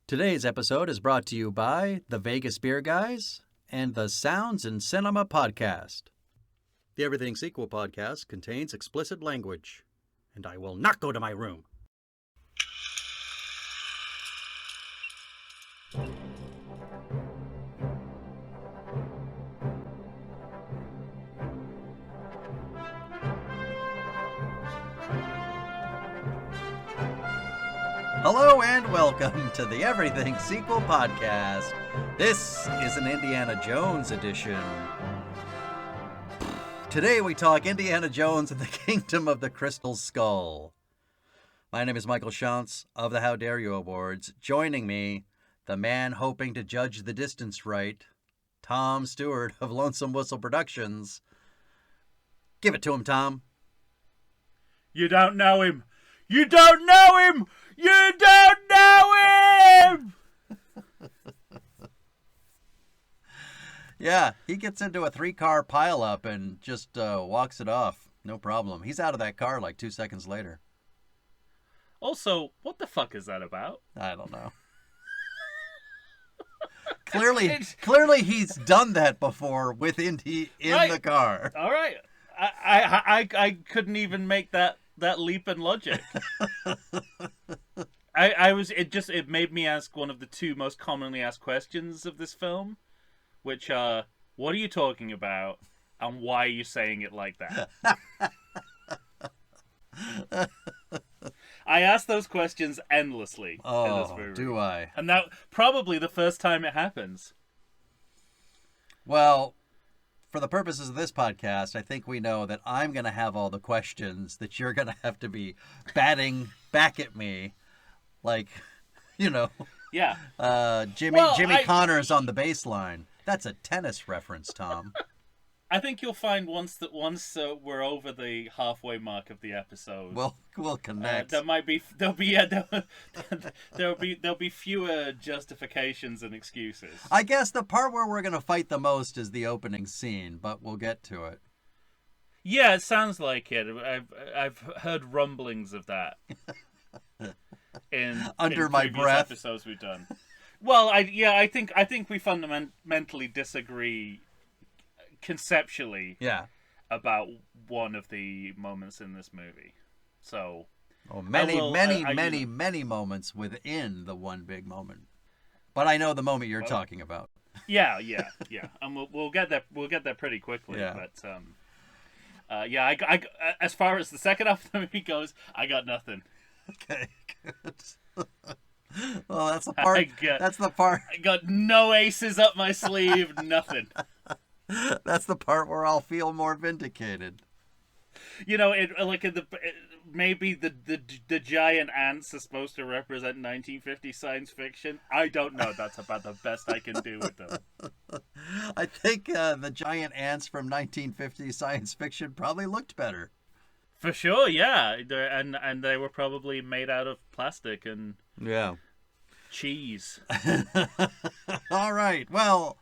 Today's episode is brought to you by the Vegas Beer Guys and the Sounds in Cinema podcast. The Everything Sequel podcast contains explicit language, and I will not go to my room. Hello and welcome to the Everything Sequel podcast. This is an Indiana Jones edition. Today we talk Indiana Jones and the Kingdom of the Crystal Skull. My name is Michael Shantz of the How Dare You Awards. Joining me, the man hoping to judge the distance right, Tom Stewart of Lonesome Whistle Productions. Give it to him, Tom. You don't know him. You don't know him. You don't know him! Yeah, he gets into a 3-car pileup and just walks it off. No problem. He's out of that car like 2 seconds later. Also, what the fuck is that about? I don't know. Clearly he's done that before with Indy in the car. All right. I couldn't even make that leap in logic. It made me ask one of the two most commonly asked questions of this film, which are, what are you talking about, and why are you saying it like that? I ask those questions endlessly in this movie. Do I? And that probably the first time it happens. Well, for the purposes of this podcast, I think we know that I'm going to have all the questions that you're going to have to be batting back at me. Like, you know. Yeah. Jimmy Connors on the baseline. That's a tennis reference, Tom. I think you'll find once we're over the halfway mark of the episode, we'll connect. There'll be fewer justifications and excuses. I guess the part where we're gonna fight the most is the opening scene, but we'll get to it. Yeah, it sounds like it. I've heard rumblings of that in my breath episodes we've done. Well, I think we fundamentally disagree conceptually about one of the moments in this movie. So many moments within the one big moment. But I know the moment you're talking about. Yeah. And we'll get there pretty quickly, but I as far as the second half of the movie goes, I got nothing. Okay, good. Well, that's the part. That's the part. I got no aces up my sleeve. Nothing. That's the part where I'll feel more vindicated. You know, maybe the giant ants are supposed to represent 1950 science fiction. I don't know. That's about the best I can do with them. I think the giant ants from 1950 science fiction probably looked better. For sure, yeah, and they were probably made out of plastic and cheese. All right, well,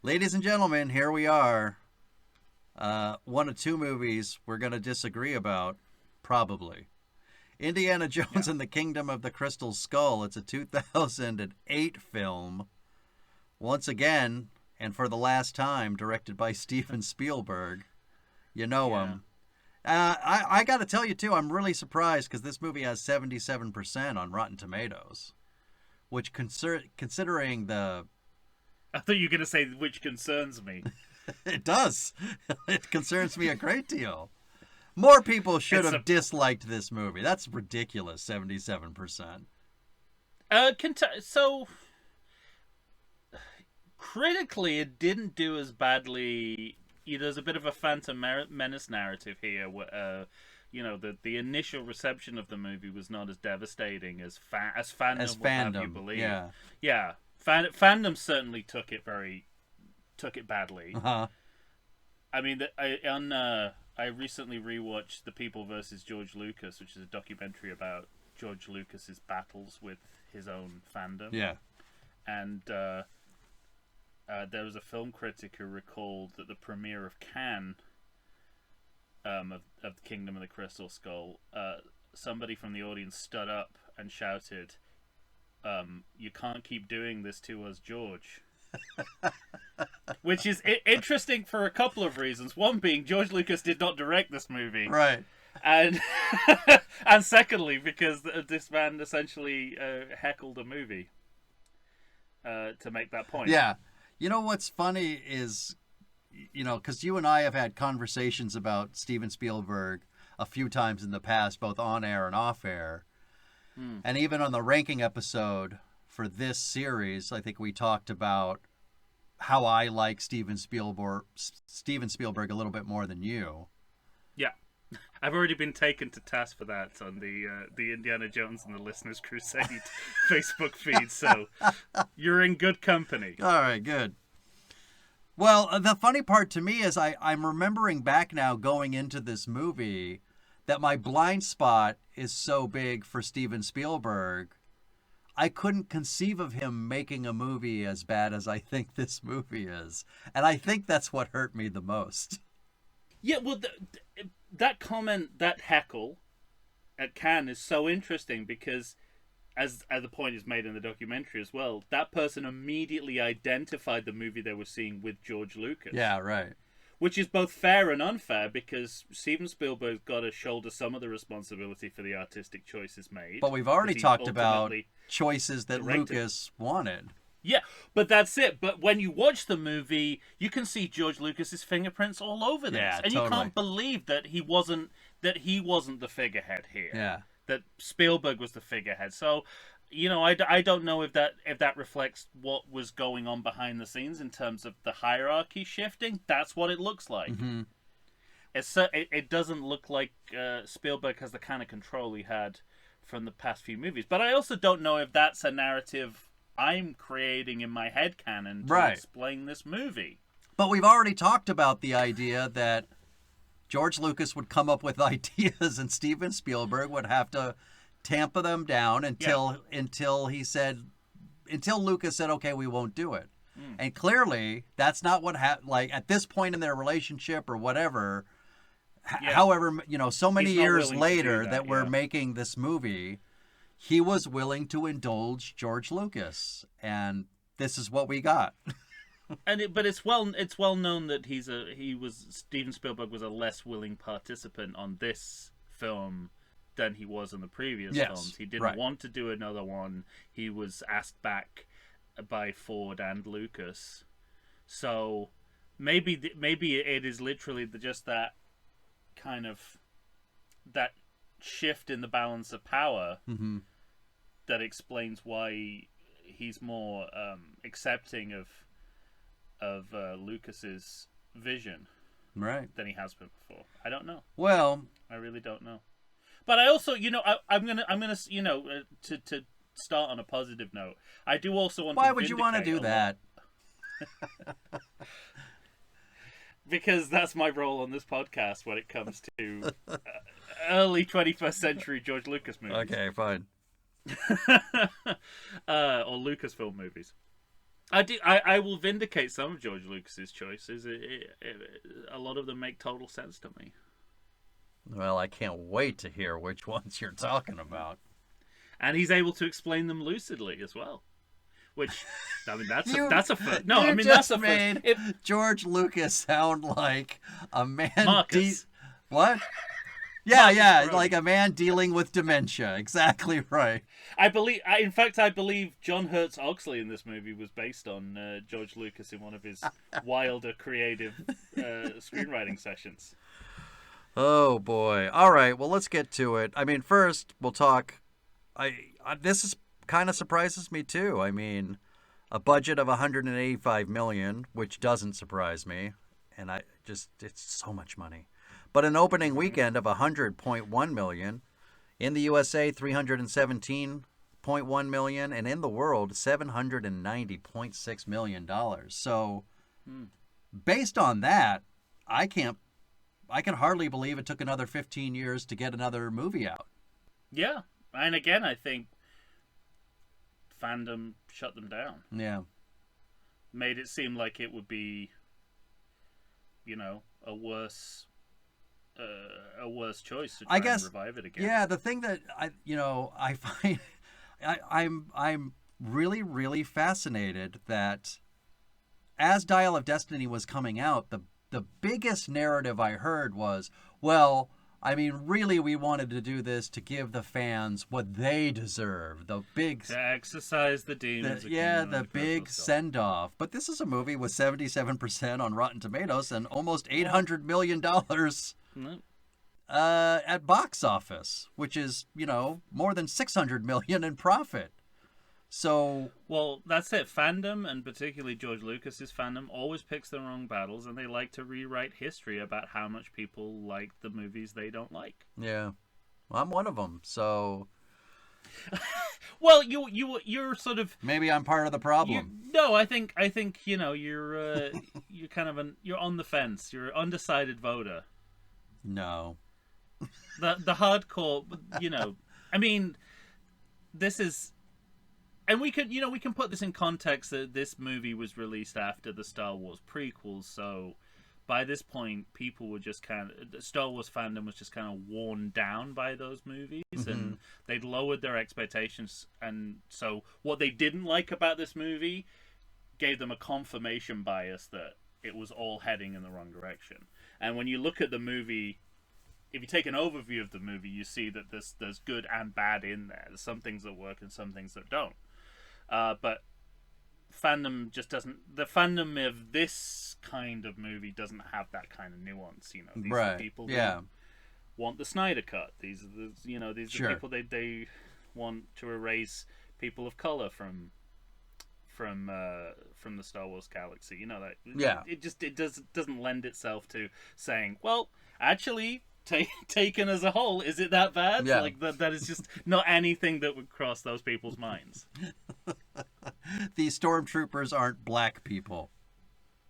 ladies and gentlemen, here we are. One of two movies we're going to disagree about, probably. Indiana Jones and the Kingdom of the Crystal Skull. It's a 2008 film. Once again, and for the last time, directed by Steven Spielberg. You know him. I got to tell you, too, I'm really surprised because this movie has 77% on Rotten Tomatoes, which, considering the... I thought you were going to say, which concerns me. It does. It concerns me a great deal. More people should have disliked this movie. That's ridiculous, 77%. So, critically, it didn't do as badly... There's a bit of a Phantom Menace narrative here. The initial reception of the movie was not as devastating as fandom would have you believe. Yeah. Fandom certainly took it badly. Uh-huh. I mean, I recently rewatched The People vs. George Lucas, which is a documentary about George Lucas's battles with his own fandom. Yeah. And there was a film critic who recalled that the premiere of Cannes, of the Kingdom of the Crystal Skull, somebody from the audience stood up and shouted, you can't keep doing this to us, George. Which is interesting for a couple of reasons. One being George Lucas did not direct this movie, Right. and and secondly because this man essentially heckled a movie to make that point. Yeah. You know what's funny is, because you and I have had conversations about Steven Spielberg a few times in the past, both on air and off air. And even on the ranking episode for this series, I think we talked about how I like Steven Spielberg a little bit more than you. Yeah. I've already been taken to task for that on the Indiana Jones and the Listeners Crusade Facebook feed, so you're in good company. All right, good. Well, the funny part to me is I'm remembering back now going into this movie that my blind spot is so big for Steven Spielberg. I couldn't conceive of him making a movie as bad as I think this movie is. And I think that's what hurt me the most. Yeah, well, that comment, that heckle at Cannes is so interesting because, as the point is made in the documentary as well, that person immediately identified the movie they were seeing with George Lucas. Yeah, right. Which is both fair and unfair because Steven Spielberg's got to shoulder some of the responsibility for the artistic choices made. But we've already talked about choices that directed. Lucas wanted. Yeah, but that's it. But when you watch the movie, you can see George Lucas's fingerprints all over this, Yeah, and totally. you can't believe that he wasn't the figurehead here. Yeah. That Spielberg was the figurehead. So, I don't know if that reflects what was going on behind the scenes in terms of the hierarchy shifting. That's what it looks like. Mm-hmm. It doesn't look like Spielberg has the kind of control he had from the past few movies. But I also don't know if that's a narrative I'm creating in my head canon to explain this movie. But we've already talked about the idea that George Lucas would come up with ideas and Steven Spielberg would have to tamper them down until Lucas said, okay, we won't do it. And clearly that's not what happened. Like at this point in their relationship or whatever, however, so many years later that we're making this movie, he was willing to indulge George Lucas, and this is what we got. But it's well known that Steven Spielberg was a less willing participant on this film than he was in the previous films. He didn't want to do another one. He was asked back by Ford and Lucas. So maybe it is literally just that kind of that shift in the balance of power that explains why he's more accepting of Lucas's vision than he has been before. I don't know. Well, I really don't know. But I also, I'm gonna, to start on a positive note. I do also want. Why to would you want to do that? Because that's my role on this podcast when it comes to early 21st century George Lucas movies. Okay, fine. Or Lucasfilm movies. I will vindicate some of George Lucas's choices. A lot of them make total sense to me. Well, I can't wait to hear which ones you're talking about. And he's able to explain them lucidly as well. Which, I mean, that's a first. No, you I mean just that's a made first. George Lucas sound like a man. Marcus. What? Yeah, like a man dealing with dementia. Exactly right. I believe John Hurts Oxley in this movie was based on George Lucas in one of his wilder creative screenwriting sessions. Oh boy! All right, well let's get to it. I mean, first we'll talk. This is kind of surprises me too. I mean, a budget of $185 million, which doesn't surprise me, and it's so much money. But an opening weekend of $100.1 million, in the USA $317.1 million, and in the world $790.6 million. So, based on that, I can hardly believe it took another 15 years to get another movie out. Yeah, and again, I think fandom shut them down. Yeah, made it seem like it would be, a worse choice to try and revive it again. Yeah, the thing that I find, I'm really, really fascinated that as Dial of Destiny was coming out, the biggest narrative I heard was, well, I mean, really, we wanted to do this to give the fans what they deserve. The big, to exercise the demons. the big send off. But this is a movie with 77% on Rotten Tomatoes and almost $800 million at box office, which is, more than $600 million in profit. So, well, that's it. Fandom, and particularly George Lucas's fandom, always picks the wrong battles, and they like to rewrite history about how much people like the movies they don't like. yeah, well, I'm one of them. So, well, you're sort of, maybe I'm part of the problem. No, I think you're you're kind of you're on the fence. You're an undecided voter. No, the hardcore. I mean, this is. And we can put this in context that this movie was released after the Star Wars prequels, so by this point, people were just Star Wars fandom was just kind of worn down by those movies, and they'd lowered their expectations, and so what they didn't like about this movie gave them a confirmation bias that it was all heading in the wrong direction. And when you look at the movie, if you take an overview of the movie, you see that there's good and bad in there. There's some things that work and some things that don't. But fandom just doesn't. The fandom of this kind of movie doesn't have that kind of nuance. These are the people who want the Snyder Cut. These are the people they want to erase people of color from the Star Wars galaxy. It doesn't lend itself to saying, well, actually, taken as a whole, is it that bad? Yeah. Like that is just not anything that would cross those people's minds. These stormtroopers aren't black people,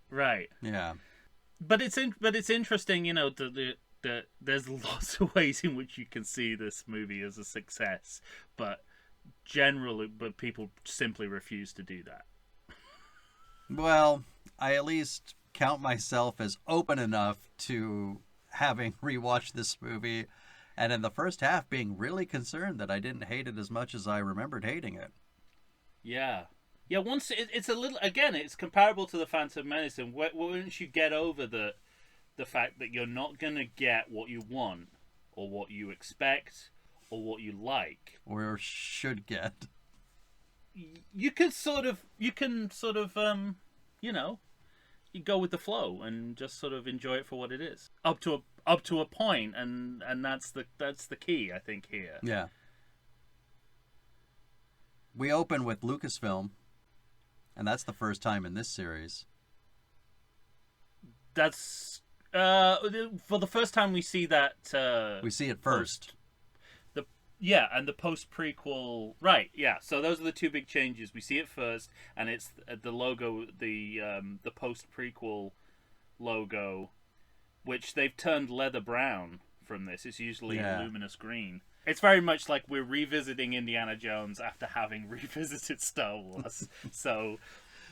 right? Yeah, but it's interesting, that there's lots of ways in which you can see this movie as a success, but people simply refuse to do that. Well, I at least count myself as open enough to having rewatched this movie, and in the first half being really concerned that I didn't hate it as much as I remembered hating it. Yeah. Once it's a little, again, it's comparable to the Phantom Menace, and once you get over the fact that you're not gonna get what you want, or what you expect, or what you like, or should get, you go with the flow and just sort of enjoy it for what it is, up to a point, and that's the key, I think, here. Yeah. We open with Lucasfilm, and that's the first time in this series. That's for the first time we see that. We see it first. And the post-prequel, right? Yeah, so those are the two big changes. We see it first, and it's the logo, the post-prequel logo, which they've turned leather brown from this. It's usually luminous green. It's very much like we're revisiting Indiana Jones after having revisited Star Wars. So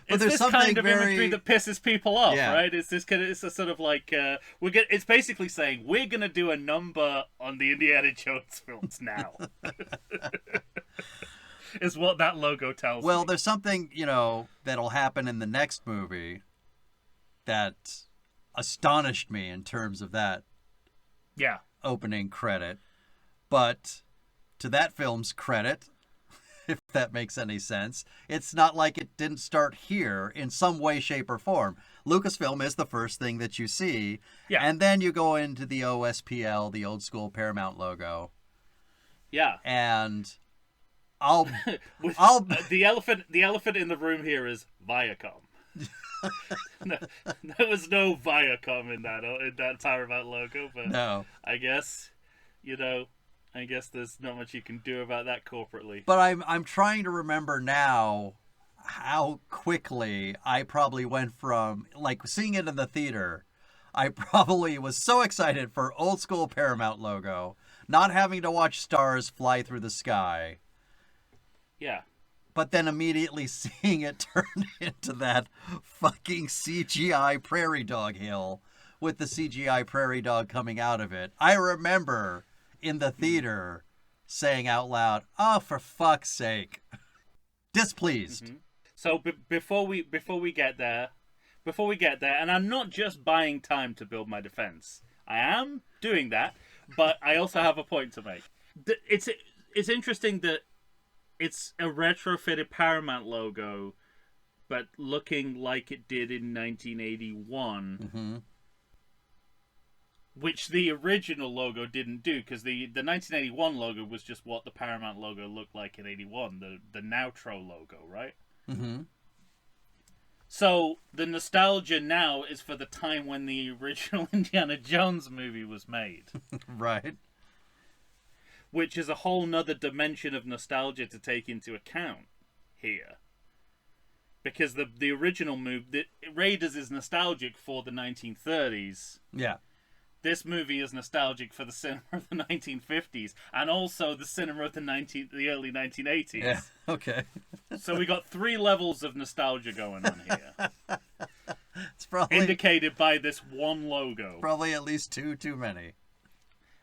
it's this kind of imagery that pisses people off, right? It's a sort of like it's basically saying we're gonna do a number on the Indiana Jones films now. Is what that logo tells me. Well, there's something, that'll happen in the next movie that astonished me in terms of that opening credit. But to that film's credit, if that makes any sense, it's not like it didn't start here in some way, shape, or form. Lucasfilm is the first thing that you see, and then you go into the OSPL, the old school Paramount logo. Yeah. And the elephant in the room here is Viacom. No, there was no Viacom in that Paramount logo, but no. I guess there's not much you can do about that corporately. But I'm trying to remember now how quickly I probably went from, like, seeing it in the theater. I probably was so excited for old school Paramount logo, not having to watch stars fly through the sky. Yeah. But then immediately seeing it turn into that fucking CGI prairie dog hill with the CGI prairie dog coming out of it. I remember in the theater saying out loud, "Oh, for fuck's sake." Displeased. Mm-hmm. So before we get there, and I'm not just buying time to build my defense. I am doing that, but I also have a point to make. It's interesting that it's a retrofitted Paramount logo, but looking like it did in 1981. Mm-hmm. Which the original logo didn't do, because the 1981 logo was just what the Paramount logo looked like in 81, the Nowtro logo, right? Mm-hmm. So the nostalgia now is for the time when the original Indiana Jones movie was made. Right. Which is a whole nother dimension of nostalgia to take into account here. Because the original movie, Raiders is nostalgic for the 1930s. Yeah. This movie is nostalgic for the cinema of the 1950s and also the cinema of the early 1980s. Yeah. Okay. So we got 3 levels of nostalgia going on here. It's probably Indicated by this one logo. probably at least 2 too many.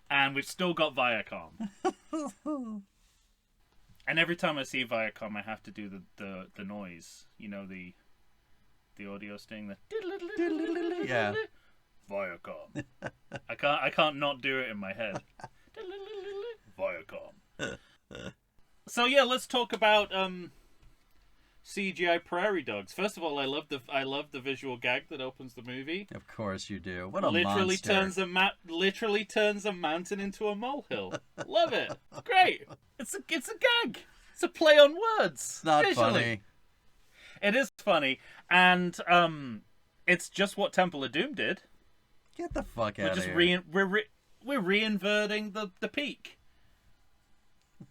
And we've still got Viacom. And every time I see Viacom, I have to do the noise. You know, the audio sting. The Yeah. Viacom. I can't not do it in my head. Viacom. So yeah, let's talk about CGI prairie dogs. First of all, I love the visual gag that opens the movie. Of course you do. What a Literally monster. turns a mountain into a molehill. Love it. Great. It's a gag. It's a play on words. It's not visually. funny. It is funny, and it's just what Temple of Doom did. Get the fuck We're out of just here. we're reinverting the peak.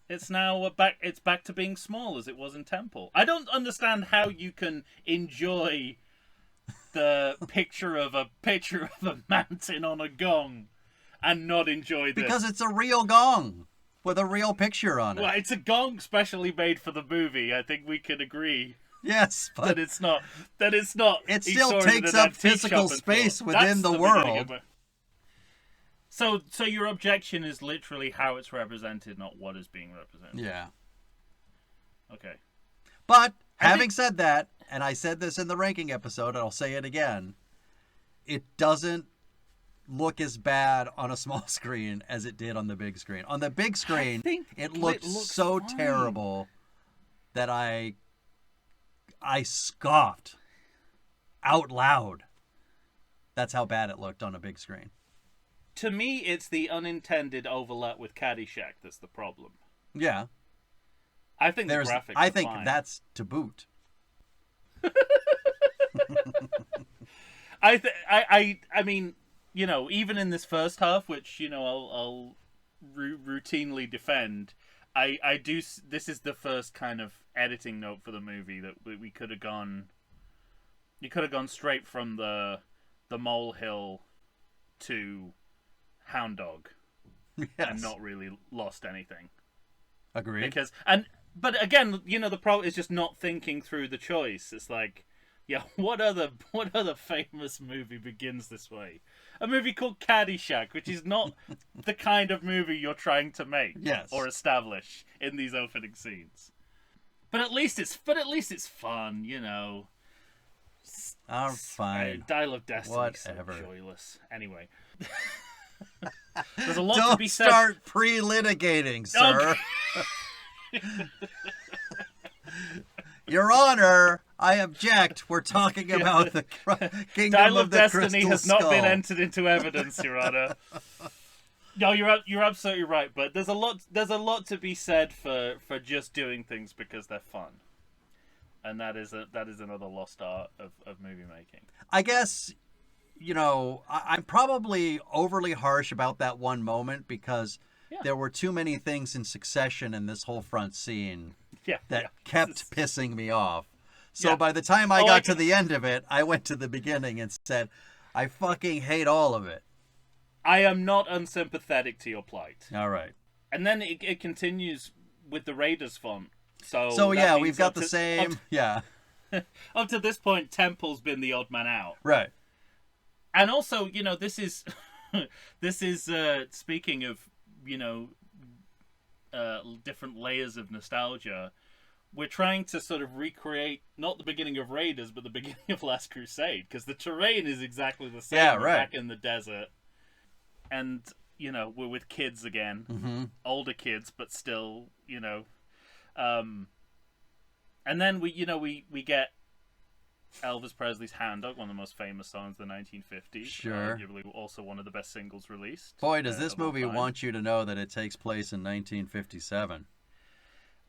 It's now back. It's back to being small as it was in Temple. I don't understand how you can enjoy the picture of a mountain on a gong and not enjoy this. Because it's a real gong with a real picture on it. Well, it's a gong specially made for the movie. I think we can agree Yes, but that it's not. it he still saw in takes an up antique physical shop and space thought, within "That's the beginning world." of it." So your objection is literally how it's represented, not what is being represented. Yeah. Okay. But having said that, and I said this in the ranking episode, and I'll say it again, it doesn't look as bad on a small screen as it did on the big screen. On the big screen, it looked so fine. terrible that I scoffed out loud. That's how bad it looked on a big screen. To me, it's the unintended overlap with Caddyshack that's the problem. Yeah. I think the graphics I are think fine. that's to boot. I mean, you know, even in this first half, which, you know, I'll routinely defend, I do. This is the first kind of editing note for the movie that we could have gone. You could have gone straight from the molehill to Hound Dog, Yes. and not really lost anything. Agreed. But again, you know, the problem is just not thinking through the choice. It's like, yeah, what other famous movie begins this way? A movie called Caddyshack, which is not the kind of movie you're trying to make Yes. or establish in these opening scenes. But at least it's fun, you know. I'm fine. Dial of Destiny, Whatever. so joyless. Anyway, there's a lot Don't to be said. start pre-litigating, sir. Your Honor, I object. We're talking about the Kingdom Dial of of the Destiny Crystal has not been Skull. entered into evidence, Your Honor. No, you're absolutely right, but there's a lot to be said for just doing things because they're fun, and that is another lost art of movie making. I guess, you know, I'm probably overly harsh about that one moment because there were too many things in succession in this whole front scene that kept pissing me off. So by the time I got to the end of it, I went to the beginning and said, I fucking hate all of it. I am not unsympathetic to your plight. All right. And then it continues with the Raiders font. So yeah, we've got the same. Up to this point, Temple's been the odd man out. Right. And also, you know, this is speaking of, you know, different layers of nostalgia. we're trying to sort of recreate not the beginning of Raiders, but the beginning of Last Crusade, because the terrain is exactly the same. Yeah, We're right. back in the desert, and we're with kids again, Mm-hmm. older kids, but still, and then we get Elvis Presley's "Hound Dog," one of the most famous songs of the 1950s. Sure. Arguably also one of the best singles released. Boy, does this of all movie time. want you to know that it takes place in 1957.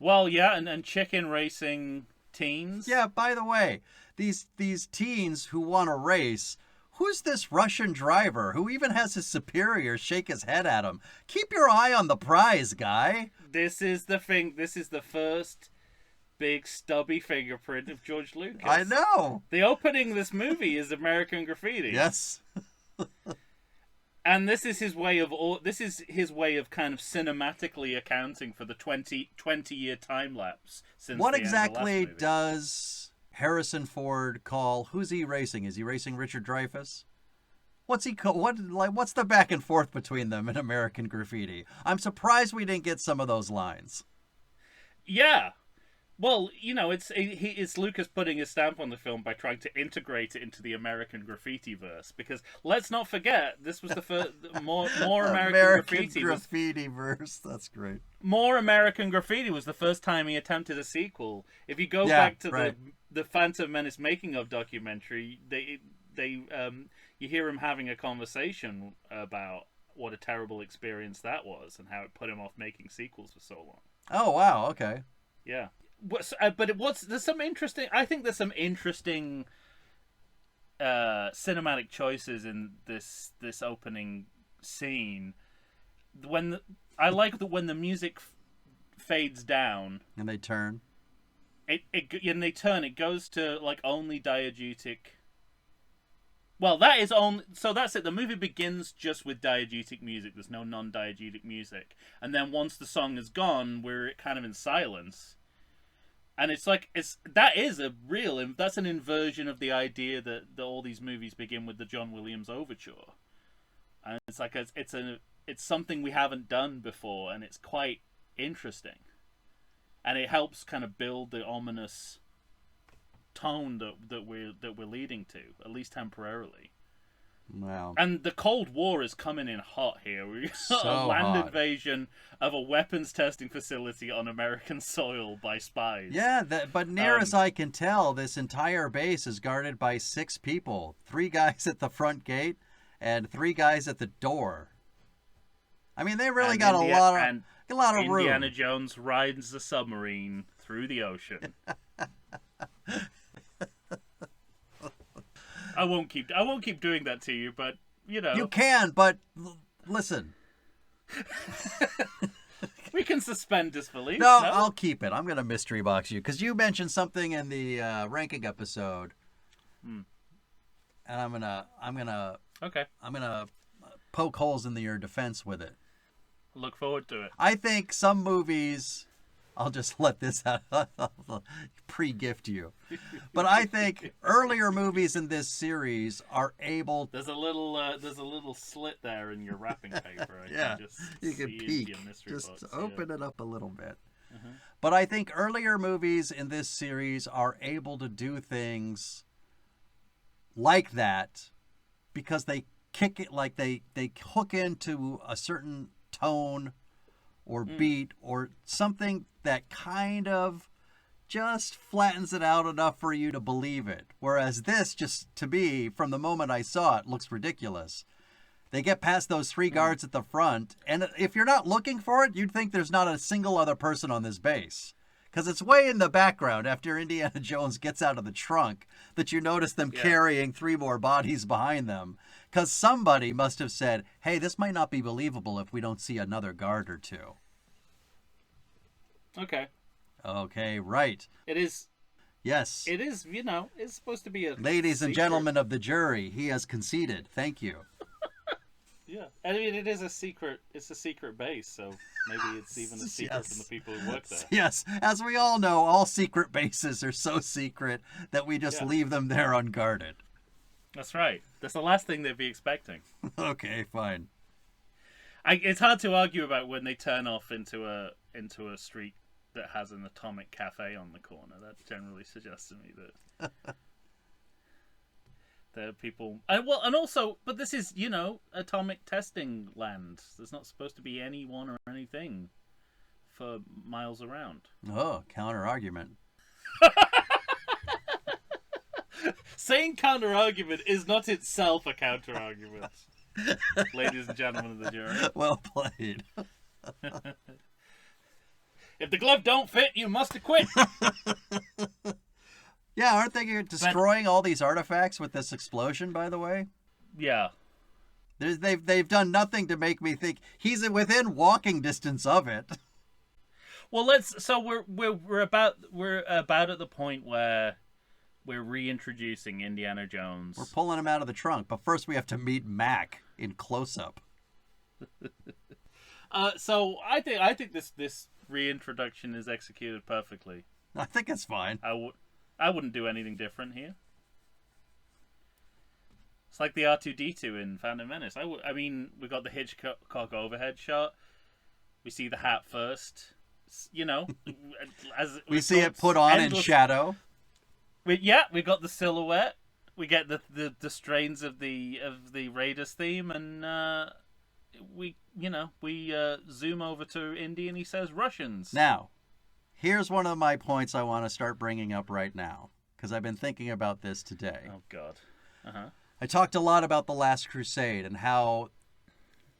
Well, yeah, and chicken racing teens. Yeah, by the way, these teens who want to race, who's this Russian driver who even has his superiors shake his head at him? Keep your eye on the prize, guy. This is the thing. This is the first big stubby fingerprint of George Lucas. I know. The opening of this movie is American Graffiti. Yes. And this is his way of kind of cinematically accounting for the 20-year time lapse since What the end of the last exactly movie. does Harrison Ford call? Who's he racing? Is he racing Richard Dreyfuss? What's he call? What's the back and forth between them in American Graffiti? I'm surprised we didn't get some of those lines. Yeah. Well, it's Lucas putting his stamp on the film by trying to integrate it into the American Graffiti verse. Because let's not forget, this was the first more American Graffiti verse. That's great. More American Graffiti was the first time he attempted a sequel. If you go back to the Phantom Menace making of documentary, you hear him having a conversation about what a terrible experience that was and how it put him off making sequels for so long. Oh wow, okay. Yeah. There's some interesting. I think there's some interesting cinematic choices in this opening scene. I like that when the music fades down and they turn. And they turn. It goes to like only diegetic. Well, that is on. So that's it. The movie begins just with diegetic music. There's no non-diegetic music, and then once the song is gone, we're kind of in silence. And that's an inversion of the idea that all these movies begin with the John Williams overture, and it's like it's something we haven't done before, and it's quite interesting, and it helps kind of build the ominous tone that we're leading to, at least temporarily. Wow. And the Cold War is coming in hot here. We've got So a land hot. invasion of a weapons testing facility on American soil by spies. Yeah, but near as I can tell, this entire base is guarded by 6 people. 3 guys at the front gate and 3 guys at the door. I mean, they really got a lot of room. Indiana Jones rides the submarine through the ocean. I won't keep doing that to you, but You can, but listen. We can suspend disbelief. No, I'll keep it. I'm going to mystery box you because you mentioned something in the ranking episode, and I'm gonna poke holes in your defense with it. Look forward to it. I think some movies, I'll just let this out, pre-gift you, but I think earlier movies in this series are able. There's a little slit there in your wrapping paper. You can peek. Just box. open it up a little bit. But I think earlier movies in this series are able to do things like that because they kick it, like they hook into a certain tone or beat or something that kind of just flattens it out enough for you to believe it. Whereas this, just to me, from the moment I saw it, looks ridiculous. They get past those 3 guards at the front, and if you're not looking for it, you'd think there's not a single other person on this base. Because it's way in the background after Indiana Jones gets out of the trunk that you notice them carrying 3 more bodies behind them. Because somebody must have said, hey, this might not be believable if we don't see another guard or 2. Okay, right. It is. Yes. It is, it's supposed to be a Ladies and secret. gentlemen of the jury, he has conceded. Thank you. Yeah. I mean, it is a secret. It's a secret base, so maybe it's even a secret from the people who work there. Yes. As we all know, all secret bases are so secret that we just leave them there unguarded. That's right. That's the last thing they'd be expecting. Okay, fine. It's hard to argue about when they turn off into a street. that has an atomic cafe on the corner. That generally suggests to me that there are people. And also, but this is, atomic testing land. There's not supposed to be anyone or anything for miles around. Oh, counter argument. Saying counter argument is not itself a counter argument. Ladies and gentlemen of the jury. Well played. If the glove don't fit, you must acquit. Yeah, aren't they destroying all these artifacts with this explosion, by the way? Yeah. They've done nothing to make me think he's within walking distance of it. Well, we're about at the point where we're reintroducing Indiana Jones. We're pulling him out of the trunk, but first we have to meet Mac in close-up. So I think this reintroduction is executed perfectly. I think it's fine. I wouldn't do anything different here. It's like the R2-D2 in Phantom Menace. I mean, we got the Hitchcock overhead shot. We see the hat first. As we see it put on in shadow. We got the silhouette. We get the strains of the Raiders theme, and we zoom over to Indy, and he says Russians. Now, here's one of my points I want to start bringing up right now, because I've been thinking about this today. Oh God. Uh-huh. I talked a lot about The Last Crusade and how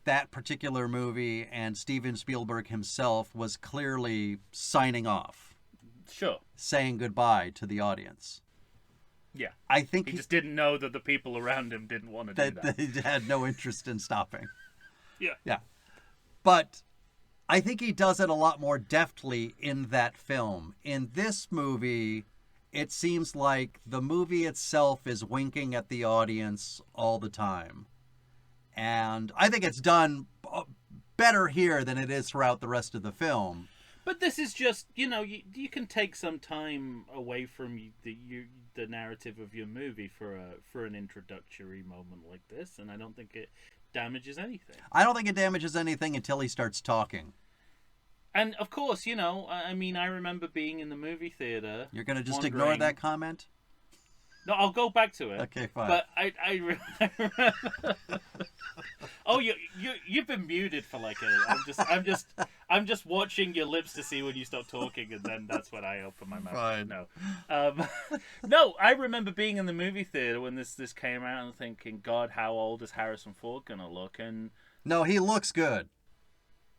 that particular movie and Steven Spielberg himself was clearly signing off. Sure. Saying goodbye to the audience. Yeah. I think he just didn't know that the people around him didn't want to do that. They had no interest in stopping. Yeah. Yeah. But I think he does it a lot more deftly in that film. In this movie, it seems like the movie itself is winking at the audience all the time. And I think it's done better here than it is throughout the rest of the film. But this is just, you can take some time away from the narrative of your movie for an introductory moment like this, and I don't think it damages anything. I don't think it damages anything until he starts talking. And of course, I remember being in the movie theater. You're going to just ignore that comment? No, I'll go back to it. Okay, fine. But I remember. Oh, you've been muted for like I'm just watching your lips to see when you stop talking, and then that's when I open my mouth. Fine. No, no. I remember being in the movie theater when this came out and thinking, God, how old is Harrison Ford gonna look? And no, he looks good.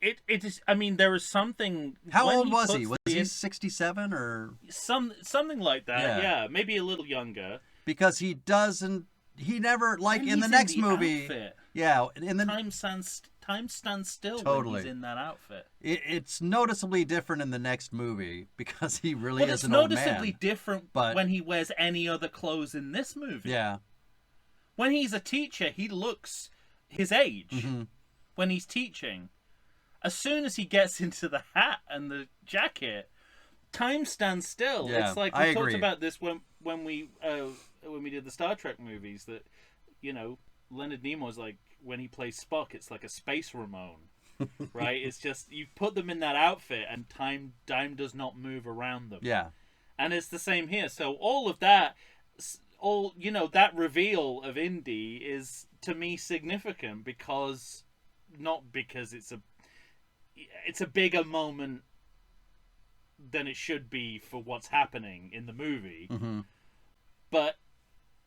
It is. I mean, there was something. How old was he? Was he 67 or something like that? Yeah, maybe a little younger. Because he never in the next movie. Outfit. Yeah, in the time stands still totally. When he's in that outfit. It's noticeably different in the next movie because he really is an old man. It's noticeably different when he wears any other clothes in this movie. Yeah. When he's a teacher, he looks his age. Mm-hmm. When he's teaching. As soon as he gets into the hat and the jacket, time stands still. Yeah, it's like we talked about this when we did the Star Trek movies, that Leonard Nimoy's like, when he plays Spock, it's like a space Ramon, right? It's just you put them in that outfit and time does not move around them. Yeah, and it's the same here. So all of that, that reveal of Indy is to me significant because it's a bigger moment than it should be for what's happening in the movie. Mm-hmm. But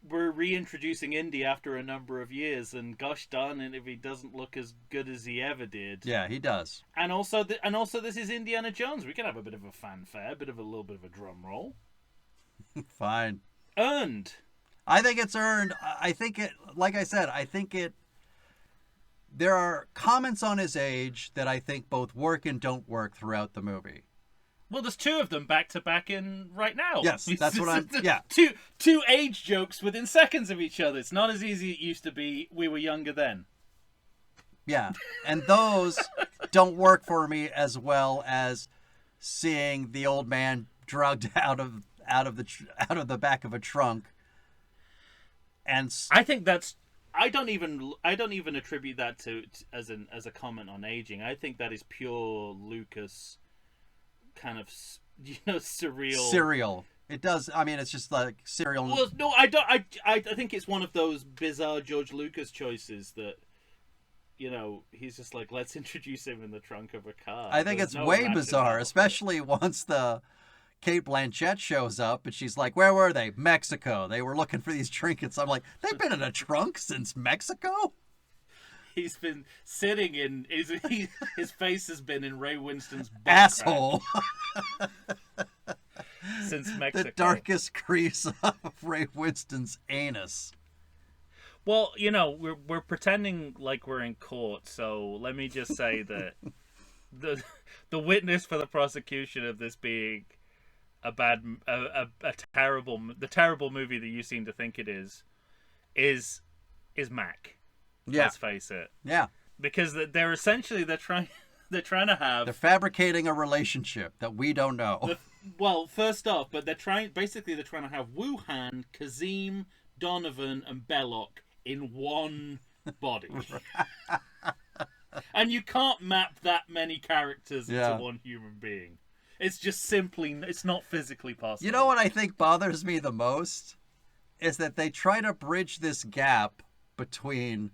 we're reintroducing Indy after a number of years, and gosh darn it if he doesn't look as good as he ever did. Yeah, he does. And also this is Indiana Jones. We can have a bit of a fanfare, a little bit of a drum roll. Fine. Earned. I think it's earned. I think it, like I said, there are comments on his age that I think both work and don't work throughout the movie. Well, there's two of them back to back in right now. Yes, that's what I'm. Yeah, two age jokes within seconds of each other. It's not as easy as it used to be. We were younger then. Yeah, and those don't work for me as well as seeing the old man drugged out of the back of a trunk. And I think that's. I don't even attribute that as a comment on aging. I think that is pure Lucas kind of surreal. Serial. It does. I mean, it's just like serial. Well, no, I don't. I think it's one of those bizarre George Lucas choices that, he's just like, let's introduce him in the trunk of a car. I think it's way bizarre, especially once the Kate Blanchett shows up and she's like, "Where were they? Mexico. They were looking for these trinkets." I'm like, "They've been in a trunk since Mexico?" He's been sitting in his face has been in Ray Winston's butt asshole since Mexico. The darkest crease of Ray Winston's anus. Well, we're pretending like we're in court, so let me just say that the witness for the prosecution of this being a terrible movie that you seem to think it is Mac. Yeah. Let's face it. Yeah. Because they're trying to have... They're fabricating a relationship that we don't know. Well, first off, but they're trying to have Wuhan, Kazim, Donovan, and Belloc in one body. And you can't map that many characters into one human being. It's just simply... It's not physically possible. You know what I think bothers me the most? Is that they try to bridge this gap between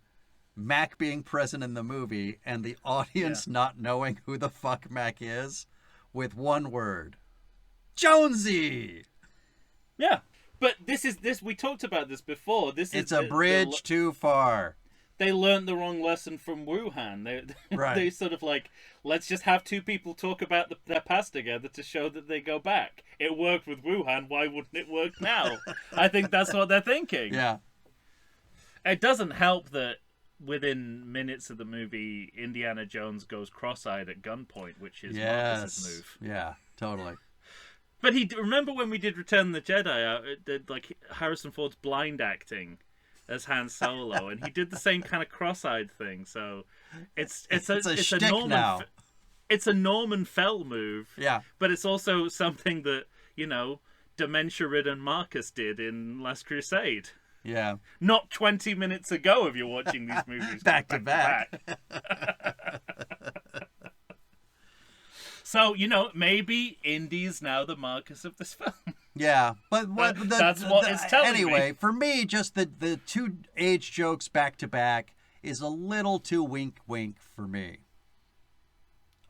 Mac being present in the movie and the audience not knowing who the fuck Mac is with one word. Jonesy! Yeah. But we talked about this before. It's a bridge too far. They learned the wrong lesson from Wuhan. They sort of like, let's just have two people talk about their past together to show that they go back. It worked with Wuhan, why wouldn't it work now? I think that's what they're thinking. Yeah. It doesn't help that within minutes of the movie, Indiana Jones goes cross-eyed at gunpoint, which is Marcus's move. Yeah, totally. But remember when we did Return of the Jedi, like Harrison Ford's blind acting as Han Solo, and he did the same kind of cross-eyed thing. So it's a Norman Fell move. Yeah, but it's also something that dementia-ridden Marcus did in Last Crusade. Yeah. Not 20 minutes ago if you're watching these movies back to back. So, maybe Indy's now the Marcus of this film. Yeah, but that's what it's telling me. Anyway, for me, just the two age jokes back to back is a little too wink for me.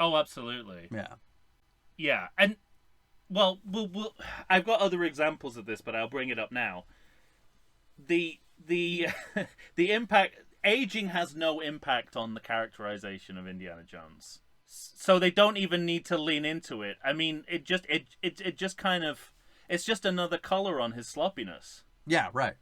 Oh, absolutely. Yeah. Yeah, and, well, I've got other examples of this, but I'll bring it up now. The impact... Aging has no impact on the characterization of Indiana Jones. So they don't even need to lean into it. I mean, it just kind of... It's just another color on his sloppiness. Yeah, right.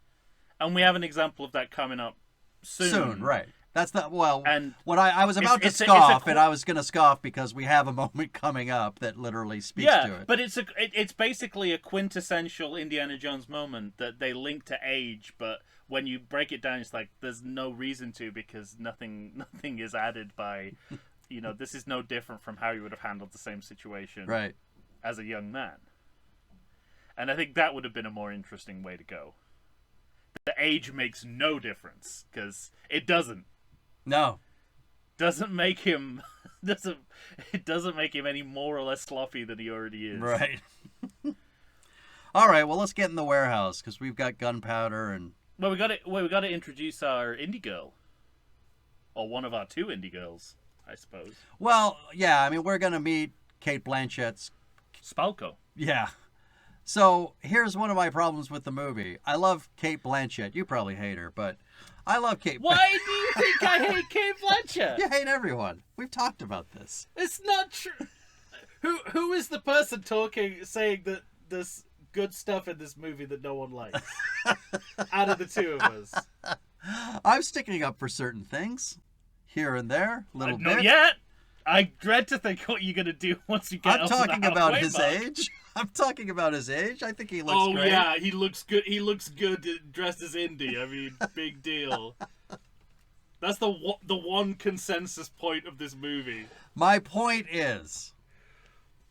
And we have an example of that coming up soon. Right. That's the... Well, and what I was about to scoff, and I was going to scoff because we have a moment coming up that literally speaks to it. Yeah, but it's basically a quintessential Indiana Jones moment that they link to age, but when you break it down, it's like there's no reason to, because nothing is added by... this is no different from how you would have handled the same situation as a young man. And I think that would have been a more interesting way to go. The age makes no difference, because it doesn't. No. Doesn't make him... It doesn't make him any more or less sloppy than he already is. Right. All right, well, let's get in the warehouse, because we've got gunpowder and... Well, we got to introduce our indie girl. Or one of our two indie girls, I suppose. Well, yeah, I mean, we're going to meet Kate Blanchett's... Spalko. Yeah. So, here's one of my problems with the movie. I love Kate Blanchett. You probably hate her, but I love Kate... Why do you think I hate Kate Blanchett? You hate everyone. We've talked about this. It's not true. Who is the person saying that there's good stuff in this movie that no one likes? Out of the two of us. I'm sticking up for certain things. Here and there, a little bit. Not yet. I dread to think what you're going to do once you get I'm talking the about his mark. age. I'm talking about his age. I think he looks great. Oh, yeah, he looks good. He looks good dressed as Indy. I mean, big deal. That's the one consensus point of this movie. My point is,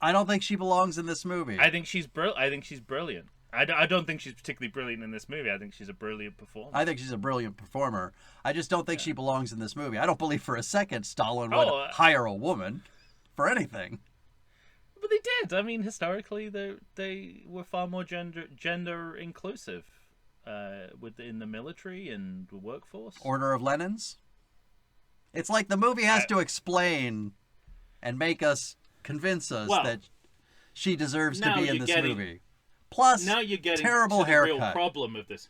I don't think she belongs in this movie. I think she's brilliant. I don't think she's particularly brilliant in this movie. I think she's a brilliant performer. I think she's a brilliant performer. I just don't think she belongs in this movie. I don't believe for a second Stalin would hire a woman for anything. but they did. I mean, historically, they were far more gender inclusive within the military and the workforce. Order of Lenins. It's like the movie has to explain and convince us that she deserves to be in this movie. Plus, now you're getting terrible to the haircut. real problem of this.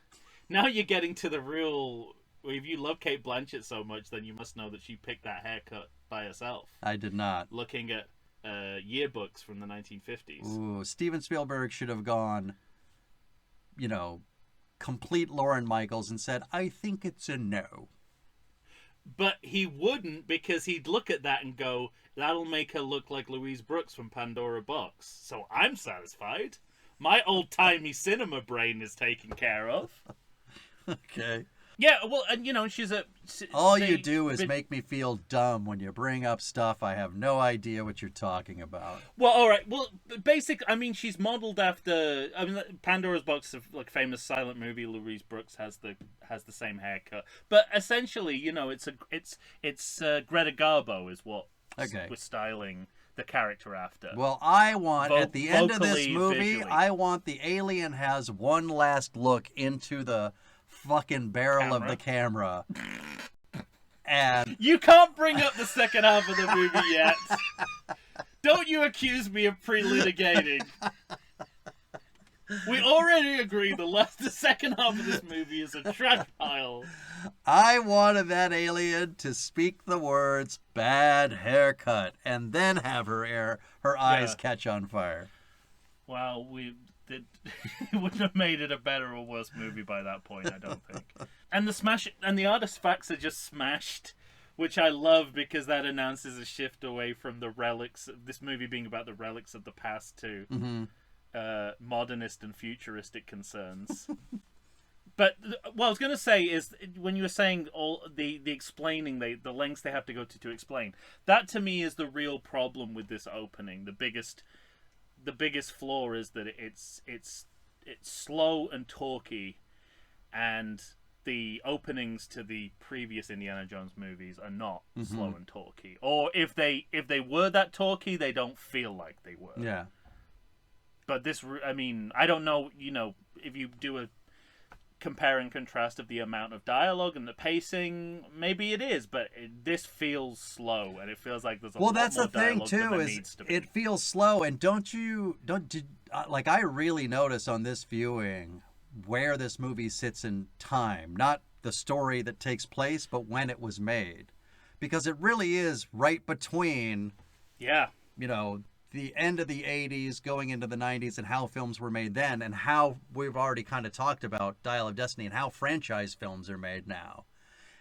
Now you're getting to the real. If you love Kate Blanchett so much, then you must know that she picked that haircut by herself. I did not. Looking at yearbooks from the 1950s. Ooh, Steven Spielberg should have gone, complete Lauren Michaels and said, I think it's a no. But he wouldn't, because he'd look at that and go, that'll make her look like Louise Brooks from Pandora Box. So I'm satisfied. My old-timey cinema brain is taken care of. Okay. Yeah, well, and she's a... All you do is make me feel dumb when you bring up stuff I have no idea what you're talking about. Well, all right. Well, she's modeled after... Pandora's Box, a famous silent movie. Louise Brooks has the same haircut. But essentially, it's Greta Garbo is what we're styling the character after. Well, I want, at the end of this movie, visually. I want the alien has one last look into the fucking barrel of the camera. And you can't bring up the second half of the movie yet. Don't you accuse me of pre-litigating. We already agree the second half of this movie is a trash pile. I wanted that alien to speak the words "bad haircut" and then have her eyes catch on fire. Well, it wouldn't have made it a better or worse movie by that point, I don't think. And the artifacts are just smashed, which I love because that announces a shift away from the relics. This movie being about the relics of the past to modernist and futuristic concerns. But what I was going to say is, when you were saying all the explaining, the lengths they have to go to explain, that to me is the real problem with this opening. The biggest flaw is that it's slow and talky, and the openings to the previous Indiana Jones movies are not slow and talky. Or if they were that talky, they don't feel like they were. Yeah. But this, I don't know, if you do a compare and contrast of the amount of dialogue and the pacing, maybe it is, but this feels slow, and it feels like there's a lot that's more the thing dialogue too, than there is needs to be. it feels slow, and I really notice on this viewing where this movie sits in time, not the story that takes place, but when it was made, because it really is right between the end of the 80s going into the 90s and how films were made then, and how we've already kind of talked about Dial of Destiny and how franchise films are made now.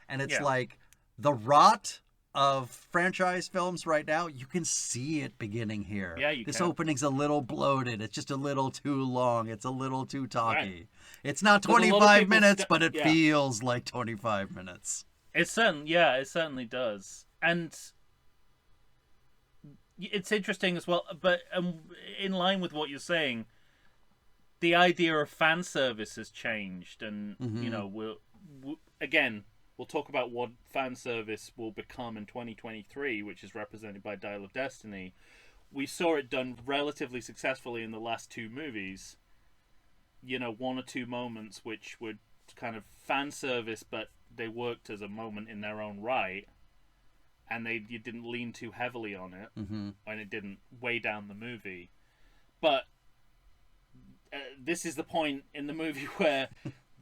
And it's like the rot of franchise films right now, you can see it beginning here. Yeah, you This can. opening's a little bloated. It's just a little too long. It's a little too talky. Right. It's not But a lot of 25 people minutes, but it feels like 25 minutes. It certainly does. And it's interesting as well, but in line with what you're saying, the idea of fan service has changed, and we'll talk about what fan service will become in 2023, which is represented by Dial of Destiny. We saw it done relatively successfully in the last two movies. One or two moments which were kind of fan service, but they worked as a moment in their own right. And you didn't lean too heavily on it, and it didn't weigh down the movie. But this is the point in the movie where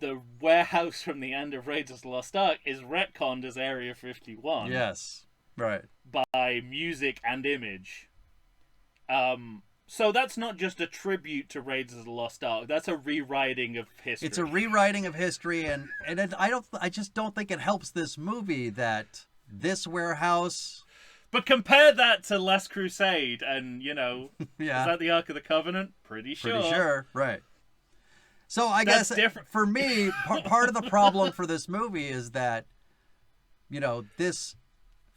the warehouse from the end of Raiders of the Lost Ark is retconned as Area 51. Yes, right. By music and image. So that's not just a tribute to Raiders of the Lost Ark. That's a rewriting of history. It's a rewriting of history, and I just don't think it helps this movie that this warehouse. But compare that to Last Crusade, and is that the Ark of the Covenant? Pretty sure, right. So I guess different. For me, part of the problem for this movie is that, this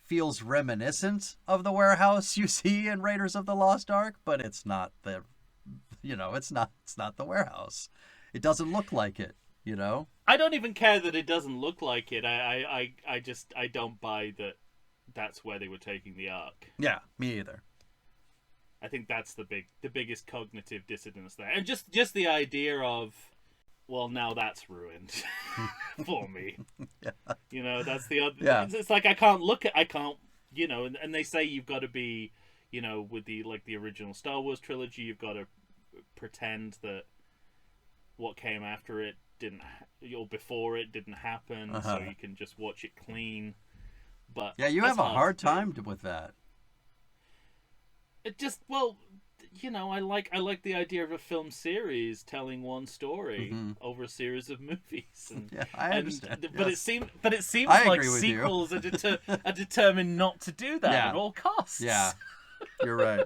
feels reminiscent of the warehouse you see in Raiders of the Lost Ark, but it's not it's not the warehouse. It doesn't look like it. I don't even care that it doesn't look like it. I don't buy that that's where they were taking the Ark. Yeah, me either. I think that's the biggest cognitive dissonance there, and just the idea of, well, now that's ruined for me. Yeah. That's the other. Yeah. It's like I can't. And they say you've got to be, with the original Star Wars trilogy, you've got to pretend that what came after it or before it didn't happen, so you can just watch it clean. But yeah, you have a hard time with that. It just, I like the idea of a film series telling one story over a series of movies. And, yeah, I understand. But yes. it seems I like agree with sequels are determined not to do that at all costs. Yeah, you're right.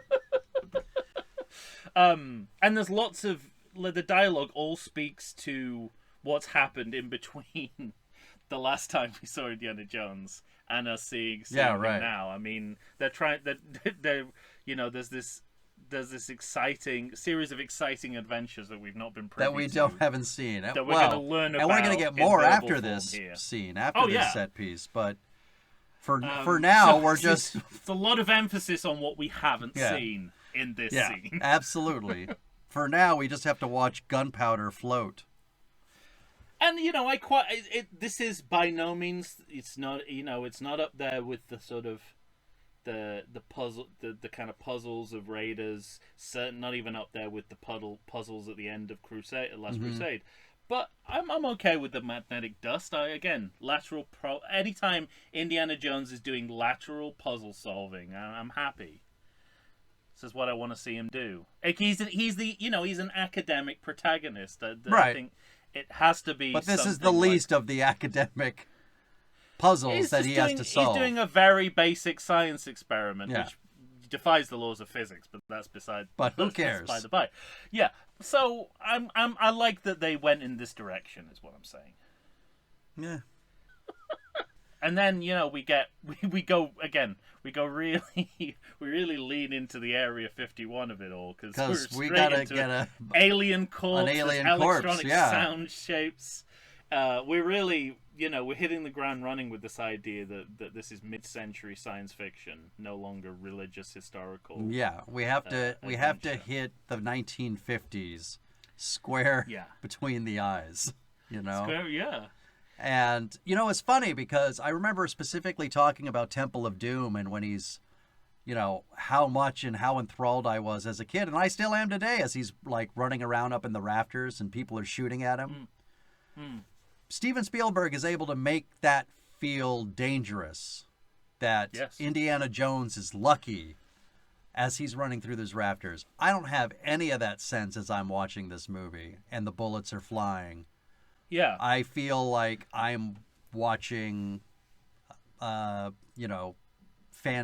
And there's lots of the dialogue all speaks to what's happened in between the last time we saw Indiana Jones and us seeing him now. I mean, they're trying that there's this exciting series of exciting adventures that we've not been privy to, haven't seen. That we're going to learn about, and we're going to get more after this scene, this set piece. But for now, we're just it's a lot of emphasis on what we haven't seen in this scene. Absolutely. For now, we just have to watch gunpowder float. And this is by no means, it's not up there with the sort of the puzzle, the kind of puzzles of Raiders. Not even up there with the puzzles at the end of Last Crusade. But I'm okay with the magnetic dust. Anytime Indiana Jones is doing lateral puzzle solving, I'm happy. This is what I want to see him do. Like he's an academic protagonist. I think it has to be. But this is the least of the academic puzzles that he has to solve. He's doing a very basic science experiment, which defies the laws of physics. But that's beside. But who cares? By the by, yeah. So I like that they went in this direction. Is what I'm saying. Yeah. And then we really lean into the Area 51 of it all because we gotta get an alien corpse, electronic sound shapes. We're really we're hitting the ground running with this idea that this is mid-century science fiction, no longer religious historical. Yeah, we have to hit the 1950s square between the eyes. Square, yeah. And, it's funny because I remember specifically talking about Temple of Doom and when he's, how much and how enthralled I was as a kid. And I still am today as he's, like, running around up in the rafters and people are shooting at him. Steven Spielberg is able to make that feel dangerous. That Indiana Jones is lucky as he's running through those rafters. I don't have any of that sense as I'm watching this movie and the bullets are flying. Yeah. I feel like I'm watching, fan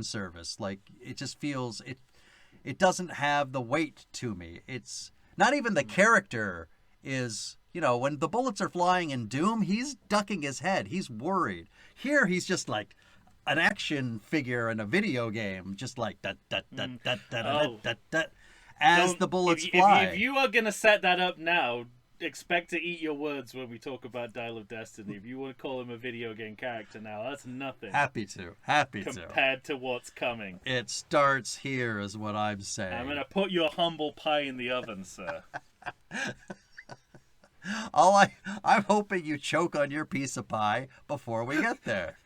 service. Like, it just feels, it doesn't have the weight to me. It's not even the character is, when the bullets are flying in Doom, he's ducking his head. He's worried. Here, he's just like an action figure in a video game, just like as the bullets fly. If you are going to set that up now, expect to eat your words when we talk about Dial of Destiny. If you want to call him a video game character now, that's nothing. Happy to. Compared to what's coming. It starts here is what I'm saying. I'm going to put your humble pie in the oven, sir. I'm hoping you choke on your piece of pie before we get there.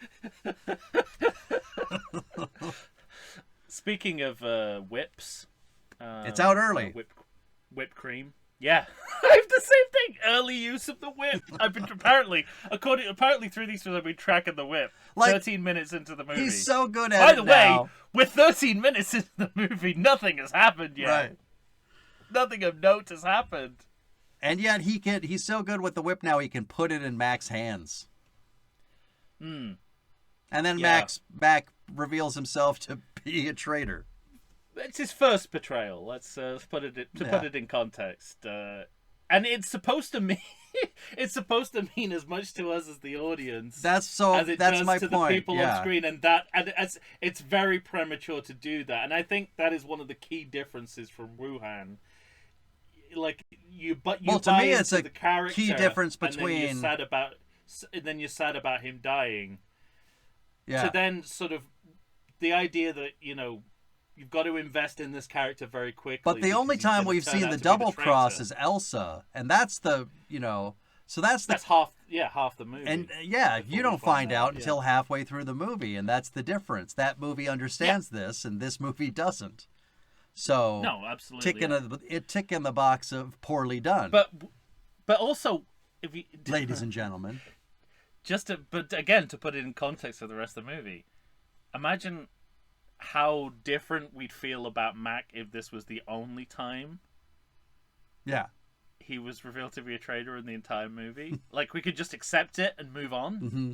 Speaking of whips. It's out early. Whipped cream. Yeah, I have the same thing. Early use of the whip. I've been apparently through these films I've been tracking the whip. 13 minutes into the movie. He's so good at By it the now. way, we're 13 minutes into the movie. Nothing has happened yet. Right. Nothing of note has happened. And yet he's so good with the whip now he can put it in Mac's hands. And then Mac reveals himself to be a traitor. It's his first betrayal. Let's put it in context. And it's supposed to mean as much to us as the audience. That's my point. To the people on screen, and it's very premature to do that. And I think that is one of the key differences from Wuhan. Like to me, it's a the character, key difference between. And then you're sad about him dying. Yeah. So then, sort of, the idea that you've got to invest in this character very quickly. But the only because he's time gonna we've turn seen out the to be double cross traitor. is Elsa, and that's the, so that's the, That's half the movie. and yeah, before you we don't find out yeah. until halfway through the movie, and that's the difference. That movie understands this, and this movie doesn't. So, No, absolutely. tick in the box of poorly done, But also, if you, ladies and gentlemen. but again, to put it in context of the rest of the movie, imagine how different we'd feel about Mac if this was the only time Yeah. he was revealed to be a traitor in the entire movie. Like, we could just accept it and move on. Mm-hmm.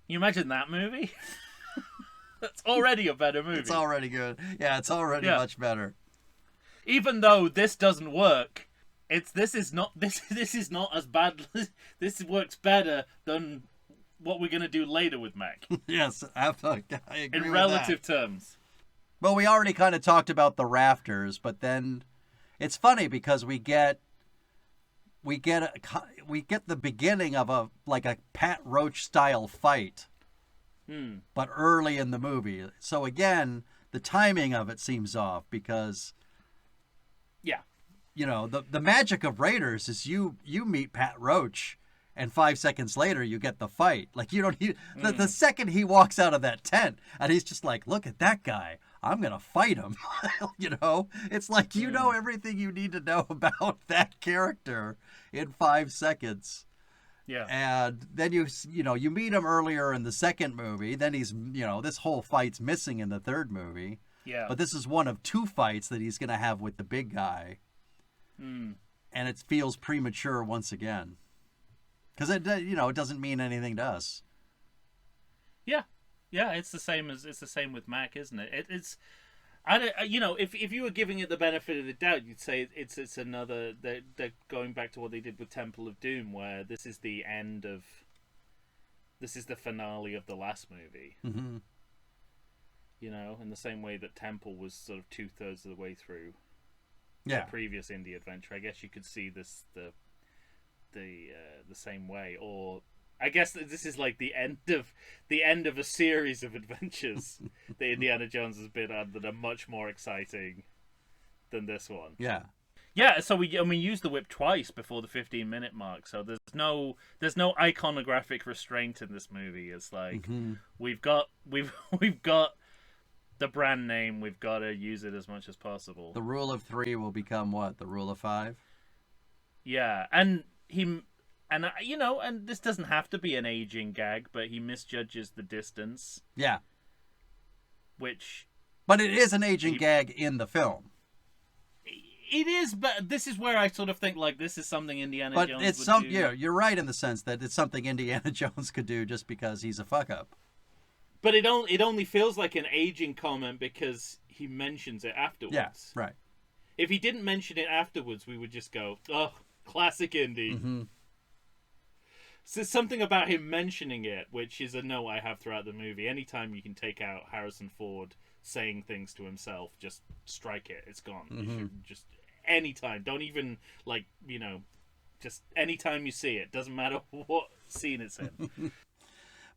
You imagine that movie? That's already a better movie. It's already good. Yeah, it's already much better. Even though this doesn't work, this is not as bad. This works better than what we're gonna do later with Mac. Yes, I agree In with relative that. terms. Well, we already kind of talked about the rafters, but then it's funny because we get the beginning of a Pat Roach style fight, but early in the movie. So again, the timing of it seems off because the magic of Raiders is you meet Pat Roach, and 5 seconds later you get the fight. Like, you don't need the second he walks out of that tent and he's just like, look at that guy, I'm gonna fight him. It's like you know everything you need to know about that character in 5 seconds. Yeah. And then you meet him earlier in the second movie. Then he's this whole fight's missing in the third movie. Yeah. But this is one of 2 fights that he's gonna have with the big guy. And it feels premature once again, because it doesn't mean anything to us. Yeah, it's the same with Mac, isn't it? It's I don't, if you were giving it the benefit of the doubt, you'd say it's another. They're going back to what they did with Temple of Doom, where this is the finale of the last movie. Mm-hmm. In the same way that Temple was sort of 2/3 of the way through. Yeah. The previous indie adventure. I guess you could see this the same way, or I guess that this is like the end of a series of adventures that Indiana Jones has been on that are much more exciting than this one. Yeah. Yeah, so we used the whip twice before the 15-minute mark, so there's no iconographic restraint in this movie. It's like we've got the brand name, we've got to use it as much as possible. The rule of 3 will become what? The rule of 5? Yeah, and this doesn't have to be an aging gag, but he misjudges the distance. Yeah. But it is an aging gag in the film. It is, but this is where I sort of think like this is something Indiana Jones would do. Yeah, you're right in the sense that it's something Indiana Jones could do just because he's a fuck up. But it only feels like an aging comment because he mentions it afterwards. Yeah, right. If he didn't mention it afterwards, we would just go, "Oh, classic Indy." Mm-hmm. So there's something about him mentioning it, which is a note I have throughout the movie. Anytime you can take out Harrison Ford saying things to himself, just strike it. It's gone. You should just anytime. Don't even just anytime you see it. Doesn't matter what scene it's in.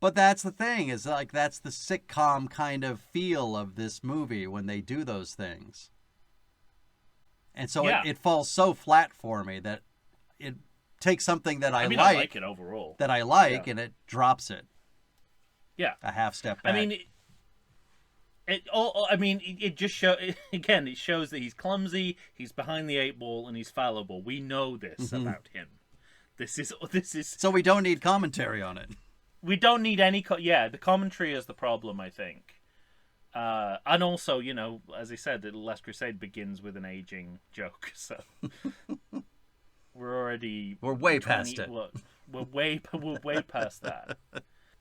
But that's the thing, is like that's the sitcom kind of feel of this movie when they do those things. And so it falls so flat for me that it takes something that I like it overall. That I like, and it drops it. Yeah. A half step back. I mean, it just it shows that he's clumsy, he's behind the 8 ball, and he's fallible. We know this about him. This is So we don't need commentary on it. We don't need any... the commentary is the problem, I think. And also, as I said, The Last Crusade begins with an aging joke, so... We're way past it. We're way past that.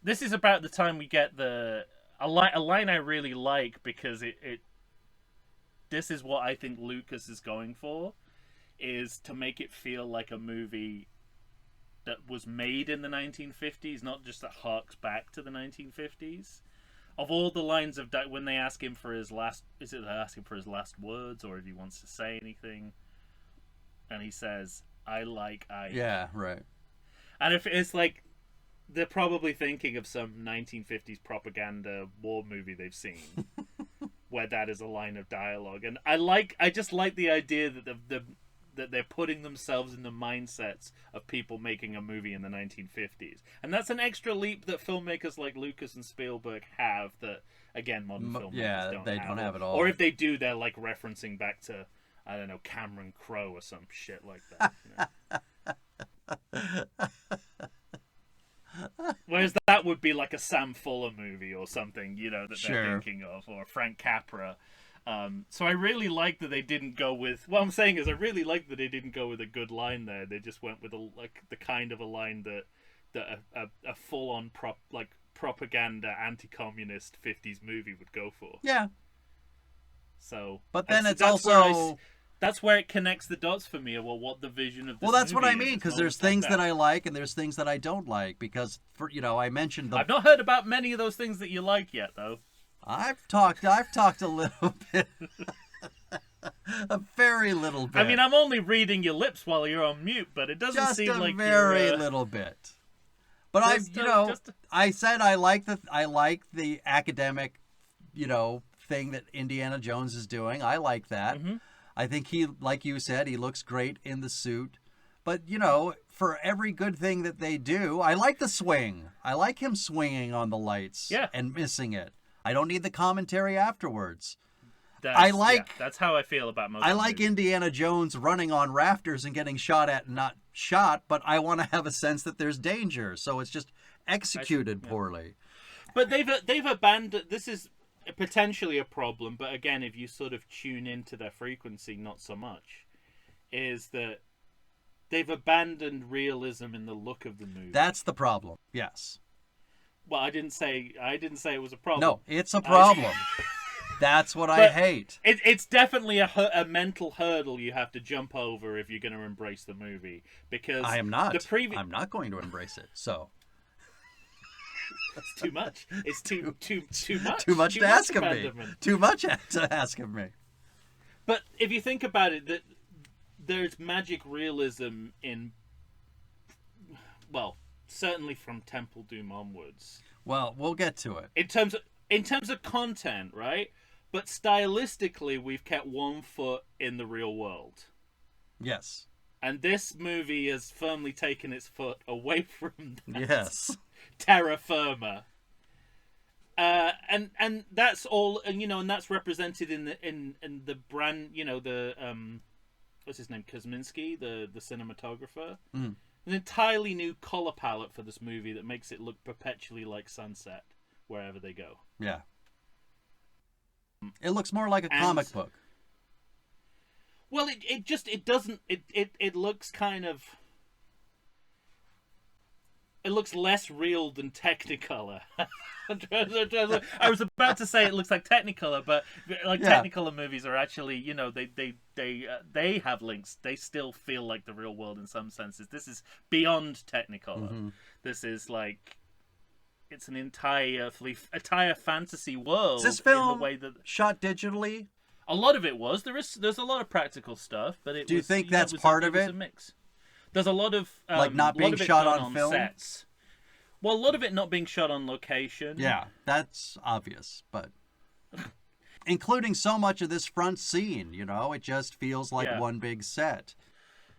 This is about the time we get a line I really like, because this is what I think Lucas is going for, is to make it feel like a movie that was made in the 1950s, not just that harks back to the 1950s. Of all the lines of when they ask him for his last, is it they ask him for his last words, or if he wants to say anything, and he says, "I like Ike." Yeah, right. And if it's like they're probably thinking of some 1950s propaganda war movie they've seen, where that is a line of dialogue. And I just like the idea that that they're putting themselves in the mindsets of people making a movie in the 1950s. And that's an extra leap that filmmakers like Lucas and Spielberg have that, again, modern filmmakers don't they have. don't have it all. Or if they do, they're like referencing back to, I don't know, Cameron Crowe or some shit like that. Whereas that would be like a Sam Fuller movie or something, that they're thinking of, or Frank Capra. So I really like that they didn't go with. What I'm saying is, I really like that they didn't go with a good line there. They just went with the kind of a line that a full on propaganda anti-communist 50s movie would go for. Yeah. So, but then it's also that's where it connects the dots for me. Well, what the vision of this that's movie what I mean, is. because there's things that I like and there's things that I don't like. Because I mentioned I've not heard about many of those things that you like yet, though. I've talked a little bit, a very little bit. I mean, I'm only reading your lips while you're on mute, but it doesn't seem like just a very little bit. But I said I like the academic, thing that Indiana Jones is doing. I like that. Mm-hmm. I think he, like you said, he looks great in the suit. But, for every good thing that they do, I like the swing. I like him swinging on the lights and missing it. I don't need the commentary afterwards. That's how I feel about most. I like Indiana Jones running on rafters and getting shot at and not shot, but I want to have a sense that there's danger. So it's just executed poorly. But they've abandoned. This is potentially a problem, but again, if you sort of tune into their frequency, not so much. Is that they've abandoned realism in the look of the movie. That's the problem. Yes. Well, I didn't say it was a problem. No, it's a problem. That's what I hate. It's definitely a mental hurdle you have to jump over if you're going to embrace the movie. Because I am not. I'm not going to embrace it. So that's too much. It's too much. Too much to ask of me. Too much to ask of me. But if you think about it, that there's magic realism in, well, certainly from Temple Doom onwards. Well, we'll get to it. In terms of content, right? But stylistically, we've kept one foot in the real world. Yes. And this movie has firmly taken its foot away from that. Yes. Terra firma. And that's all, and that's represented in the brand, the what's his name, Kosminski, the cinematographer. Mm. An entirely new color palette for this movie that makes it look perpetually like sunset wherever they go. Yeah. It looks more like a comic book. Well, it looks kind of, it looks less real than Technicolor. I was about to say it looks like Technicolor, but Technicolor movies are actually, they have links. They still feel like the real world in some senses. This is beyond Technicolor. Mm-hmm. This is like, it's an entire fantasy world. Is this film in the way that shot digitally? A lot of it was. There's a lot of practical stuff, but do you think that's part of it? It was a mix. There's a lot of like not being shot on film. Sets. Well, a lot of it not being shot on location. Yeah, that's obvious, but including so much of this front scene, it just feels like one big set.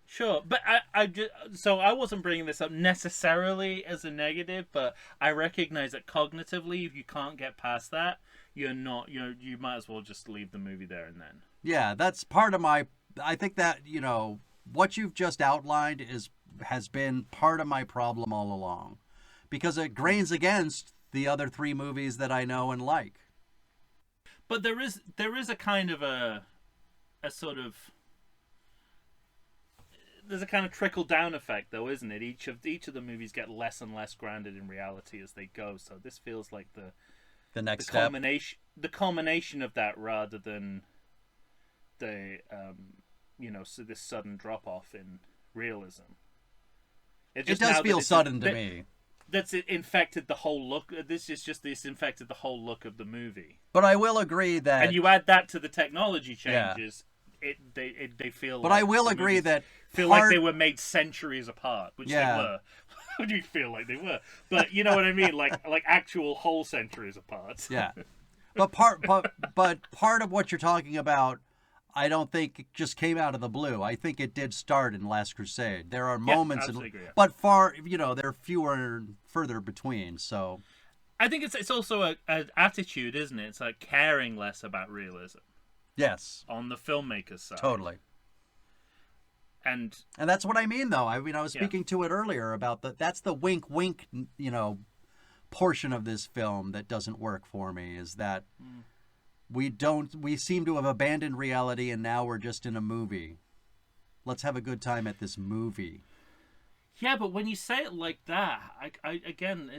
Sure, but so I wasn't bringing this up necessarily as a negative, but I recognize that cognitively, if you can't get past that, you might as well just leave the movie there and then. Yeah, that's part of I think that, what you've just outlined has been part of my problem all along, because it grains against the other three movies that I know and like. But there is a kind of a sort of, there's a kind of trickle down effect, though, isn't it? Each of the movies get less and less grounded in reality as they go. So this feels like the next step. The culmination of that, rather than the so this sudden drop off in realism. It does feel sudden to me. That's infected the whole look. This infected the whole look of the movie. But I will agree that, and you add that to the technology changes. Yeah. They feel. But I will agree that like they were made centuries apart, which they were. What do you feel like they were? But you know what I mean, like actual whole centuries apart. Yeah. But part of what you're talking about, I don't think it just came out of the blue. I think it did start in Last Crusade. There are moments, absolutely agree, yeah. but they're fewer and further between. So I think it's also an attitude, isn't it? It's like caring less about realism yes, on the filmmaker's side. totally. And that's what I mean, though. I mean, I was speaking to it earlier about that's the wink, wink, portion of this film that doesn't work for me. Is that we seem to have abandoned reality, and now we're just in a movie. Let's have a good time at this movie. Yeah, but when you say it like that, I again,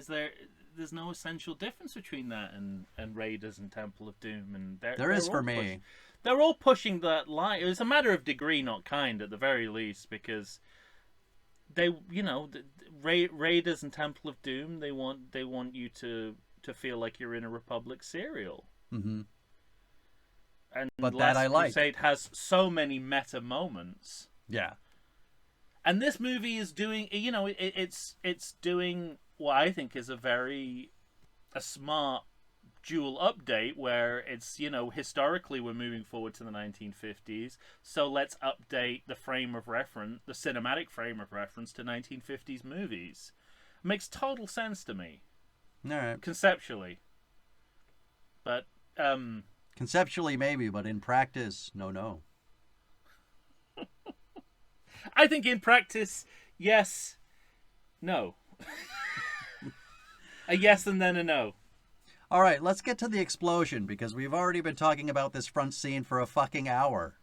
there's no essential difference between that and Raiders and Temple of Doom, and there is for me. They're all pushing that line. It's a matter of degree, not kind, at the very least, because they, Raiders and Temple of Doom, they want you to feel like you're in a Republic serial. Mm-hmm. And but Last that I like. Crusade has so many meta moments. Yeah. And this movie is doing, it's doing what I think is a smart dual update, where it's, historically we're moving forward to the 1950s, so let's update the cinematic frame of reference to 1950s movies. It makes total sense to me. All right. Conceptually. But, conceptually maybe, but in practice, no. I think in practice, yes, no. A yes and then a no. All right, let's get to the explosion, because we've already been talking about this front scene for a fucking hour.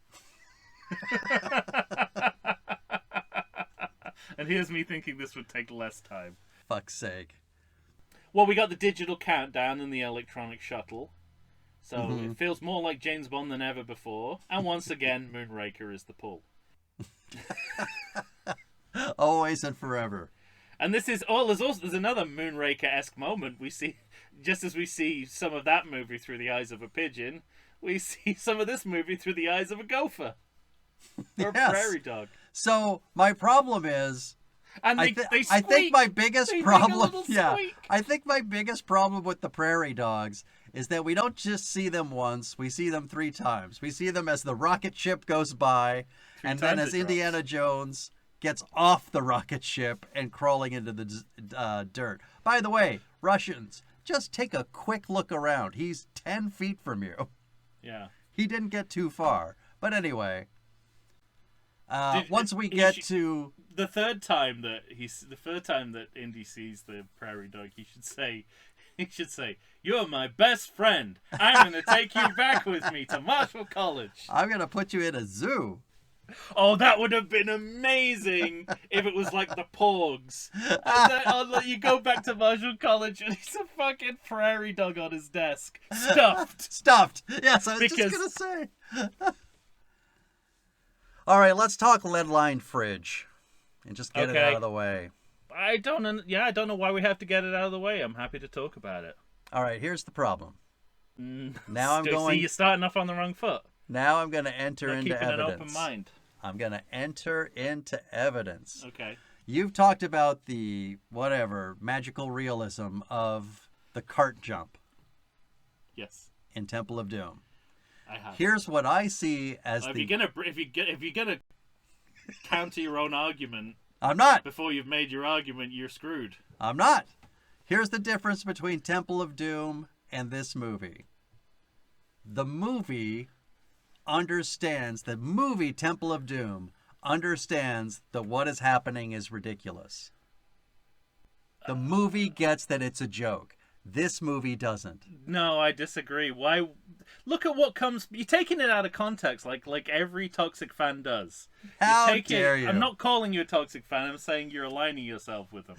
And here's me thinking this would take less time. Fuck's sake. Well, we got the digital countdown and the electronic shuttle. So it feels more like James Bond than ever before. And once again, Moonraker is the pull. Always and forever. And this is there's another Moonraker-esque moment. We see, just as we see some of that movie through the eyes of a pigeon, we see some of this movie through the eyes of a gopher. Or a prairie dog. So my problem is, and they squeak. I think my biggest they problem, squeak. I think my biggest problem with the prairie dogs is that we don't just see them once, we see them 3 times. We see them as the rocket ship goes by, and then as Indiana Jones gets off the rocket ship and crawling into the dirt. By the way, Russians, just take a quick look around. He's 10 feet from you. Yeah. He didn't get too far. But anyway, once we get to the third time that Indy sees the prairie dog, he should say, "You're my best friend. I'm going to take you back with me to Marshall College. I'm going to put you in a zoo." Oh, that would have been amazing if it was like the Porgs. And then I'll let you go back to Marshall College and he's a fucking prairie dog on his desk. Stuffed. Yes, I was just going to say. All right, let's talk lead-lined fridge and just get it out of the way. I don't know why we have to get it out of the way. I'm happy to talk about it. All right, here's the problem. Now See, you're starting off on the wrong foot. Now I'm going to enter into keeping evidence. An open mind. I'm going to enter into evidence. Okay. You've talked about the, magical realism of the cart jump. Yes. In Temple of Doom. I have. Here's what I see as if you're gonna counter your own argument, I'm not. Before you've made your argument, you're screwed. I'm not. Here's the difference between Temple of Doom and this movie. The movie Temple of Doom understands that what is happening is ridiculous. The movie gets that it's a joke. This movie doesn't. No, I disagree. Why? Look at what comes. You're taking it out of context, like every toxic fan does. How dare you? I'm not calling you a toxic fan. I'm saying you're aligning yourself with them.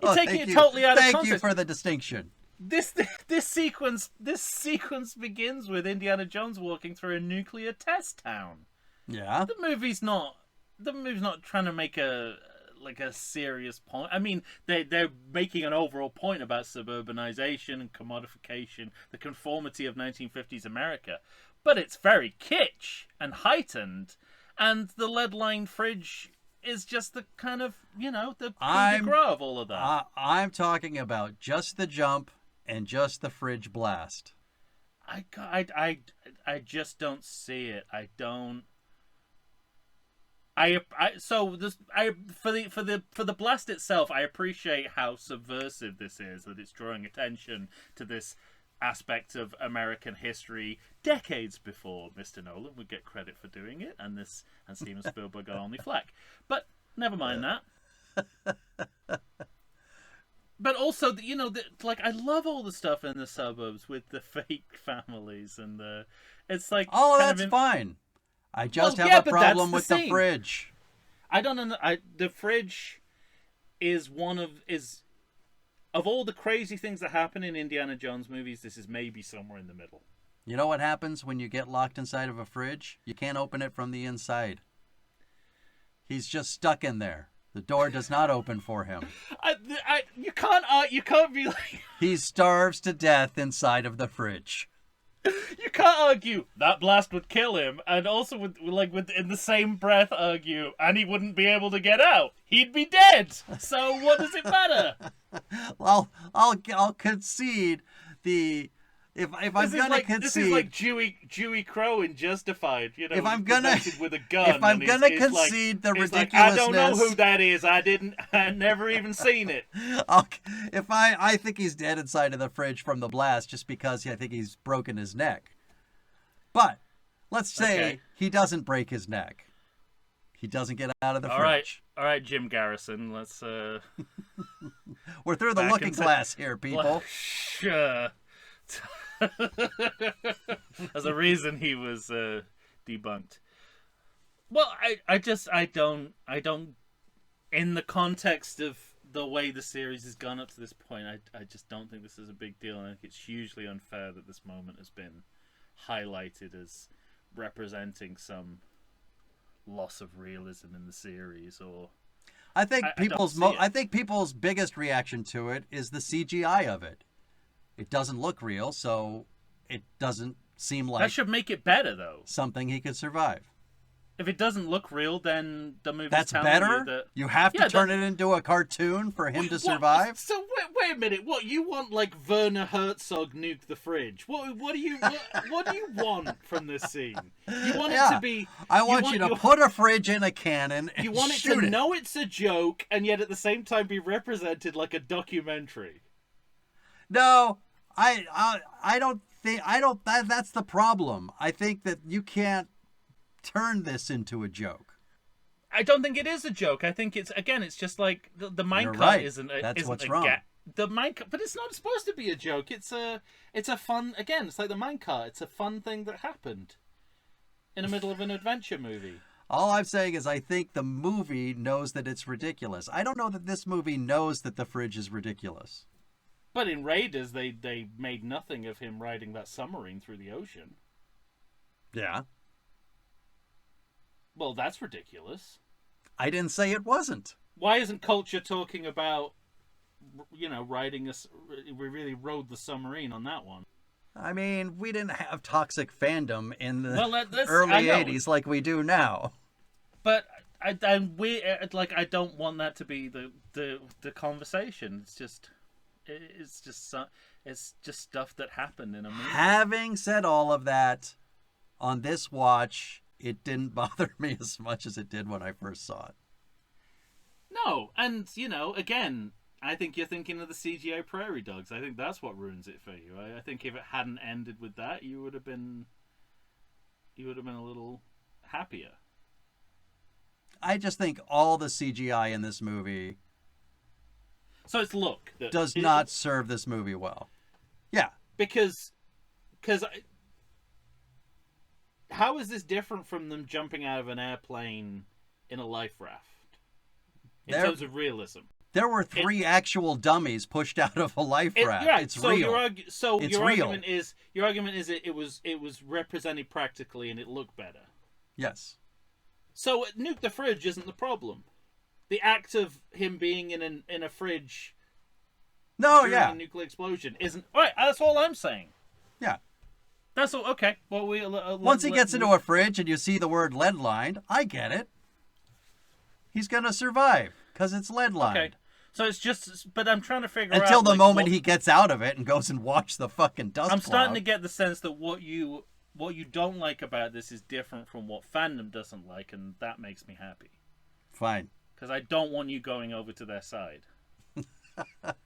You're taking it totally out of context. Thank you for the distinction. This sequence begins with Indiana Jones walking through a nuclear test town. Yeah. The movie's not trying to make a serious point. I mean, they're making an overall point about suburbanization and commodification, the conformity of 1950s America, but it's very kitsch and heightened, and the lead-lined fridge is just the kind of, the coup de grace of all of that. I'm talking about just the jump and just the fridge blast. I just don't see it. I don't. For the blast itself, I appreciate how subversive this is, that it's drawing attention to this aspect of American history decades before Mr. Nolan would get credit for doing it, and Steven Spielberg got only flack. But never mind that. But also, I love all the stuff in the suburbs with the fake families and it's like that's fine. I just have a problem with the fridge. I don't know. The fridge is of all the crazy things that happen in Indiana Jones movies, this is maybe somewhere in the middle. You know what happens when you get locked inside of a fridge? You can't open it from the inside. He's just stuck in there. The door does not open for him. You can't be like... He starves to death inside of the fridge. You can't argue that blast would kill him, and also with in the same breath argue, and he wouldn't be able to get out. He'd be dead. So what does it matter? Well, I'll concede the... If I'm gonna concede, this is like Dewey Crow in Justified. If I'm gonna with a gun, if I'm gonna concede the ridiculousness, I don't know who that is. I never even seen it. I think he's dead inside of the fridge from the blast, just because I think he's broken his neck. But let's say he doesn't break his neck. He doesn't get out of the fridge. All right, Jim Garrison. Let's. We're through the looking glass here, people. Sure. There's a reason he was debunked. Well, I don't in the context of the way the series has gone up to this point, I just don't think this is a big deal. I think it's hugely unfair that this moment has been highlighted as representing some loss of realism in the series. Or I think people's biggest reaction to it is the CGI of it. It doesn't look real, so it doesn't seem like... That should make it better, though. Something he could survive. If it doesn't look real, then the movie's That's telling better? you that... You have to turn it into a cartoon for him to survive? So, wait a minute. What, you want, like, Werner Herzog nuke the fridge? What do you want from this scene? You want it to be... I want you to put a fridge in a cannon and you want it to know it's a joke, and yet at the same time be represented like a documentary. No... that's the problem. I think that you can't turn this into a joke. I don't think it is a joke. I think it's just like the minecart right. isn't That's what's a wrong. The minecart, but it's not supposed to be a joke. It's a fun, again, it's like the minecart. It's a fun thing that happened in the middle of an adventure movie. All I'm saying is I think the movie knows that it's ridiculous. I don't know that this movie knows that the fridge is ridiculous. But in Raiders, they made nothing of him riding that submarine through the ocean. Yeah. Well, that's ridiculous. I didn't say it wasn't. Why isn't culture talking about, riding we really rode the submarine on that one? I mean, we didn't have toxic fandom in the early 80s like we do now. But I don't want that to be the conversation. It's just stuff that happened in a movie. Having said all of that, on this watch, it didn't bother me as much as it did when I first saw it. No, and again, I think you're thinking of the CGI prairie dogs. I think that's what ruins it for you. I think if it hadn't ended with that, you would have been a little happier. I just think all the CGI in this movie So it's look that does not serve this movie well. Yeah, because how is this different from them jumping out of an airplane in a life raft in terms of realism? There were three actual dummies pushed out of a life raft. Right. It's real. Your argument is it was represented practically and it looked better. Yes. So nuke the fridge isn't the problem. The act of him being in a fridge during a nuclear explosion isn't... All right, that's all I'm saying. Yeah. That's all... Okay. Well, once he gets into a fridge and you see the word lead-lined, I get it. He's going to survive because it's lead-lined. Okay. So it's just, but I'm trying to figure out Until the like, moment he gets out of it and goes and watch the fucking dust I'm starting cloud. to get the sense that what you don't like about this is different from what fandom doesn't like, and that makes me happy. Fine. Because I don't want you going over to their side.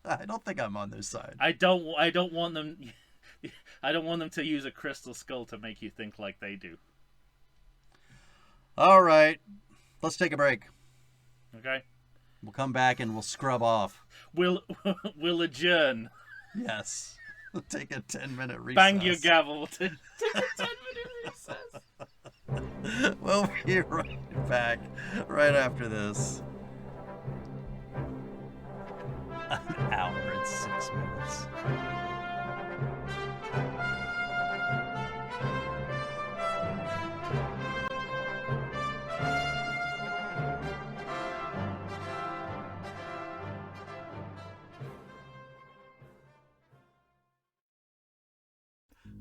I don't think I'm on their side. I don't want them. I don't want them to use a crystal skull to make you think like they do. All right. Let's take a break. Okay. We'll come back and we'll scrub off. We'll adjourn. Yes. We'll take a 10-minute recess. Bang your gavel. Take a 10-minute recess. We'll be right back right after this. An hour and 6 minutes.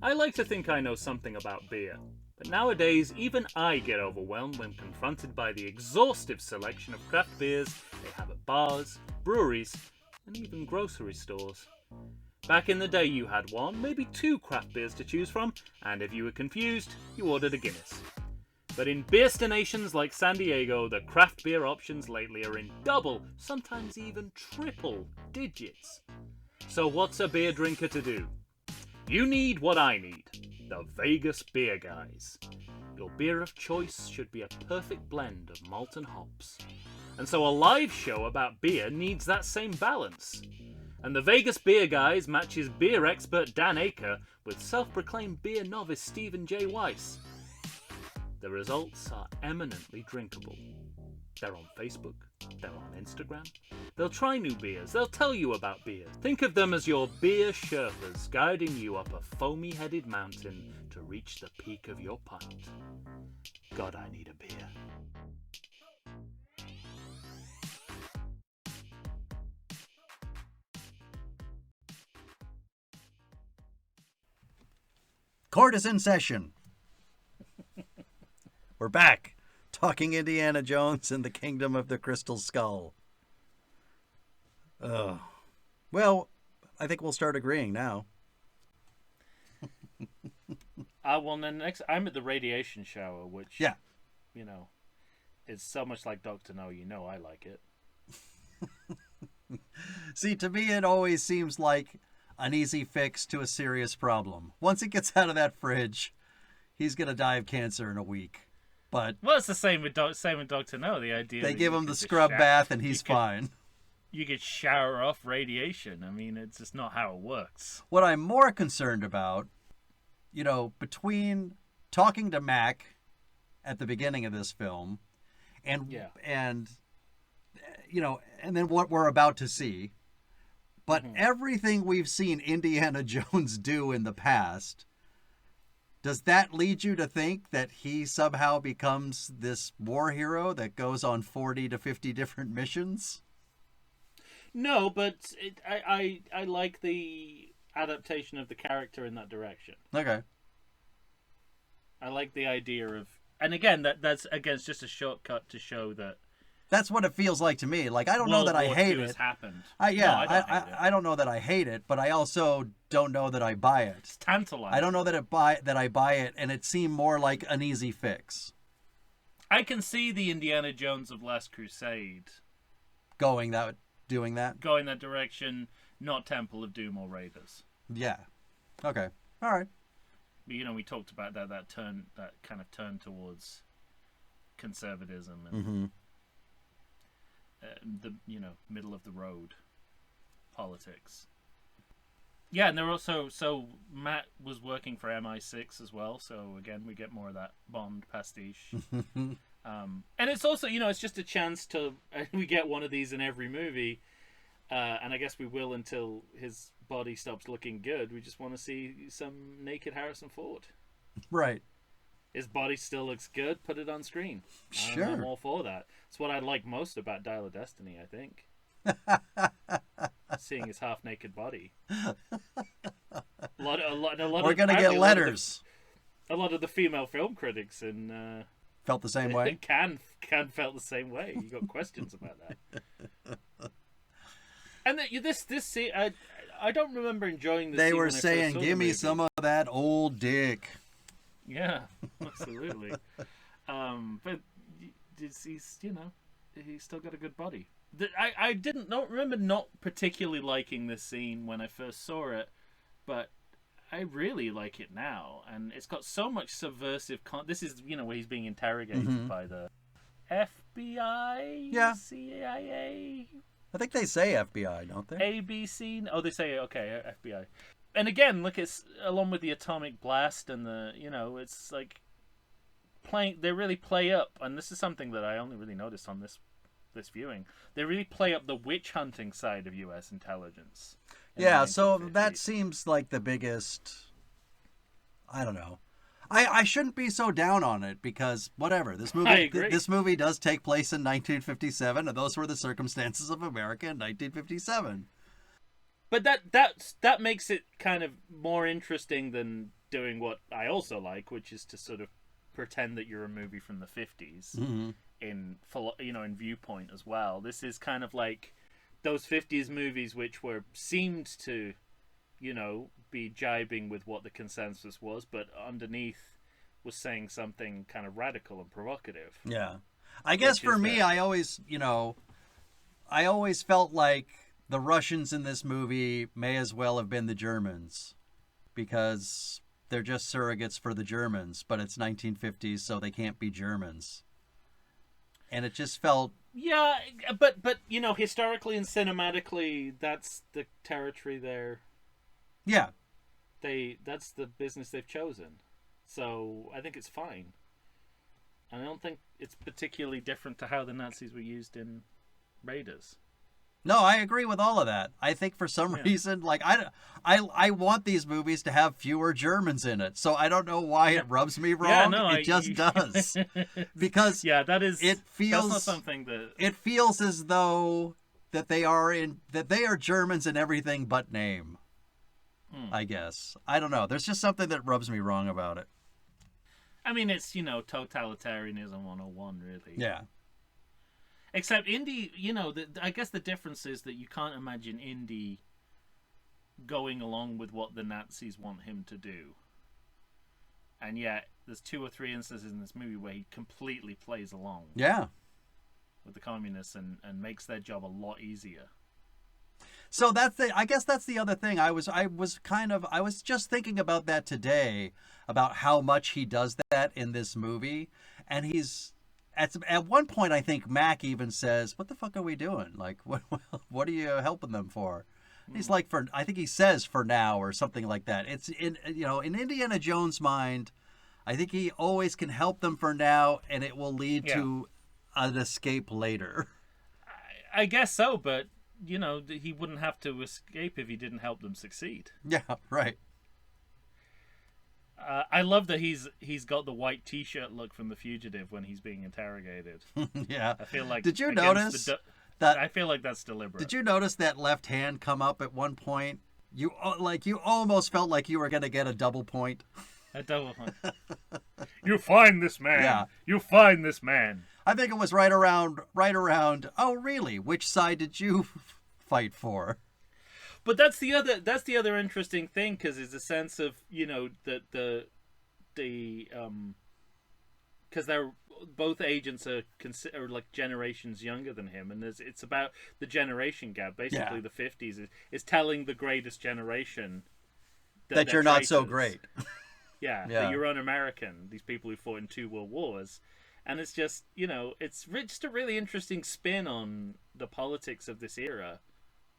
I like to think I know something about beer, but nowadays even I get overwhelmed when confronted by the exhaustive selection of craft beers they have at bars, breweries, and even grocery stores. Back in the day you had one, maybe two craft beers to choose from, and if you were confused, you ordered a Guinness. But in beerstinations like San Diego, the craft beer options lately are in double, sometimes even triple digits. So what's a beer drinker to do? You need what I need, the Vegas Beer Guys. Your beer of choice should be a perfect blend of malt and hops. And so a live show about beer needs that same balance. And the Vegas Beer Guys matches beer expert Dan Aker with self-proclaimed beer novice Stephen J. Weiss. The results are eminently drinkable. They're on Facebook, they're on Instagram. They'll try new beers, they'll tell you about beer. Think of them as your beer Sherpas guiding you up a foamy-headed mountain to reach the peak of your pint. God, I need a beer. Court is in session. We're back, talking Indiana Jones and the Kingdom of the Crystal Skull. Well, I think we'll start agreeing now. Well, then next, I'm at the radiation shower, which, Yeah. you know, is so much like Dr. No, you know I like it. See, to me, it always seems like an easy fix to a serious problem. Once he gets out of that fridge, he's going to die of cancer in a week. But Well, it's the same with Dr. No, the idea they that give you him could the just scrub bath and he's fine. You could shower off radiation. I mean, it's just not how it works. What I'm more concerned about, between talking to Mac at the beginning of this film and and then what we're about to see, but everything we've seen Indiana Jones do in the past, does that lead you to think that he somehow becomes this war hero that goes on 40 to 50 different missions? No, but I like the adaptation of the character in that direction. Okay. I like the idea of, and again, that's just a shortcut to show that. That's what it feels like to me. Like, I don't know that I hate it. Happened. I don't know that I hate it, but I also don't know that I buy it. It's tantalizing. I don't know that I buy it, and it seemed more like an easy fix. I can see the Indiana Jones of Last Crusade doing that. Going that direction, not Temple of Doom or Raiders. Yeah. Okay. All right. But, we talked about that kind of turn towards conservatism and the middle of the road politics. Yeah, and they're also, so Matt was working for MI6 as well, so again we get more of that Bond pastiche. And it's also, it's just a chance to we get one of these in every movie, and I guess we will until his body stops looking good. We just want to see some naked Harrison Ford. Right. His body still looks good. Put it on screen. Sure. I'm all for that. It's what I like most about Dial of Destiny, I think. Seeing his half-naked body. We're gonna get letters. A lot of the female film critics in felt the same way. Can felt the same way. You got questions about that. And this scene, I don't remember enjoying this. They scene were when I first saying, saw the "Give me movie. some of that old dick." Yeah, absolutely. But he's he's still got a good body. I don't remember not particularly liking this scene when I first saw it, but I really like it now, and it's got so much subversive. This is where he's being interrogated by the FBI, Yeah. CIA, I think they say FBI, don't they? ABC. Oh, they say okay, FBI. And again, look, it's along with the atomic blast and the it's like playing. They really play up, and this is something that I only really noticed on this viewing. They really play up the witch hunting side of U.S. intelligence. Yeah, so that seems like the biggest. I don't know. I shouldn't be so down on it because whatever, this movie does take place in 1957, and those were the circumstances of America in 1957. But that makes it kind of more interesting than doing what I also like, which is to sort of pretend that you're a movie from the 50s in viewpoint as well. This is kind of like those 50s movies which seemed to be jibing with what the consensus was, but underneath was saying something kind of radical and provocative. Yeah. I guess for me, I always felt like the Russians in this movie may as well have been the Germans because they're just surrogates for the Germans, but it's 1950s, so they can't be Germans. And it just felt... Yeah, but historically and cinematically, that's the territory there. Yeah. That's the business they've chosen. So I think it's fine. And I don't think it's particularly different to how the Nazis were used in Raiders. No, I agree with all of that. I think for some reason, like I want these movies to have fewer Germans in it. So I don't know why it rubs me wrong. It just does. Because it feels that's not something that it feels as though that they are Germans in everything but name. I guess. I don't know. There's just something that rubs me wrong about it. I mean, it's, totalitarianism 101, really. Yeah. Except Indy, I guess the difference is that you can't imagine Indy going along with what the Nazis want him to do. And yet, there's 2 or 3 instances in this movie where he completely plays along. Yeah. With the communists and makes their job a lot easier. So I guess that's the other thing. I was just thinking about that today, about how much he does that in this movie. And he's... At one point, I think Mac even says, "What the fuck are we doing? Like, what are you helping them for?" He's like, I think he says "for now" or something like that. It's in Indiana Jones' mind, I think he always can help them for now, and it will lead to an escape later. I guess so, but he wouldn't have to escape if he didn't help them succeed. Yeah, right. I love that he's got the white T-shirt look from The Fugitive when he's being interrogated. Yeah. I feel like. Did you notice that? I feel like that's deliberate. Did you notice that left hand come up at one point? You almost felt like you were gonna get a double point. A double point. You find this man. Yeah. You find this man. I think it was right around. Oh, really? Which side did you fight for? But that's the other interesting thing, because it's a sense of that because they're both agents are like generations younger than him, and it's about the generation gap. Basically, the 50s is telling the greatest generation that you're not so great. That you're un-American. These people who fought in 2 world wars, and it's just it's just a really interesting spin on the politics of this era.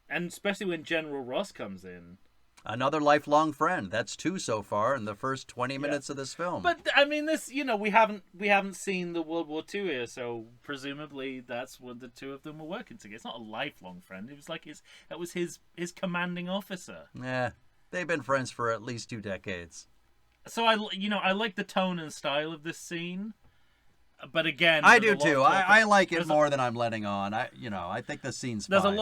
And especially when General Ross comes in. Another lifelong friend. That's 2 so far in the first 20 minutes of this film. But I mean, this we haven't seen the World War II here, so presumably that's what the 2 of them were working together. It's not a lifelong friend. It was like his commanding officer. Yeah, they've been friends for at least 2 decades. So I like the tone and style of this scene. But again, I do too. I like it more than I'm letting on. I think the scene's fine. There's a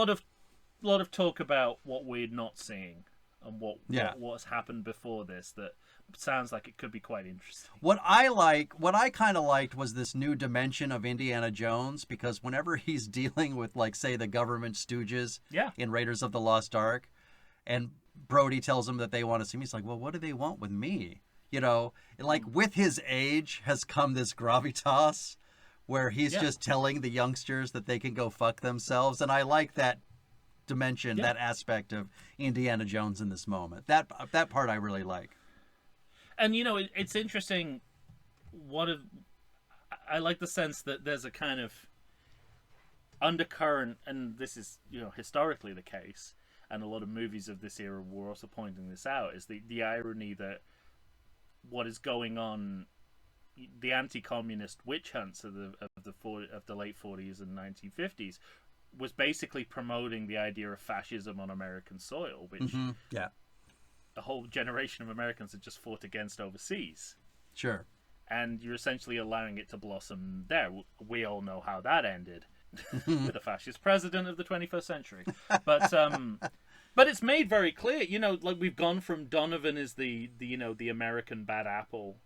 lot of talk about what we're not seeing and what's happened before this that sounds like it could be quite interesting. What I kind of liked was this new dimension of Indiana Jones, because whenever he's dealing with, like, say, the government stooges Yeah. in Raiders of the Lost Ark, and Brody tells him that they want to see him, he's like, well, what do they want with me? You know, like, with his age has come this gravitas where he's just telling the youngsters that they can go fuck themselves. And I like that dimension, that aspect of Indiana Jones in this moment. That part I really like. And, you know, it's interesting. I like the sense that there's a kind of undercurrent, and this is, you know, historically the case, and a lot of movies of this era were also pointing this out, is the irony that what is going on, the anti-communist witch hunts of the late 40s and 1950s, was basically promoting the idea of fascism on American soil, which a whole generation of Americans had just fought against overseas. Sure. And you're essentially allowing it to blossom there. We all know how that ended with a fascist president of the 21st century. But it's made very clear, you know, like, we've gone from Donovan as the American bad apple,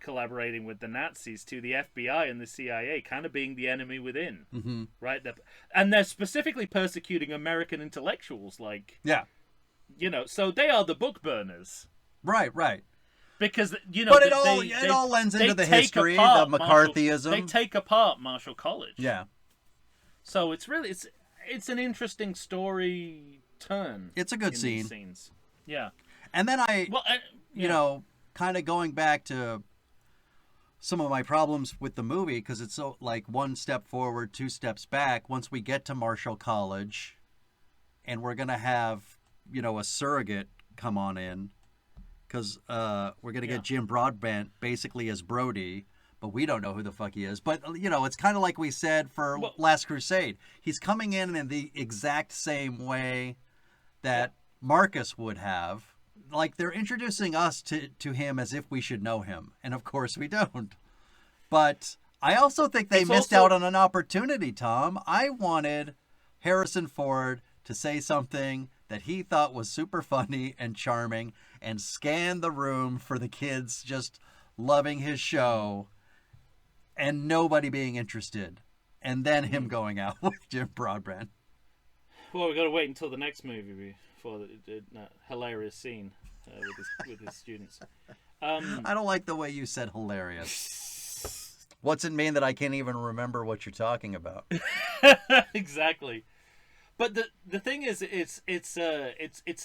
collaborating with the Nazis, to the FBI and the CIA kind of being the enemy within, right? And they're specifically persecuting American intellectuals, like, you know, so they are the book burners, right? Because, you know, but it all lends into the history, the McCarthyism. They take apart Marshall College. Yeah. So it's really it's an interesting story turn. It's a good scene. These scenes. Yeah. And then you know, kind of going back to some of my problems with the movie, because it's so, like, one step forward, two steps back. Once we get to Marshall College, and we're gonna have, you know, a surrogate come on in, because we're gonna get Jim Broadbent basically as Brody, but we don't know who the fuck he is. But, you know, it's kind of like we said for Last Crusade. He's coming in the exact same way that Marcus would have. Like, they're introducing us to him as if we should know him. And, of course, we don't. But I also think they missed out on an opportunity, Tom. I wanted Harrison Ford to say something that he thought was super funny and charming and scan the room for the kids just loving his show and nobody being interested. And then him going out with Jim Broadbent. Well, we've got to wait until the next movie for the hilarious scene with his students. I don't like the way you said hilarious. What's it mean that I can't even remember what you're talking about? Exactly. But the thing is, it's a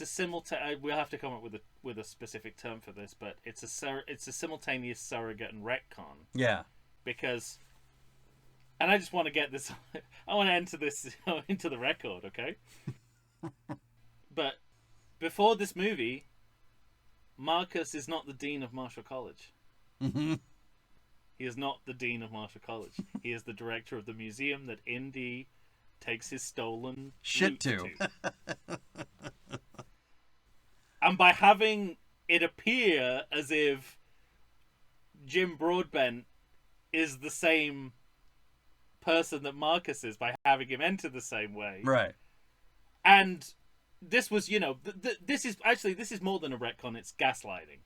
simultaneous. We'll have to come up with a specific term for this, but it's a simultaneous surrogate and retcon. Yeah. Because, and I just want to get this. I want to enter this into the record, okay? But before this movie, Marcus is not the dean of Marshall College. Mm-hmm. He is not the dean of Marshall College. He is the director of the museum that Indy takes his stolen shit to. And by having it appear as if Jim Broadbent is the same person that Marcus is, by having him enter the same way, right? And this was, you know, this is more than a retcon; it's gaslighting.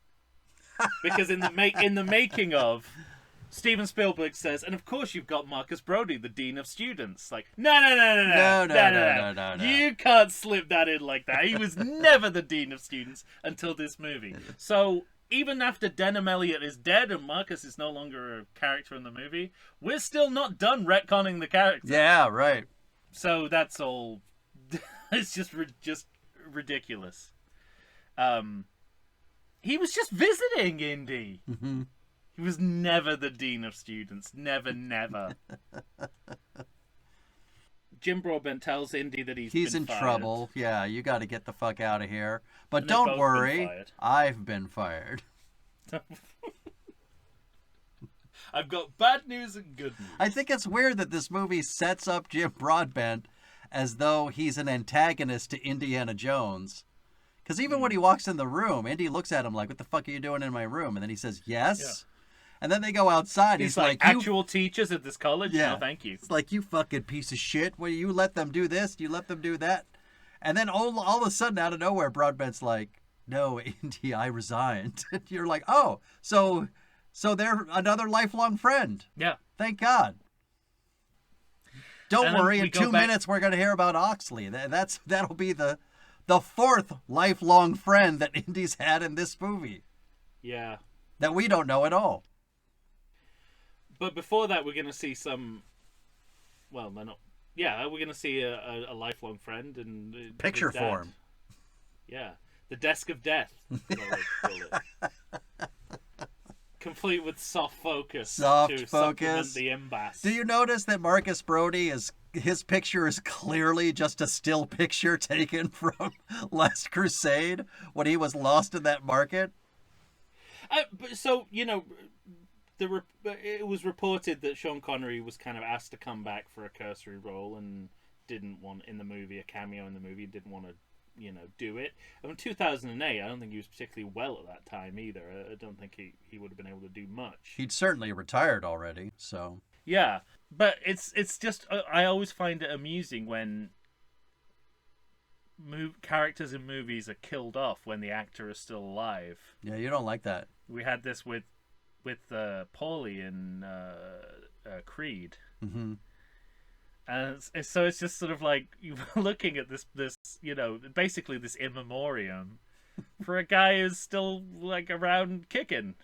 Because in the making of, Steven Spielberg says, and of course you've got Marcus Brody, the dean of students. Like, no. You can't slip that in like that. He was never the dean of students until this movie. So even after Denham Elliott is dead and Marcus is no longer a character in the movie, we're still not done retconning the character. Yeah, right. So that's all. It's just ridiculous. He was just visiting Indy. Mm-hmm. He was never the dean of students. Never. Jim Broadbent tells Indy that he's been in fired. trouble. Yeah, you got to get the fuck out of here. But And don't worry, I've been fired. I've got bad news and good news. I think it's weird that this movie sets up Jim Broadbent as though he's an antagonist to Indiana Jones. Because even when he walks in the room, Indy looks at him like, what the fuck are you doing in my room? And then he says, yes. Yeah. And then they go outside. He's like actual teachers at this college? Yeah. No, thank you. It's like, you fucking piece of shit. Well, you let them do this? You let them do that? And then all of a sudden, out of nowhere, Broadbent's like, no, Indy, I resigned. You're like, oh, so they're another lifelong friend. Yeah. Thank God. Don't And then worry, we in go 2 back- minutes we're going to hear about Oxley. That'll be the fourth lifelong friend that Indy's had in this movie Yeah. that we don't know at all. But before that, we're going to see some. Well, they're not. Yeah, we're going to see a lifelong friend and Picture his dad. form. Yeah, the desk of death. Is what I like to call it. Complete with soft focus. Soft to focus. supplement the embass. Do you notice that Marcus Brody his picture is clearly just a still picture taken from Last Crusade when he was lost in that market? So it was reported that Sean Connery was kind of asked to come back for a cursory role and didn't want a cameo in the movie, didn't want to, do it. In 2008, I don't think he was particularly well at that time either. I don't think he would have been able to do much. He'd certainly retired already, so... Yeah, but it's just, I always find it amusing when characters in movies are killed off when the actor is still alive. Yeah, you don't like that. We had this with Paulie in Creed. Mm-hmm. And so it's just sort of like you're looking at this basically this in memoriam for a guy who's still like around kicking.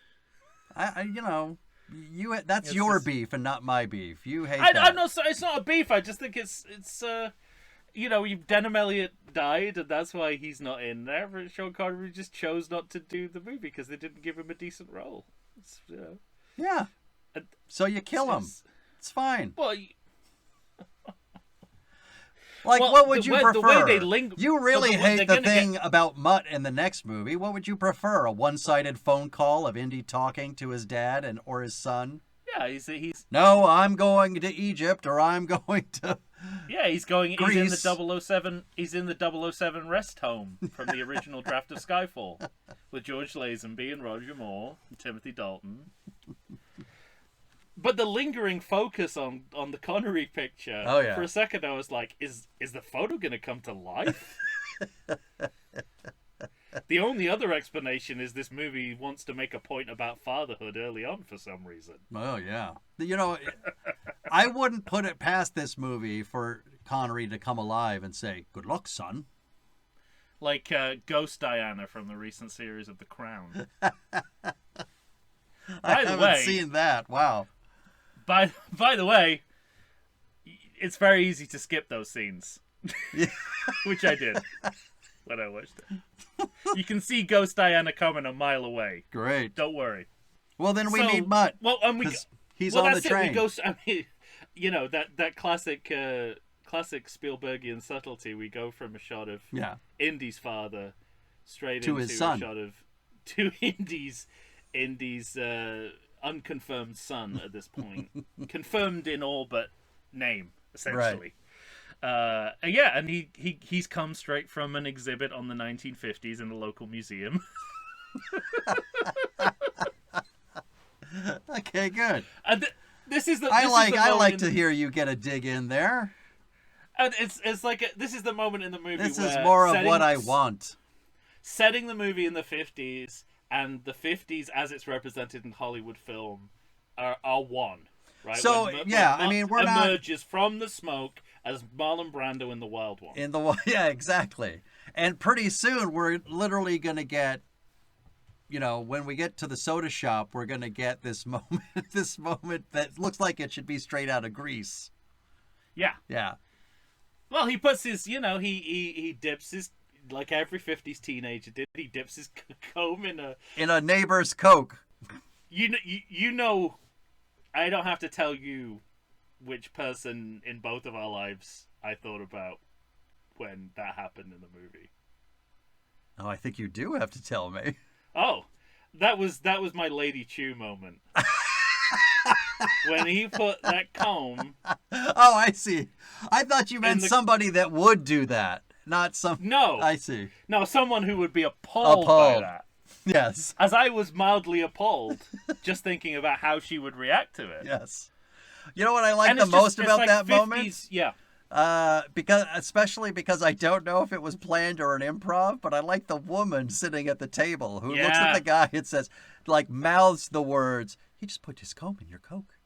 That's your beef and not my beef. You hate that. I'm not. It's not a beef. I just think it's Denham Elliott died, and that's why he's not in there. But Sean Connery just chose not to do the movie because they didn't give him a decent role. Yeah. So you kill him. It's fine. Well. What would you prefer? The way they you really hate the thing about Mutt in the next movie. What would you prefer? A one-sided phone call of Indy talking to his dad or his son? Yeah, he's. No, I'm going to Egypt, or I'm going to. Yeah, he's going. Greece. He's in the 007. He's in the 007 rest home from the original draft of Skyfall, with George Lazenby and Roger Moore and Timothy Dalton. But the lingering focus on the Connery picture. Oh, yeah. For a second, I was like, "Is the photo going to come to life?" The only other explanation is this movie wants to make a point about fatherhood early on for some reason. Oh yeah, I wouldn't put it past this movie for Connery to come alive and say, "Good luck, son." Like Ghost Diana from the recent series of The Crown. I haven't seen that. Wow. By the way, it's very easy to skip those scenes, which I did when I watched it. You can see Ghost Diana coming a mile away. Great. Don't worry. Well, then we need Mutt. Well, he's on the train. That classic Spielbergian subtlety. We go from a shot of Indy's father straight to into his son. A shot of Indy's unconfirmed son at this point, confirmed in all but name, essentially. Right. And he's come straight from an exhibit on the 1950s in a local museum. Okay, good. And this is the. I like to hear you get a dig in there. And it's like this is the moment in the movie. This where is more of what I want. Setting the movie in the 50s. And the 50s, as it's represented in Hollywood film, are one, right? So we're emerges from the smoke as Marlon Brando in The Wild One. Yeah, exactly. And pretty soon we're literally going to get, when we get to the soda shop, we're going to get this moment that looks like it should be straight out of Grease. Yeah. Yeah. Well, he puts his, he dips his. Like every 50s teenager did, he dips his comb in a neighbor's Coke. You know, I don't have to tell you which person in both of our lives I thought about when that happened in the movie. Oh, I think you do have to tell me. Oh, that was my Lady Chew moment. When he put that comb. Oh, I see. I thought you meant somebody that would do that. Not some. No. I see. No, someone who would be appalled by that. Yes. As I was mildly appalled, just thinking about how she would react to it. Yes. You know what I like the most about that 50s, moment? Yeah. Especially because I don't know if it was planned or an improv, but I like the woman sitting at the table who looks at Yeah. the guy and says, like, mouths the words, "He just put his comb in your Coke."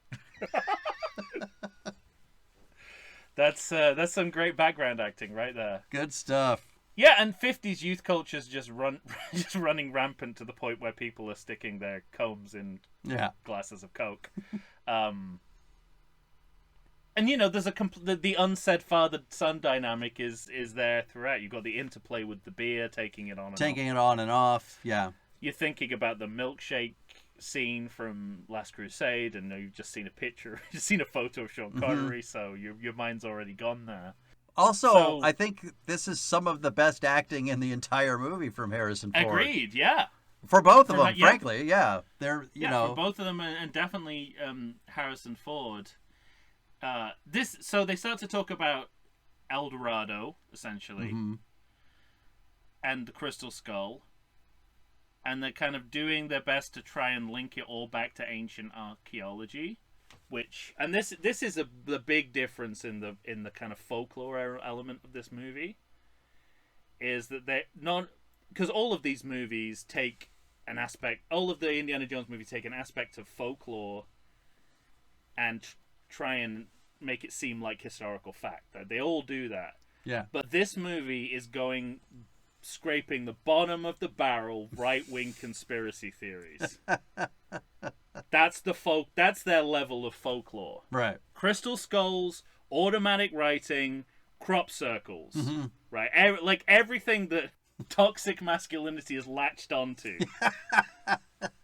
That's some great background acting right there. Good stuff. Yeah, and 50s youth culture's just running rampant to the point where people are sticking their combs in Yeah. glasses of Coke. And there's the unsaid father-son dynamic is there throughout. You've got the interplay with the beer, taking it on and Taking off. it on and off. Yeah. You're thinking about the milkshake scene from Last Crusade, and you've just seen a picture, you've seen a photo of Sean Connery, so your mind's already gone there. Also, So- I think this is some of the best acting in the entire movie from Harrison Ford. Agreed, yeah. For both of From- them, yeah. frankly, yeah. They're, you Yeah, know. for both of them, and definitely Harrison Ford. So they start to talk about El Dorado, essentially, Mhm. and the Crystal Skull, and they're kind of doing their best to try and link it all back to ancient archaeology, and this is the big difference in the kind of folklore element of this movie, is that they're not, because all of these movies take an aspect, all of the Indiana Jones movies take an aspect of folklore and try and make it seem like historical fact. They all do that. Yeah. But this movie is scraping the bottom of the barrel right-wing conspiracy theories. That's their level of folklore. Right. Crystal skulls, automatic writing, crop circles. Mm-hmm. Right? Everything that toxic masculinity is latched onto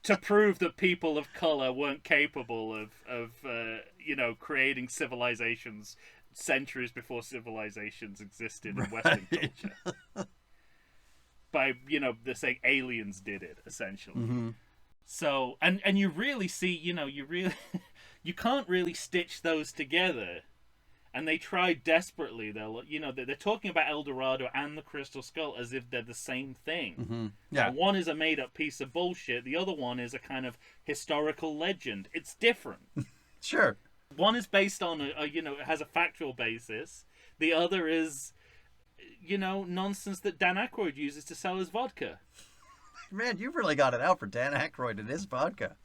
to prove that people of color weren't capable of creating civilizations centuries before civilizations existed in Western culture. By they're saying aliens did it, essentially. Mm-hmm. So and you really see, you can't really stitch those together. And they try desperately. They're talking about El Dorado and the Crystal Skull as if they're the same thing. Mm-hmm. Yeah. Now, one is a made-up piece of bullshit. The other one is a kind of historical legend. It's different. Sure. One is based on it has a factual basis. The other is, nonsense that Dan Aykroyd uses to sell his vodka. Man, you've really got it out for Dan Aykroyd and his vodka.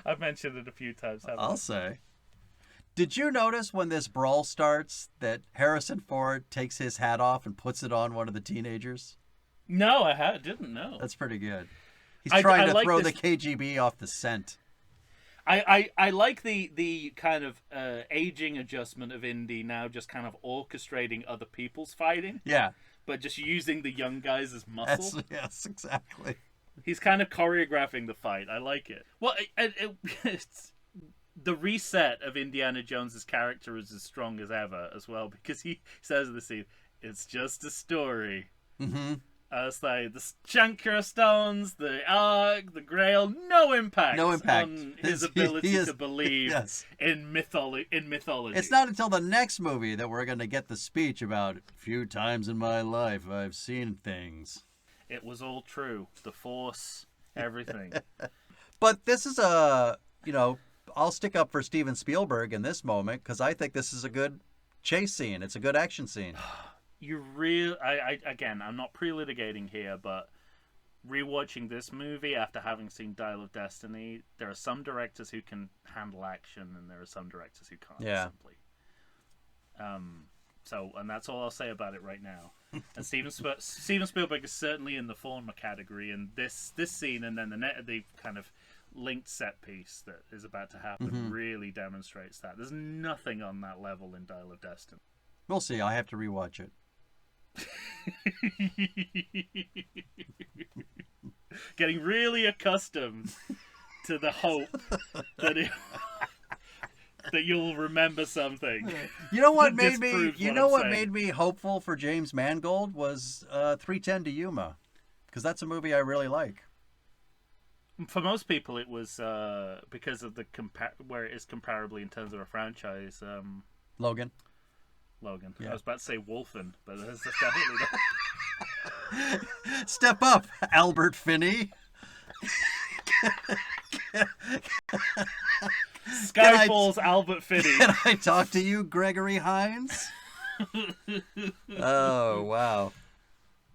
I've mentioned it a few times, haven't I? I'll say. Did you notice when this brawl starts that Harrison Ford takes his hat off and puts it on one of the teenagers? No, I didn't know. That's pretty good. He's I trying to like throw this- the KGB off the scent. I like the kind of aging adjustment of Indy now just kind of orchestrating other people's fighting, Yeah. but just using the young guys as muscle. Yes, exactly. He's kind of choreographing the fight. I like it. Well, it's, the reset of Indiana Jones's character is as strong as ever as well, because he says in the scene, "It's just a story." Mm-hmm. It's like the Shankar stones, the Ark, the Grail, no impact. No impact. On his He ability is- to believe Yes. in mythology. It's not until the next movie that we're going to get the speech about, "Few times in my life I've seen things." It was all true. The Force, everything. But this is I'll stick up for Steven Spielberg in this moment because I think this is a good chase scene. It's a good action scene. I'm not pre-litigating here, but rewatching this movie after having seen Dial of Destiny, there are some directors who can handle action, and there are some directors who can't. Yeah. Simply. And that's all I'll say about it right now. And Steven Spielberg is certainly in the former category, and this scene, and then the kind of linked set piece that is about to happen really demonstrates that. There's nothing on that level in Dial of Destiny. We'll see. I have to rewatch it. Getting really accustomed to the hope that that you'll remember something. You know what That made me? disproves You what know I'm what saying. made me hopeful for James Mangold was 3:10 to Yuma, because that's a movie I really like. For most people, it was because of the where it is comparably in terms of a franchise. Logan. Logan. Yeah. I was about to say Wolfen, but that's definitely not. Step up, Albert Finney. Skyfall's Albert Finney. Can I talk to you, Gregory Hines? Oh, wow.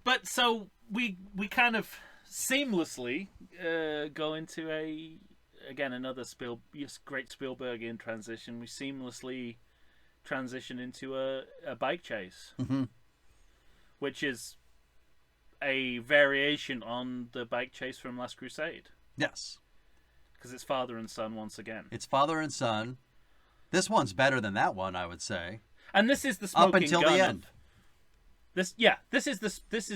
But so we kind of seamlessly go into another great Spielbergian transition. We seamlessly transition into a bike chase, which is a variation on the bike chase from Last Crusade. Yes. Because it's father and son once again. It's father and son. This one's better than that one, I would say. And this is the smoking up until gun the end. This is the this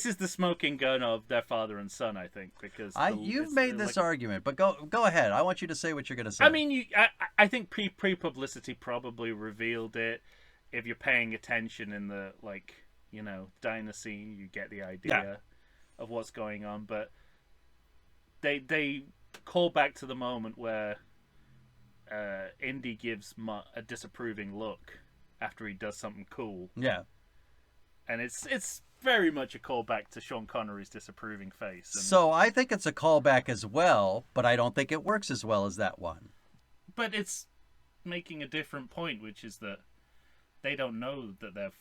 is the smoking gun of their father and son, I think, because you've made this argument, but go ahead. I want you to say what you're going to say. I mean, I think pre-publicity probably revealed it. If you're paying attention in the diner scene, you get the idea of what's going on. But they call back to the moment where Indy gives a disapproving look after he does something cool. Yeah. And it's very much a callback to Sean Connery's disapproving face. So I think it's a callback as well, but I don't think it works as well as that one. But it's making a different point, which is that they don't know that they're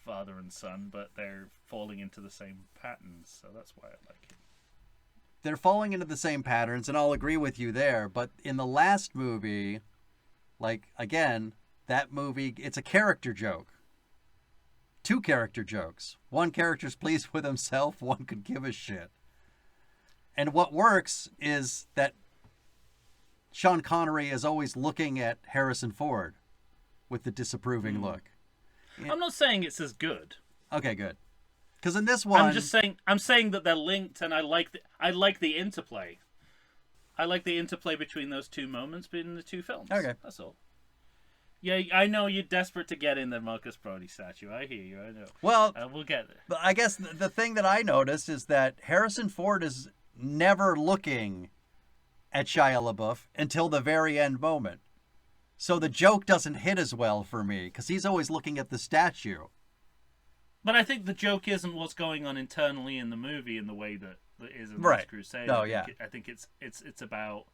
father and son, but they're falling into the same patterns. So that's why I like it. They're falling into the same patterns, and I'll agree with you there. But in the last movie, again, that movie, it's a character joke. 2 character jokes. One character's pleased with himself, one could give a shit. And what works is that Sean Connery is always looking at Harrison Ford with the disapproving look. I'm not saying it's as good. Okay, good. Because in this one, I'm saying that they're linked, and I like the interplay. I like the interplay between those 2 moments in the 2 films. Okay, that's all. Yeah, I know you're desperate to get in the Marcus Brody statue. I hear you. I know. Well, we'll get there. But I guess the thing that I noticed is that Harrison Ford is never looking at Shia LaBeouf until the very end moment. So the joke doesn't hit as well for me because he's always looking at the statue. But I think the joke isn't what's going on internally in the movie in the way that is in Right. Last Crusade. Oh, I think it's about.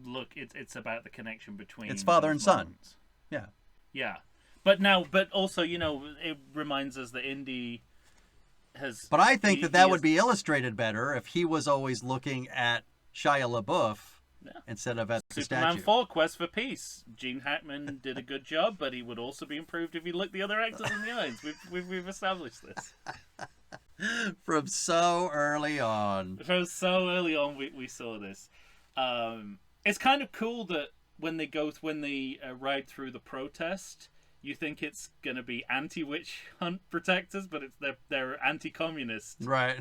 Look, it's about the connection between. It's father and son. moments. Yeah. Yeah, but also, it reminds us that Indy has. But I think that would be illustrated better if he was always looking at Shia LaBeouf instead of at the Superman statue. 4: Quest for Peace. Gene Hackman did a good job, but he would also be improved if he looked the other actors in the eyes. We've established this. From so early on. From so early on, we saw this. It's kind of cool that when they ride through the protest, you think it's gonna be anti-witch hunt protectors, but they're anti-communist. Right.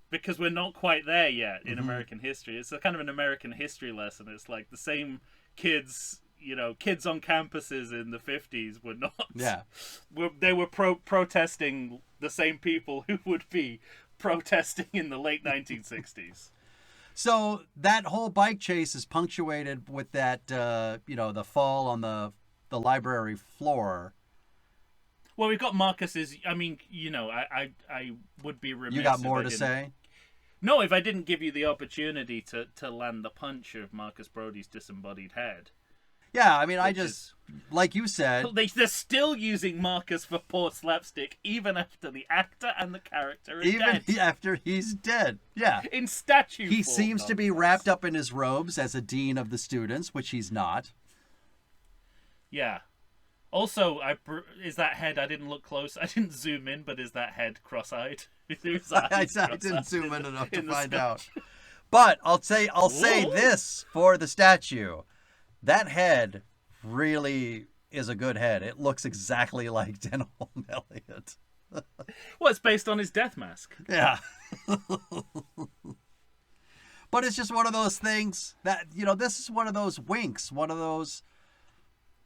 Because we're not quite there yet in American history. It's a kind of an American history lesson. It's like the same kids, kids on campuses in the 50s were not. Yeah. They were protesting the same people who would be protesting in the late 1960s. So that whole bike chase is punctuated with that, the fall on the library floor. Well, we've got Marcus's. I mean, I would be remiss. You got if more I to didn't- say? No, if I didn't give you the opportunity to land the punch of Marcus Brody's disembodied head. Yeah, I mean, Which like you said, They're still using Marcus for poor slapstick, even after the actor and the character are dead. after he's dead. Yeah. In statue He form, seems to be nonetheless. wrapped up in his robes as a dean of the students, which he's not. Yeah. Also, is that head? I didn't look close. I didn't zoom in, but is that head cross-eyed? I didn't zoom in enough to find out. But I'll say Whoa. this for the statue. That head really is a good head. It looks exactly like Denholm Elliott. Well, it's based on his death mask. Yeah. But it's just one of those things that, this is one of those winks, one of those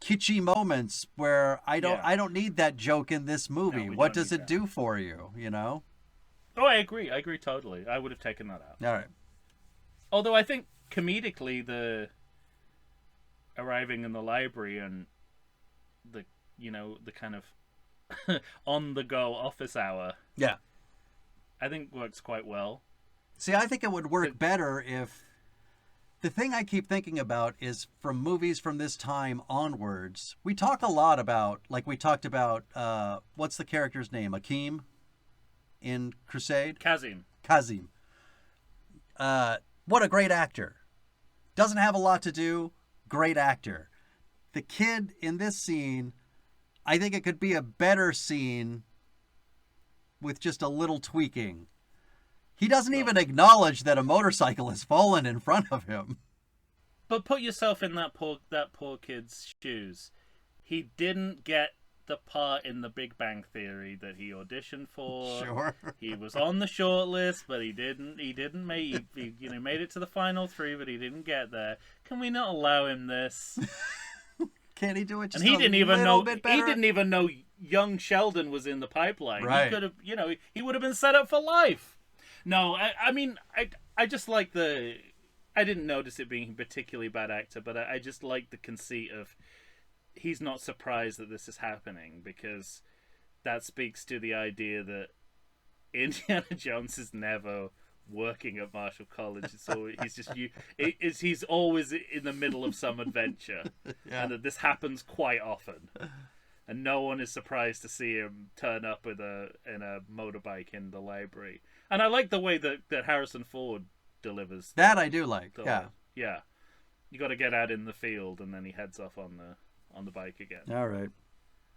kitschy moments where I don't need that joke in this movie. No, we What don't does need it do for you, Oh, I agree totally. I would have taken that out. All right. Although I think comedically, the arriving in the library and the kind of on the go office hour, Yeah. I think works quite well. See, I think it would work better if The thing I keep thinking about is from movies from this time onwards, we talk a lot about, like we talked about, what's the character's name? Akeem in Crusade? Kazim. Kazim. What a great actor. Doesn't have a lot to do. Great actor. The kid in this scene, I think it could be a better scene with just a little tweaking. He doesn't even acknowledge that a motorcycle has fallen in front of him. But put yourself in that poor kid's shoes. He didn't get the part in the Big Bang Theory that he auditioned for. Sure. He was on the short list, but he didn't make. He made it to the final 3, but he didn't get there. Can we not allow him this? Can't he do it just and he a didn't even little know. bit better? He didn't even know young Sheldon was in the pipeline. Right. He could have, he would have been set up for life. No, I mean, I just like the. I didn't notice it being a particularly bad actor, but I just like the conceit of he's not surprised that this is happening, because that speaks to the idea that Indiana Jones is never working at Marshall College. It's always, he's always in the middle of some adventure, Yeah. and that this happens quite often. And no one is surprised to see him turn up in a motorbike in the library. And I like the way that Harrison Ford delivers. That I do like, yeah. Yeah. You got to get out in the field, and then he heads off on the bike again. All right.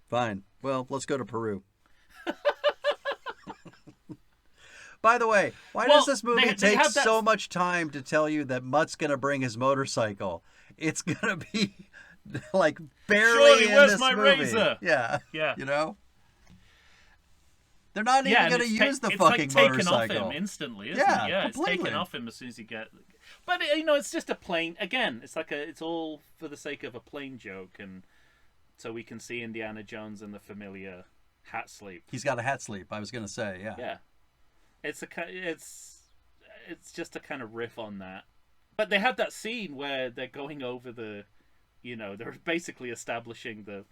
Fine. Well, let's go to Peru. By the way, why does this movie they take have that... so much time to tell you that Mutt's going to bring his motorcycle? It's going to be like barely Shorty, in where's this my movie. razor? Yeah. Yeah. You know? They're not even going to use the fucking it's motorcycle. It's taken off him instantly, isn't Yeah, it? Yeah, completely. It's taken off him as soon as you get... But, it's just a plain... Again, it's all for the sake of a plain joke, and so we can see Indiana Jones in the familiar hat sleep. He's got a hat sleep, I was going to say, yeah. Yeah. It's just a kind of riff on that. But they have that scene where they're going over they're basically establishing the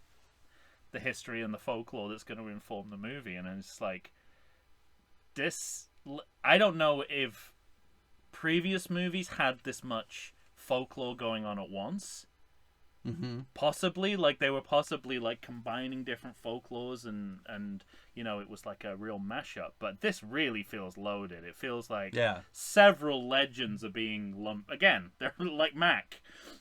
history and the folklore that's going to inform the movie, and it's like this. I don't know if previous movies had this much folklore going on at once. Mm-hmm. Possibly, they were combining different folklores, and it was like a real mashup. But this really feels loaded. It feels like several legends are being lumped. Again, they're like Mac.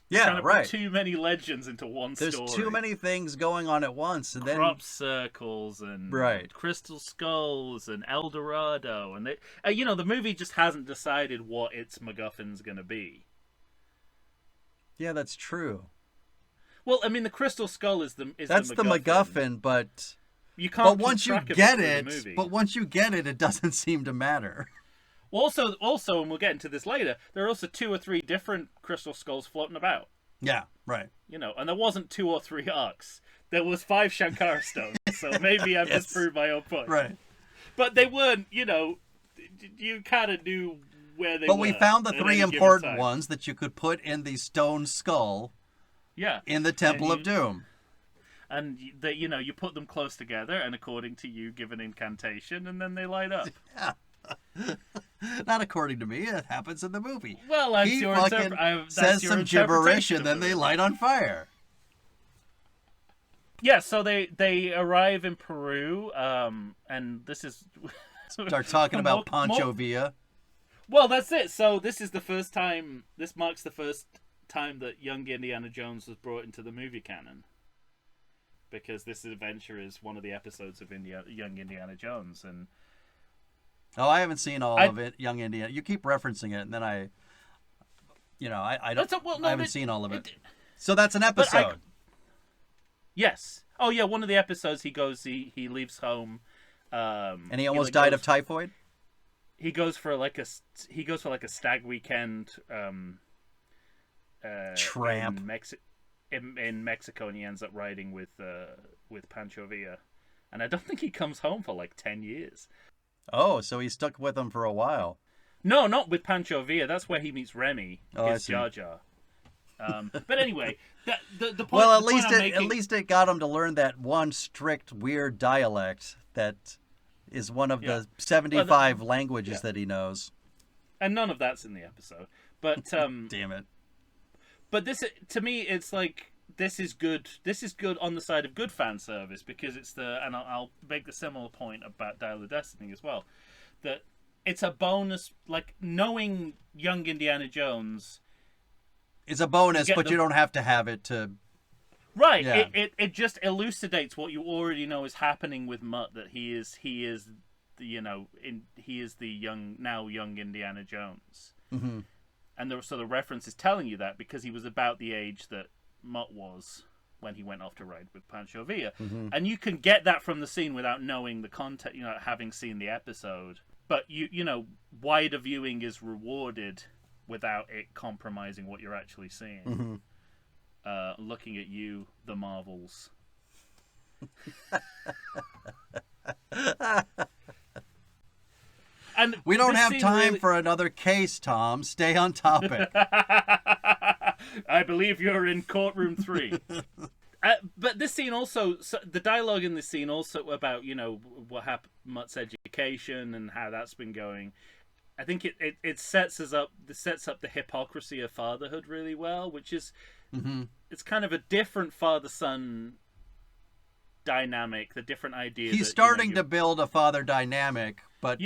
Yeah, trying to right. put too many legends into one There's story. too many things going on at once, and then crop circles and crystal skulls and El Dorado, and the movie just hasn't decided what its MacGuffin's going to be. Yeah, that's true. Well, I mean, the crystal skull is the MacGuffin, but you can't. But once you get it, it doesn't seem to matter. Also, and we'll get into this later, there are also 2 or 3 different crystal skulls floating about. Yeah, right. And there wasn't 2 or 3 arcs. There was 5 Shankara stones, so maybe I've disproved my own point. Right. But they weren't, you kind of knew where they were. But we found the 3 important ones that you could put in the stone skull in the Temple of Doom. And you put them close together, and according to you, give an incantation, and then they light up. Yeah. Not according to me. It happens in the movie. Well, he fucking says some gibberish, and then they light on fire. Yeah, so they arrive in Peru, and this is... Start talking about Pancho Villa. Well, that's it. So this marks the first time that young Indiana Jones was brought into the movie canon. Because this adventure is one of the episodes of Young Indiana Jones, and... Oh, I haven't seen all of it, Young Indiana. You keep referencing it, and then I haven't seen all of it. So that's an episode. Yes. Oh yeah, one of the episodes he leaves home. And he almost died of typhoid. He goes for like a stag weekend. Tramp. In Mexico, and he ends up riding with Pancho Villa, and I don't think he comes home for like 10 years. Oh, so he stuck with them for a while. No, not with Pancho Villa. That's where he meets Remy, his Jar Jar. But anyway, the point. Well, at least it got him to learn that one strict weird dialect that is one of the 75 languages that he knows. And none of that's in the episode. But damn it. But this, to me, it's like this is good. This is good on the side of good fan service because it's and I'll make the similar point about Dial of Destiny as well. That it's a bonus, like knowing young Indiana Jones. It's a bonus, but you don't have to have it to. Right. Yeah. It just elucidates what you already know is happening with Mutt. That he is he is the young Indiana Jones. Mm-hmm. And the reference is telling you that because he was about the age that Mutt was when he went off to ride with Pancho Villa. Mm-hmm. And you can get that from the scene without knowing the content, having seen the episode. But wider viewing is rewarded without it compromising what you're actually seeing. Mm-hmm. Looking at you, the Marvels. And we don't have time for another case, Tom. Stay on topic. I believe you're in courtroom 3. But this scene also, the dialogue in this scene also about, what happened, Mutt's education and how that's been going. I think it sets up the hypocrisy of fatherhood really well, which is, it's kind of a different father-son dynamic, the different idea. He's starting to build a father dynamic, but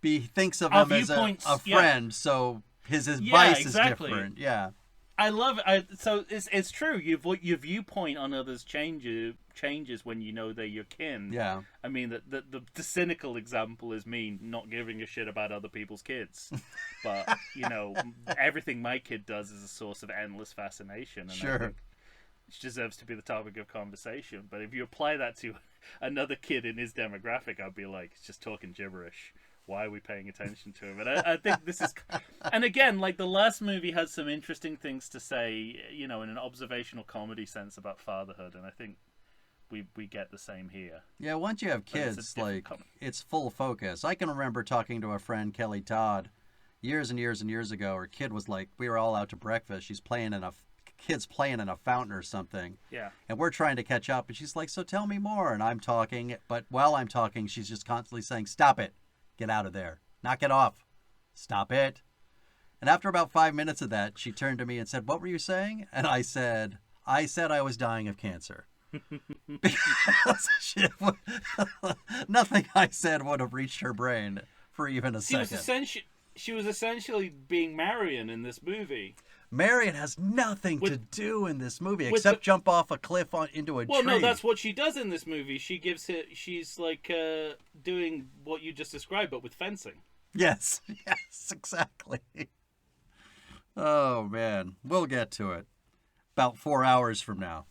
he thinks of him as a friend, so his advice is different. Yeah. I love it. So it's true. Your viewpoint on others changes when you know they're your kin. Yeah. I mean, the cynical example is me not giving a shit about other people's kids, but everything my kid does is a source of endless fascination. And sure. I think it deserves to be the topic of conversation. But if you apply that to another kid in his demographic, I'd be like, it's just talking gibberish. Why are we paying attention to him? And I think this is... And again, like, the last movie has some interesting things to say, in an observational comedy sense about fatherhood, and I think we get the same here. Yeah, once you have kids, it's full focus. I can remember talking to a friend, Kelly Todd, years and years and years ago. Her kid was like, we were all out to breakfast. Kid's playing in a fountain or something. Yeah. And we're trying to catch up, and she's like, so tell me more. And I'm talking, but while I'm talking, she's just constantly saying, stop it. Get out of there. Knock it off. Stop it. And after about 5 minutes of that, she turned to me and said, what were you saying? And I said I was dying of cancer. Because nothing I said would have reached her brain for even a second. She was essentially being Marion in this movie. Marion has nothing to do in this movie except jump off a cliff into a tree. Well, no, that's what she does in this movie. She's like doing what you just described, but with fencing. Yes, exactly. Oh man, we'll get to it. About 4 hours from now.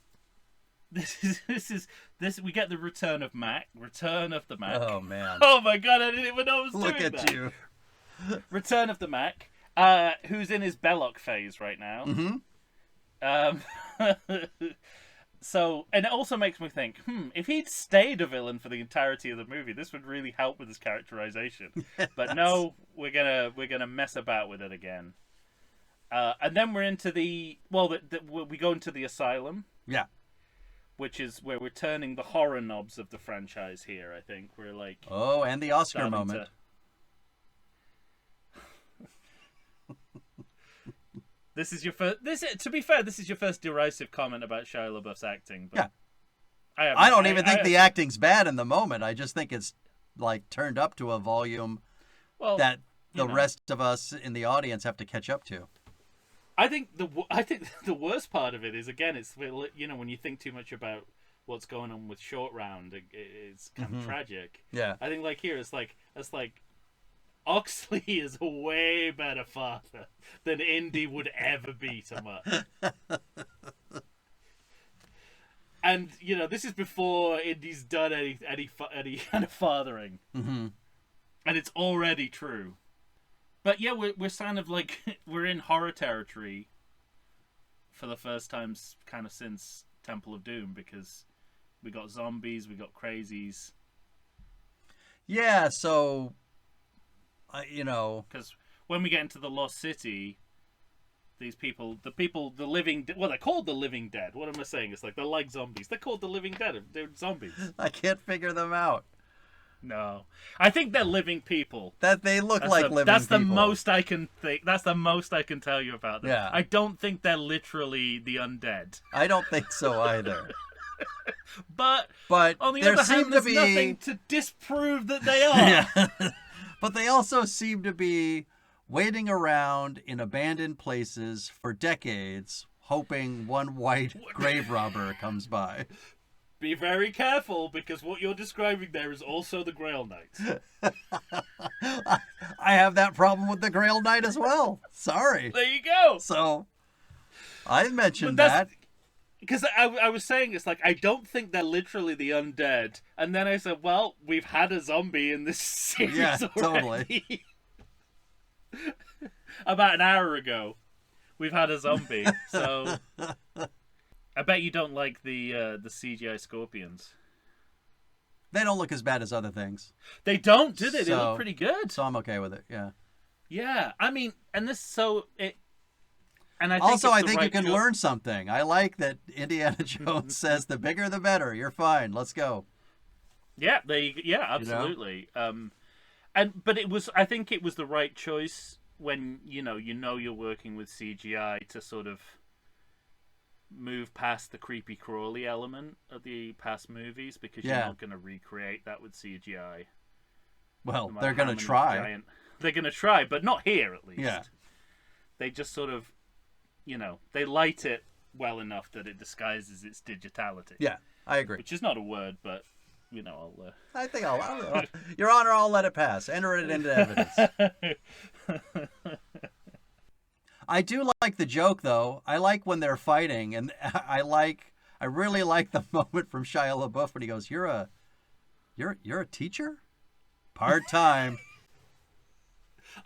This. We get the return of Mac. Return of the Mac. Oh man. Oh my god, I didn't even know I was doing that. Look at you. Return of the Mac. Who's in his Belloc phase right now. Mm-hmm. So, and it also makes me think, if he'd stayed a villain for the entirety of the movie, this would really help with his characterization. Yes. But no, we're gonna mess about with it again. And then we're into we go into the asylum. Yeah. Which is where we're turning the horror knobs of the franchise here. I think we're like. Oh, and the Oscar moment. This is your first. To be fair, this is your first derisive comment about Shia LaBeouf's acting. But yeah, I don't even think the acting's bad in the moment. I just think it's like turned up to a volume that the rest of us in the audience have to catch up to. I think the worst part of it is, again, it's when you think too much about what's going on with Short Round, it's kind of tragic. Yeah, I think like here it's like Oxley is a way better father than Indy would ever be to Mutt. And this is before Indy's done any kind of fathering, and it's already true. But yeah, we're kind of like we're in horror territory for the first time, kind of since Temple of Doom, because we got zombies, we got crazies. Yeah, so because when we get into the Lost City, these people, the living, well, they're called the Living Dead. What am I saying? It's like they're like zombies. They're called the Living Dead. They're zombies. I can't figure them out. No, I think they're living people. That they look like living That's the people. most I can think. That's the most I can tell you about them. Yeah. I don't think they're literally the undead. I don't think so either. But on the there other seem hand, there's to be nothing to disprove that they are. Yeah. But they also seem to be waiting around in abandoned places for decades, hoping one white grave robber comes by. Be very careful, because what you're describing there is also the Grail Knights. I have that problem with the Grail Knight as well. Sorry. There you go. So, I mentioned But that. Because I was saying, it's like, I don't think they're literally the undead. And then I said, well, we've had a zombie in this series Yeah, already. About an hour ago, we've had a zombie. So, I bet you don't like the CGI scorpions. They don't look as bad as other things. They don't, do they? They So- look pretty good. So I'm okay with it, yeah. Yeah, I mean, and this, so, it... And I think Also, it's I the think right you can choice. learn something. I like that Indiana Jones says, the bigger the better. You're fine. Let's go. Yeah, absolutely. But it was, I think it was the right choice when you're working with CGI to sort of move past the creepy crawly element of the past movies, because you're Yeah. not going to recreate that with CGI. Well, no matter they're how going to many try. They're going to try, but not here at least. Yeah. They just sort of, they light it well enough that it disguises its digitality. Yeah, I agree. Which is not a word, but I'll. I think I'll Your Honor, I'll let it pass. Enter it into evidence. I do like the joke, though. I like when they're fighting, and I really like the moment from Shia LaBeouf when he goes, "You're a teacher, part-time."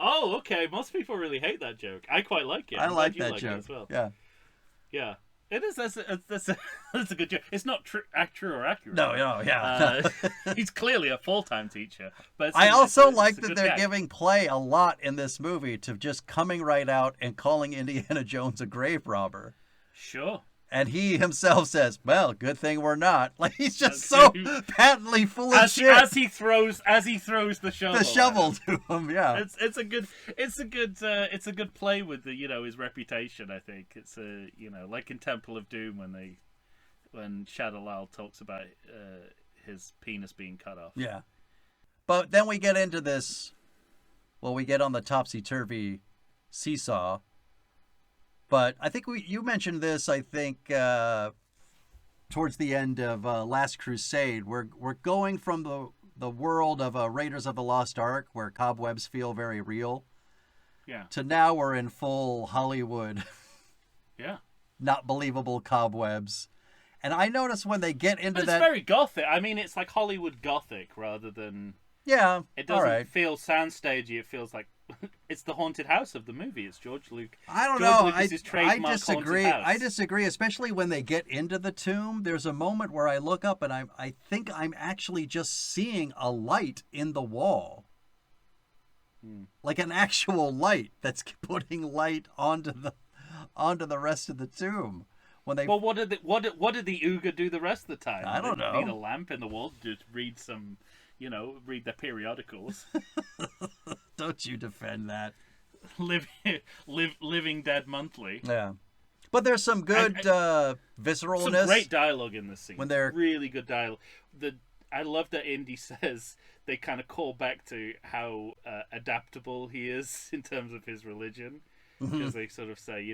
Oh, okay. Most people really hate that joke. I quite like it. I I'm like glad you that joke. it as well. Yeah. Yeah. It is. That's a good joke. It's not true or accurate. No, yeah. He's clearly a full-time teacher. But I also it's like a that good they're gag. giving play a lot in this movie to just coming right out and calling Indiana Jones a grave robber. Sure. And he himself says, "Well, good thing we're not." Like, he's just so patently full of shit. As he throws the shovel. The shovel to him, yeah. It's a good play with the his reputation. I think it's like in Temple of Doom when Shadowlal talks about his penis being cut off. Yeah. But then we get into this. Well, we get on the topsy-turvy seesaw. But I think you mentioned this, I think, towards the end of Last Crusade. We're going from the world of Raiders of the Lost Ark, where cobwebs feel very real, Yeah. to now we're in full Hollywood, Yeah. not believable cobwebs. And I notice when they get into But it's that... very gothic. I mean, it's like Hollywood gothic rather than... Yeah, It all doesn't right. feel soundstagey. It feels like it's the haunted house of the movie. It's George Lucas. I don't George know. Lucas's I trademark disagree. haunted house. I disagree, especially when they get into the tomb. There's a moment where I look up and I think I'm actually just seeing a light in the wall. Like an actual light that's putting light onto the rest of the tomb. When they Well, what did the Ooga do the rest of the time? I don't They know. Need a lamp in the wall to just read some, read their periodicals. Don't you defend Living Dead Monthly. Yeah. But there's some good visceralness. Some great dialogue in this scene. When they're- really good dialogue. I love that Indy says they kind of call back to how adaptable he is in terms of his religion, because they sort of say,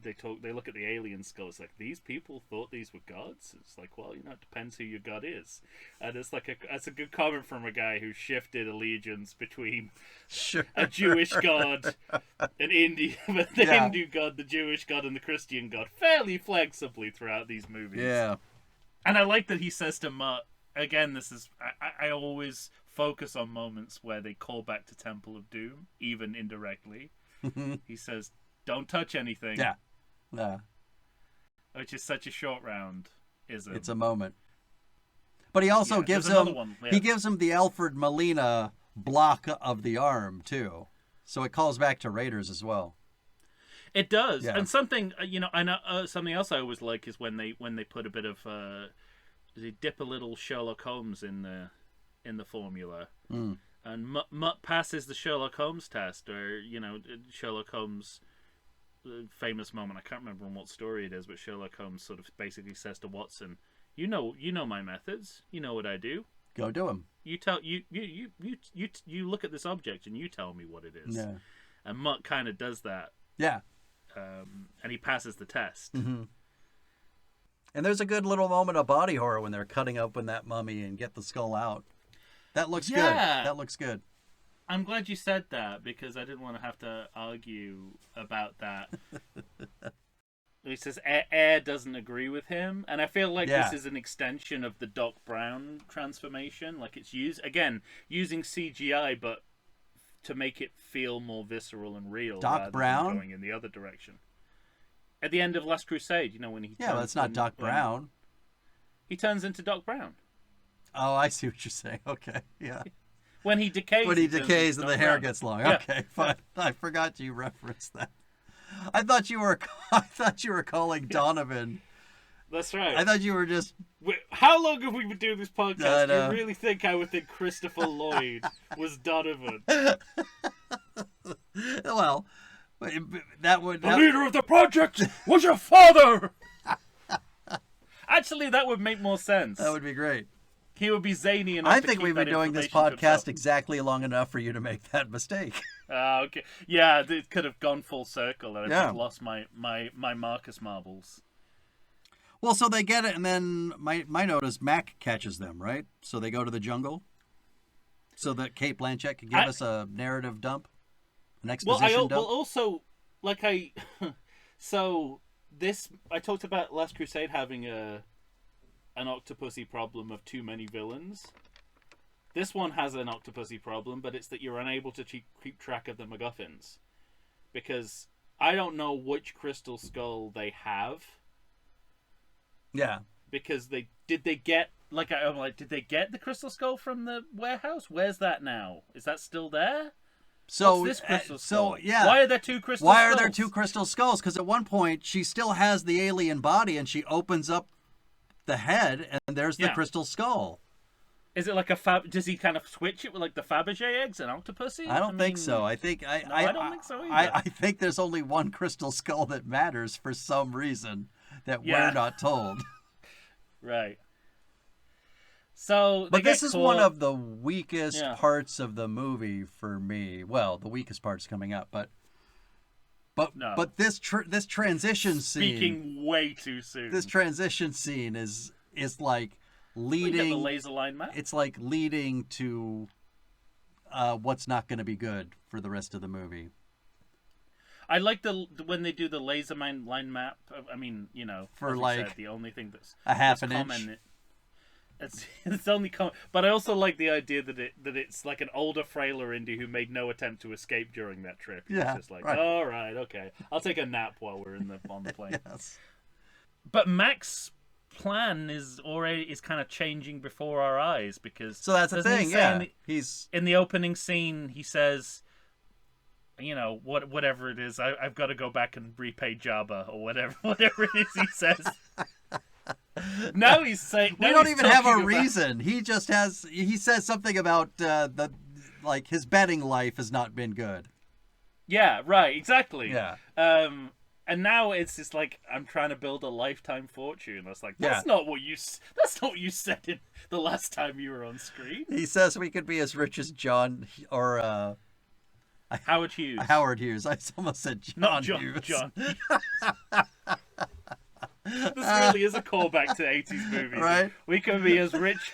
they look at the alien skulls like, these people thought these were gods. It's like, well, it depends who your god is, and it's like that's a good comment from a guy who shifted allegiance between Sure. a Jewish god, the Yeah. Hindu god, the Jewish god, and the Christian god fairly flexibly throughout these movies. Yeah. And I like that he says to Mutt, again, this is, I always focus on moments where they call back to Temple of Doom, even indirectly. He says, don't touch anything. Yeah. Yeah. Which is such a short round, isn't It's a moment. But he also gives there's another him one, yeah. he gives him the Alfred Molina block of the arm too. So it calls back to Raiders as well. It does. Yeah. And something, I know, something else I always like is when they put a bit of, they dip a little Sherlock Holmes in in the formula. Mm. And Mutt passes the Sherlock Holmes test, or Sherlock Holmes' famous moment. I can't remember on what story it is, but Sherlock Holmes sort of basically says to Watson, "You know my methods. You know what I do. Go do them. You look at this object and you tell me what it is." Yeah. And Mutt kind of does that. Yeah. And he passes the test. Mm-hmm. And there's a good little moment of body horror when they're cutting open that mummy and get the skull out. That looks good. That looks good. I'm glad you said that, because I didn't want to have to argue about that. He says Air doesn't agree with him, and I feel like this is an extension of the Doc Brown transformation. Like, it's using CGI, but to make it feel more visceral and real. Doc Brown going in the other direction. At the end of Last Crusade, when he well, it's not Doc Brown. He turns into Doc Brown. Oh, I see what you're saying. Okay, yeah. When he decays. When he decays and the hair Brown. gets long. Yeah. Okay, fine. I forgot you referenced that. I thought you were calling Donovan. That's right. I thought you were just. How long have we been doing this podcast? Do know. you really think I would think Christopher Lloyd was Donovan? Well, that would. The leader of the project was your father! Actually, that would make more sense. That would be great. He would be zany enough. I think we've been doing this information to podcast himself. exactly long enough for you to make that mistake. Okay. Yeah, it could have gone full circle, and I've Yeah. just lost my Marcus marbles. Well, so they get it, and then my note is Mac catches them, right? So they go to the jungle, so that Kate Blanchett can give us a narrative dump, an exposition dump. Well, also, so this I talked about Last Crusade having an Octopussy problem of too many villains. This one has an Octopussy problem, but it's that you're unable to keep track of the MacGuffins, because I don't know which crystal skull they have. Yeah. Because did they get the crystal skull from the warehouse? Where's that now? Is that still there? So What's this crystal skull? yeah. Why are there two crystal Why skulls? are there two crystal skulls? Because at one point she still has the alien body, and she opens up the head, and there's the crystal skull. Is it like does he kind of switch it with like the Fabergé eggs and Octopussy? I don't think so. I think I don't think so either. I think there's only one crystal skull that matters for some reason that we're not told. Right. So, but this is one of the weakest parts of the movie for me. Well, the weakest part's coming up, but this transition scene. Speaking way too soon. This transition scene is like leading the laser line map. It's like leading to what's not going to be good for the rest of the movie. I like when they do the laser line map. I mean, for said, the only thing that's a half an inch. It's only but I also like the idea that it's like an older, frailer Indy who made no attempt to escape during that trip. He's just like, all right, okay, I'll take a nap while we're on the plane. Yes. But Mac's plan is kind of changing before our eyes, because so that's the thing. Yeah, he's in the opening scene. He says, whatever it is, I've got to go back and repay Jabba, or whatever it is he says. Now he's saying we don't even have a reason. He just he says something about his betting life has not been good. Yeah, right, exactly. Yeah. And now it's just like, I'm trying to build a lifetime fortune. That's like, that's not what you said in the last time you were on screen. He says we could be as rich as John or Howard Hughes. Howard Hughes. I almost said John Not Hughes. John. This really is a callback to 80s movies. Right? We can be as rich.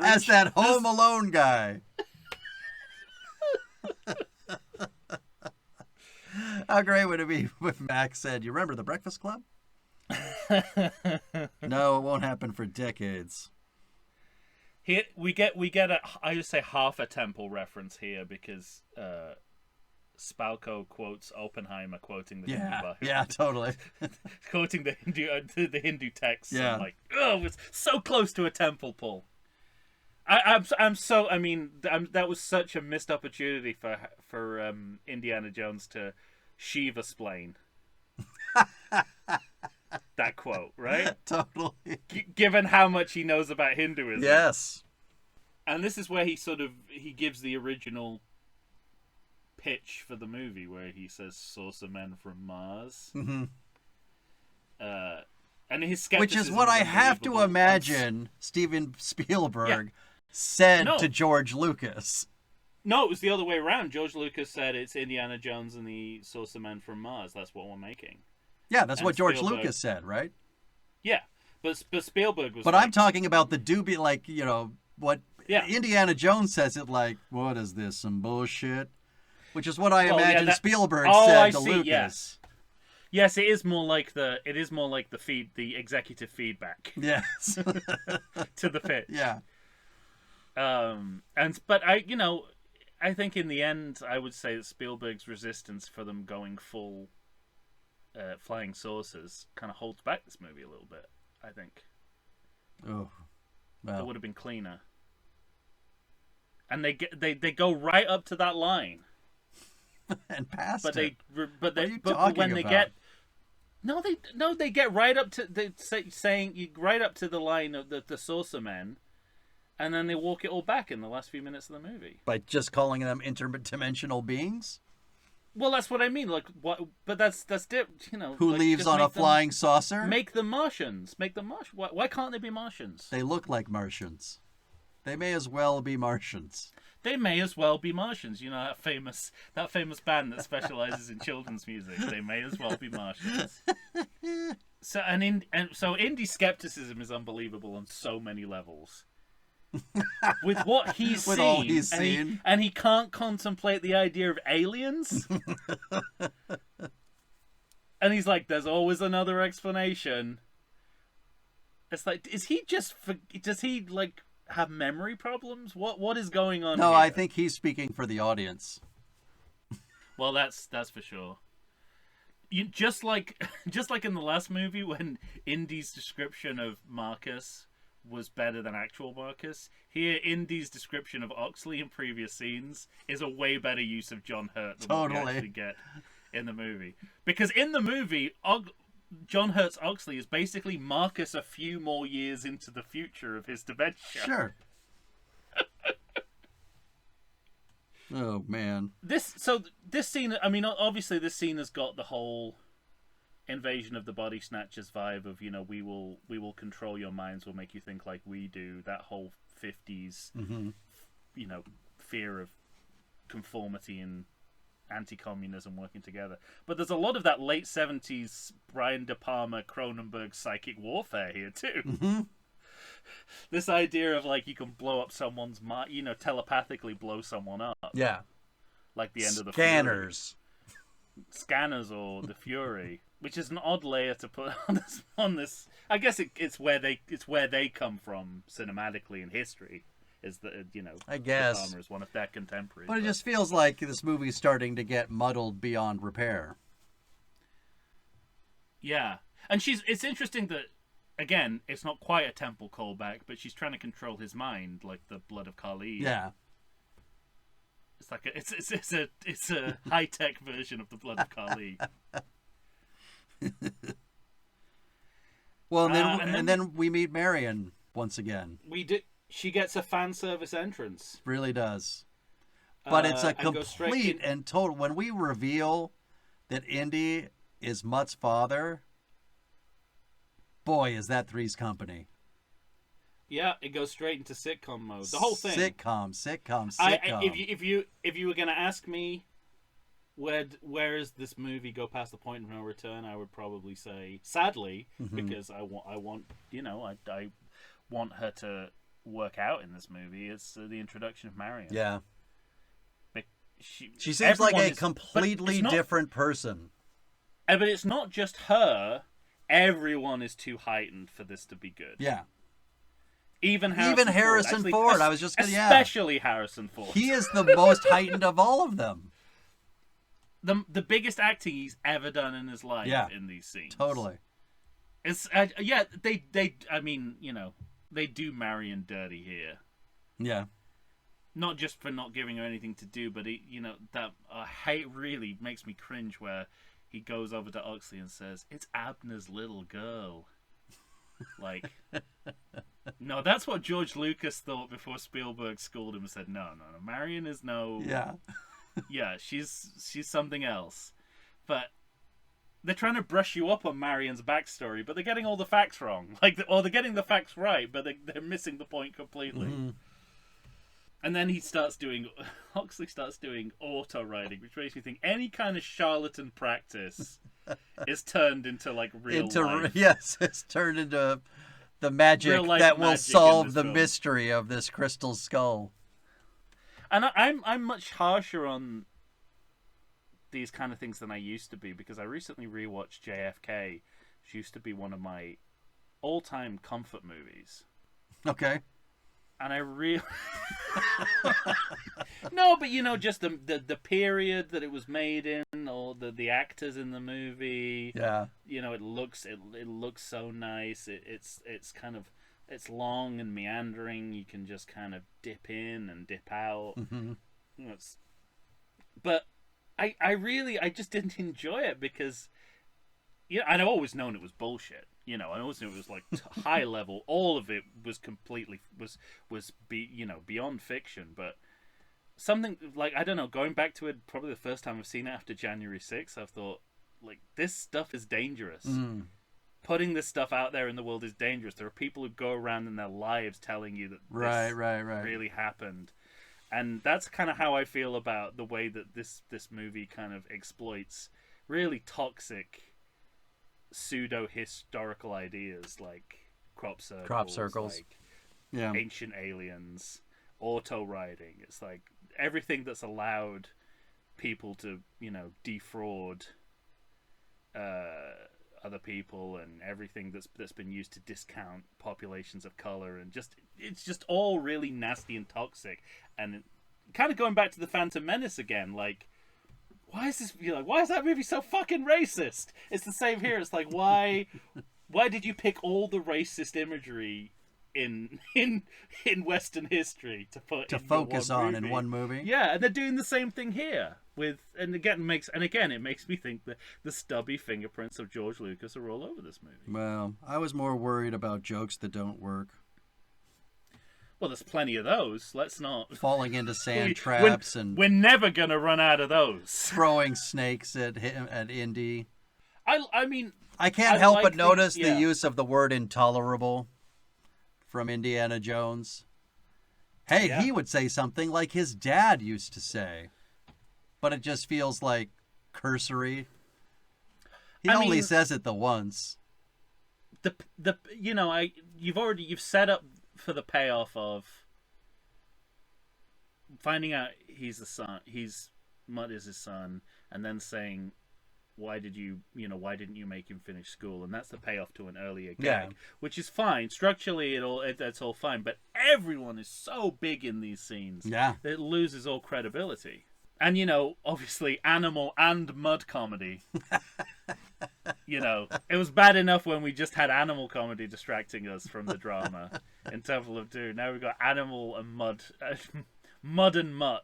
As that Home Alone guy. How great would it be if Max said, "You remember the Breakfast Club?" No, it won't happen for decades. Here we get I would say half a temple reference here, because Spalko quotes Oppenheimer quoting the Hindu Bible. Yeah, totally. Quoting the Hindu text. Yeah. I'm like, oh, it's so close to a temple pull. That was such a missed opportunity for Indiana Jones to Shiva-splain that quote, right? Totally. Given how much he knows about Hinduism. Yes. and this is where he gives the original pitch for the movie, where he says "saucer men from Mars," Mm-hmm. and his skepticism Which is what I have to unbelievable. imagine Steven Spielberg said No. to George Lucas. No, it was the other way around. George Lucas said it's Indiana Jones and the Saucer Men from Mars. That's what we're making. Yeah, that's And what George Spielberg- Lucas said, right? Yeah, but Spielberg was. But like, I'm talking about the dubious, like, what Yeah. Indiana Jones says it like, what is this, some bullshit? Which is what I Well, yeah, imagine that- Spielberg Oh, said I to see, Lucas. yes. Yes, it is more like the the executive feedback Yes. to the pitch. Yeah. But I think in the end, I would say that Spielberg's resistance for them going full flying saucers kind of holds back this movie a little bit. I think Oh. it Well, would have been cleaner. And they go right up to that line, and past but it. but are you when talking they about? get they get right up to saying right up to the line of the saucer men, and then they walk it all back in the last few minutes of the movie. By just calling them interdimensional beings? Well, that's what I mean. Like what? But that's Who like, leaves just on a make them- flying saucer? Make them Martians. Make them Martians. Why can't they be Martians? They look like Martians. They may as well be Martians. They may as well be Martians. You know that famous band that specializes in children's music. They may as well be Martians. So so indie skepticism is unbelievable on so many levels. With what he's With seen, all he's and seen. and he can't contemplate the idea of aliens. And he's like, "There's always another explanation." It's like, does he like have memory problems? What is going on? No, here? I think he's speaking for the audience. Well, that's for sure. You just like in the last movie when Indy's description of Marcus was better than actual Marcus. Here, Indy's description of Oxley in previous scenes is a way better use of John Hurt than what we Totally. actually get in the movie. Because in the movie, John Hurt's Oxley is basically Marcus a few more years into the future of his dementia. Sure. Oh, man. This scene, I mean, obviously this scene has got the whole invasion of the body snatchers vibe of, we will control your minds, we'll make you think like we do, that whole 50s Mm-hmm. fear of conformity and anti-communism working together. But there's a lot of that late 70s Brian De Palma Cronenberg psychic warfare here too. Mm-hmm. This idea of like you can blow up someone's mind, telepathically blow someone up, Yeah. like the end of the Scanners. Scanners or the Fury, which is an odd layer to put on this. I guess it's where they come from cinematically in history. Is that I guess. De Palma is one of their contemporaries. But it just feels like this movie's starting to get muddled beyond repair. Yeah, and it's interesting that again, it's not quite a temple callback, but she's trying to control his mind like the blood of Kali. Yeah. It's like it's a high tech version of the blood of Kali. Well, and then we meet Marion once again. She gets a fan service entrance. Really does. But it's a and goes straight complete in- and total. When we reveal that Indy is Mutt's father, boy, is that Three's Company. Yeah, it goes straight into sitcom mode. The whole thing. Sitcom. If you were gonna ask me, where does this movie go past the point of no return? I would probably say, sadly, because I want her to work out in this movie. It's the introduction of Marion. Yeah. She seems like everyone a is- completely but it's not- different person. But it's not just her. Everyone is too heightened for this to be good. Yeah. Even Harrison Harrison Ford. I was just gonna, yeah. especially Harrison Ford. He is the most heightened of all of them. the biggest acting he's ever done in his life in these scenes. Totally. It's they do Marion dirty here. Yeah. Not just for not giving her anything to do, but that hate really makes me cringe where he goes over to Oxley and says, "It's Abner's little girl." Like, no, that's what George Lucas thought before Spielberg schooled him and said, no, Marion is no... Yeah. Yeah, she's something else. But they're trying to brush you up on Marion's backstory, but they're getting all the facts wrong. Or they're getting the facts right, but they're missing the point completely. Mm-hmm. And then Huxley starts doing auto writing, which makes me think any kind of charlatan practice is turned into like real life. Yes, it's turned into the magic that will solve the mystery of this crystal skull. And I'm much harsher on these kind of things than I used to be, because I recently rewatched JFK, which used to be one of my all-time comfort movies. Okay. And I really... No, but just the period that it was made in, or the actors in the movie. Yeah. It looks so nice. It's kind of, it's long and meandering. You can just kind of dip in and dip out. Mm-hmm. But I just didn't enjoy it because, I'd always known it was bullshit. I always knew it was like high level. All of it was completely beyond fiction. But something like, I don't know, going back to it, probably the first time I've seen it after January 6th, I've thought, like, this stuff is dangerous. Mm. Putting this stuff out there in the world is dangerous. There are people who go around in their lives telling you that right. really happened. And that's kind of how I feel about the way that this movie kind of exploits really toxic pseudo-historical ideas like crop circles. Like ancient aliens, auto riding. It's like everything that's allowed people to, defraud other people, and everything that's been used to discount populations of color, and it's just all really nasty and toxic. And kind of going back to the Phantom Menace again, like, why is that movie so fucking racist? It's the same here. It's like, why did you pick all the racist imagery in Western history to focus on in one movie? Yeah, and they're doing the same thing here it makes me think that the stubby fingerprints of George Lucas are all over this movie. Well, I was more worried about jokes that don't work. Well, there's plenty of those. Let's not falling into sand traps, and we're never gonna run out of those. Throwing snakes at Indy. I mean, I can't help but notice the use of the word intolerable from Indiana Jones. Hey, he would say something like his dad used to say, but it just feels like cursory. He only says it the once. You've set up for the payoff of finding out he's the son, Mutt is his son, and then saying, why didn't you make him finish school? And that's the payoff to an earlier gag, which is fine. Structurally, that's all fine, but everyone is so big in these scenes that it loses all credibility. And, obviously, animal and mud comedy. It was bad enough when we just had animal comedy distracting us from the drama in Temple of Doom. Now we've got animal and mud, mud and mutt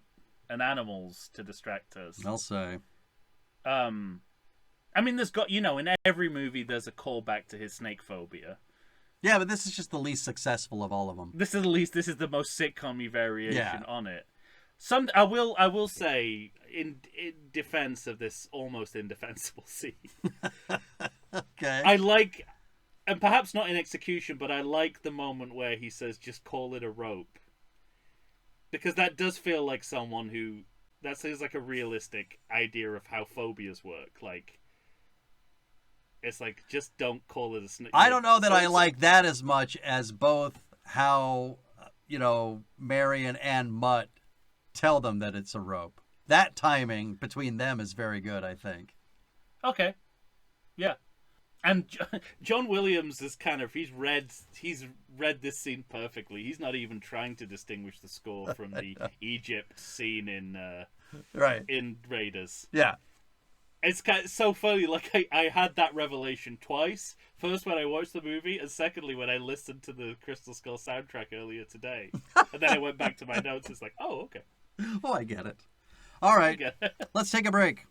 and animals to distract us. I'll say. There's got, in every movie there's a callback to his snake phobia. Yeah, but this is just the least successful of all of them. This is the most sitcom-y variation on it. I will say, in defense of this almost indefensible scene, okay, I like, and perhaps not in execution, but I like the moment where he says, "Just call it a rope," because that does feel like that seems like a realistic idea of how phobias work. Like, it's like, just don't call it a snake. I don't know that I like that as much as both how Marion and Mutt tell them that it's a rope. That timing between them is very good, I think. Okay. Yeah. And John Williams is he's read this scene perfectly. He's not even trying to distinguish the score from the Egypt scene in Raiders. Yeah. It's so funny. Like, I had that revelation twice. First when I watched the movie, and secondly when I listened to the Crystal Skull soundtrack earlier today. And then I went back to my notes. It's like, oh, okay. Oh, I get it. All right, let's take a break.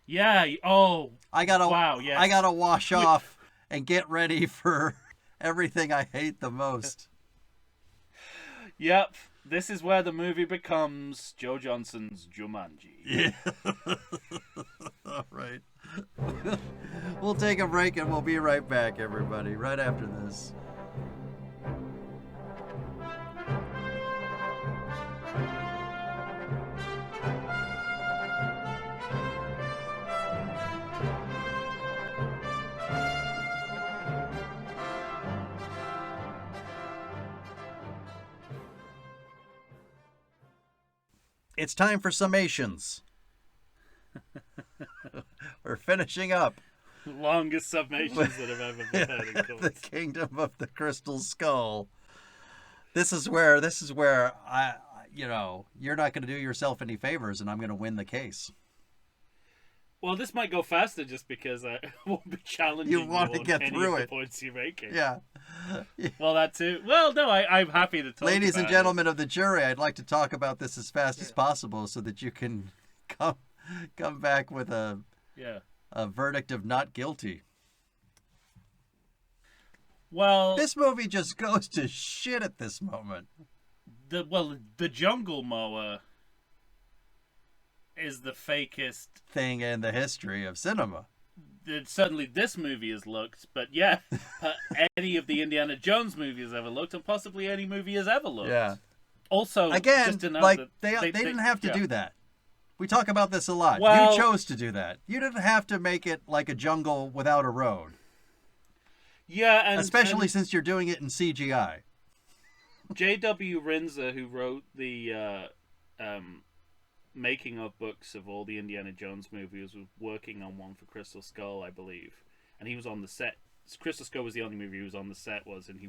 Yeah. Oh, I gotta wow. Yeah. I gotta wash off and get ready for Everything I hate the most. Yep, this is where the movie becomes Joe Johnson's Jumanji. Yeah. All right. We'll take a break and we'll be right back, everybody, right after this. It's time for summations. We're finishing up Longest summations that have ever been heard in the courts. Kingdom of the Crystal Skull. This is where you're not going to do yourself any favors, and I'm going to win the case. Well, this might go faster just because I won't be challenging You want to on get any through of it. the points you're making. Yeah. Well, that too. Well, no, I'm happy to talk Ladies and about gentlemen of the jury, I'd like to talk about this as fast as possible so that you can come back with it. Yeah. a verdict of not guilty. Well, This movie just goes to shit at this moment. the Jungle Mower is the fakest Thing in the history of cinema. that certainly this movie has looked, but yeah, any of the Indiana Jones movies ever looked, and possibly any movie has ever looked. Yeah. Also, Again, just to note like that they didn't have to yeah. do that. We talk about this a lot. Well- You chose to do that. You didn't have to make it like a jungle without a road, Yeah, and especially since you're doing it in CGI. J.W. Rinzer, who wrote the making of books of all the Indiana Jones movies, was working on one for Crystal Skull, I believe, and he was on the set. Crystal Skull was the only movie he was on the set and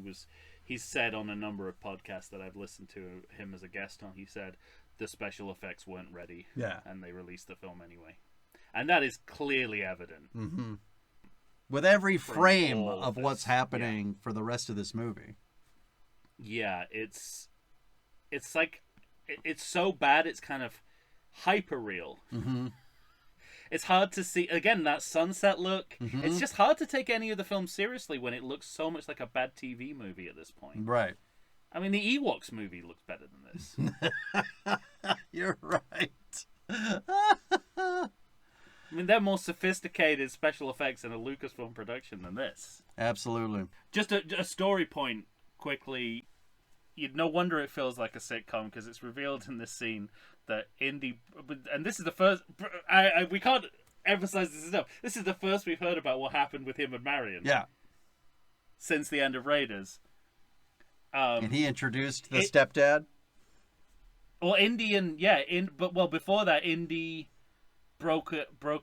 he's said on a number of podcasts that I've listened to him as a guest on, he said the special effects weren't ready, Yeah. and they released the film anyway, and that is clearly evident. Mm-hmm. With every frame all of this, what's happening for the rest of this movie. Yeah, it's like it's so bad it's kind of hyper real. Mm-hmm. It's hard to see again that sunset look. Mhm. It's just hard to take any of the film seriously when it looks so much like a bad TV movie at this point. Right. I mean, the Ewoks movie looks better than this. You're right. I mean, they're more sophisticated special effects in a Lucasfilm production than this. Absolutely. Just a story point quickly. No wonder it feels like a sitcom because it's revealed in this scene that Indy, and this is the first. We can't emphasize this enough. This is the first we've heard about what happened with him and Marion. Yeah. Since the end of Raiders. And he introduced the stepdad. Well, Indy and but before that, Indy broke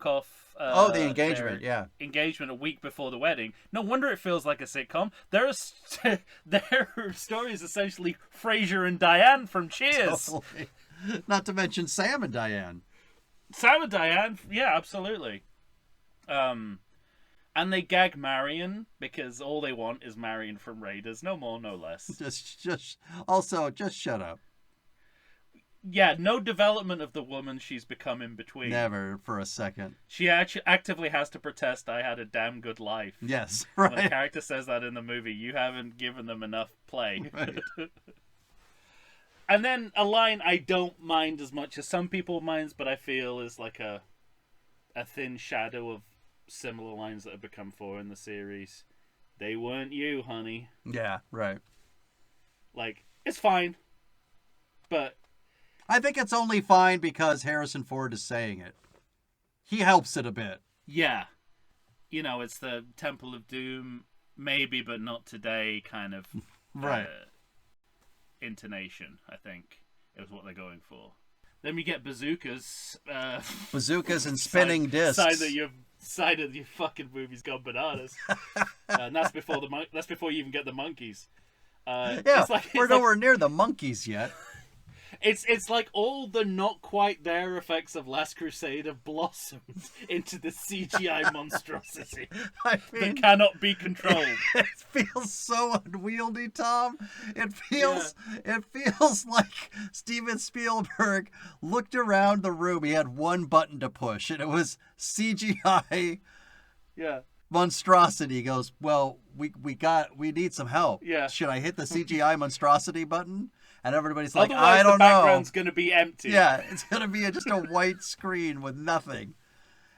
off. The engagement. their Yeah. engagement a week before the wedding. No wonder it feels like a sitcom. There are stories essentially Frasier and Diane from Cheers. Totally. Not to mention Sam and Diane. Sam and Diane, yeah, absolutely. And they gag Marion because all they want is Marion from Raiders, no more, no less. Just shut up. Yeah, no development of the woman she's become in between. Never for a second. She actively has to protest, I had a damn good life. Yes, When a right. character says that in the movie, you haven't given them enough play. Right. And then a line I don't mind as much as some people mind, but I feel is like a thin shadow of similar lines that have become for in the series. They weren't you, honey. Yeah, right. Like, it's fine, but I think it's only fine because Harrison Ford is saying it. He helps it a bit. yeah. It's the Temple of Doom, maybe, but not today kind of Right. Intonation, I think, is what they're going for. Then we get bazookas. Bazookas and spinning discs. Sign that your fucking movie's gone bananas. And that's before that's before you even get the monkeys. Yeah, we're nowhere near the monkeys yet. It's like all the not quite there effects of Last Crusade have blossomed into the CGI monstrosity I mean, that cannot be controlled. it feels so unwieldy, Tom. It feels like Steven Spielberg looked around the room. He had one button to push, and it was CGI Yeah. monstrosity. He goes, well, we need some help. Yeah. Should I hit the CGI monstrosity button? And everybody's like, Otherwise, I don't the background's going to be empty. Yeah, it's gonna be just a white screen with nothing.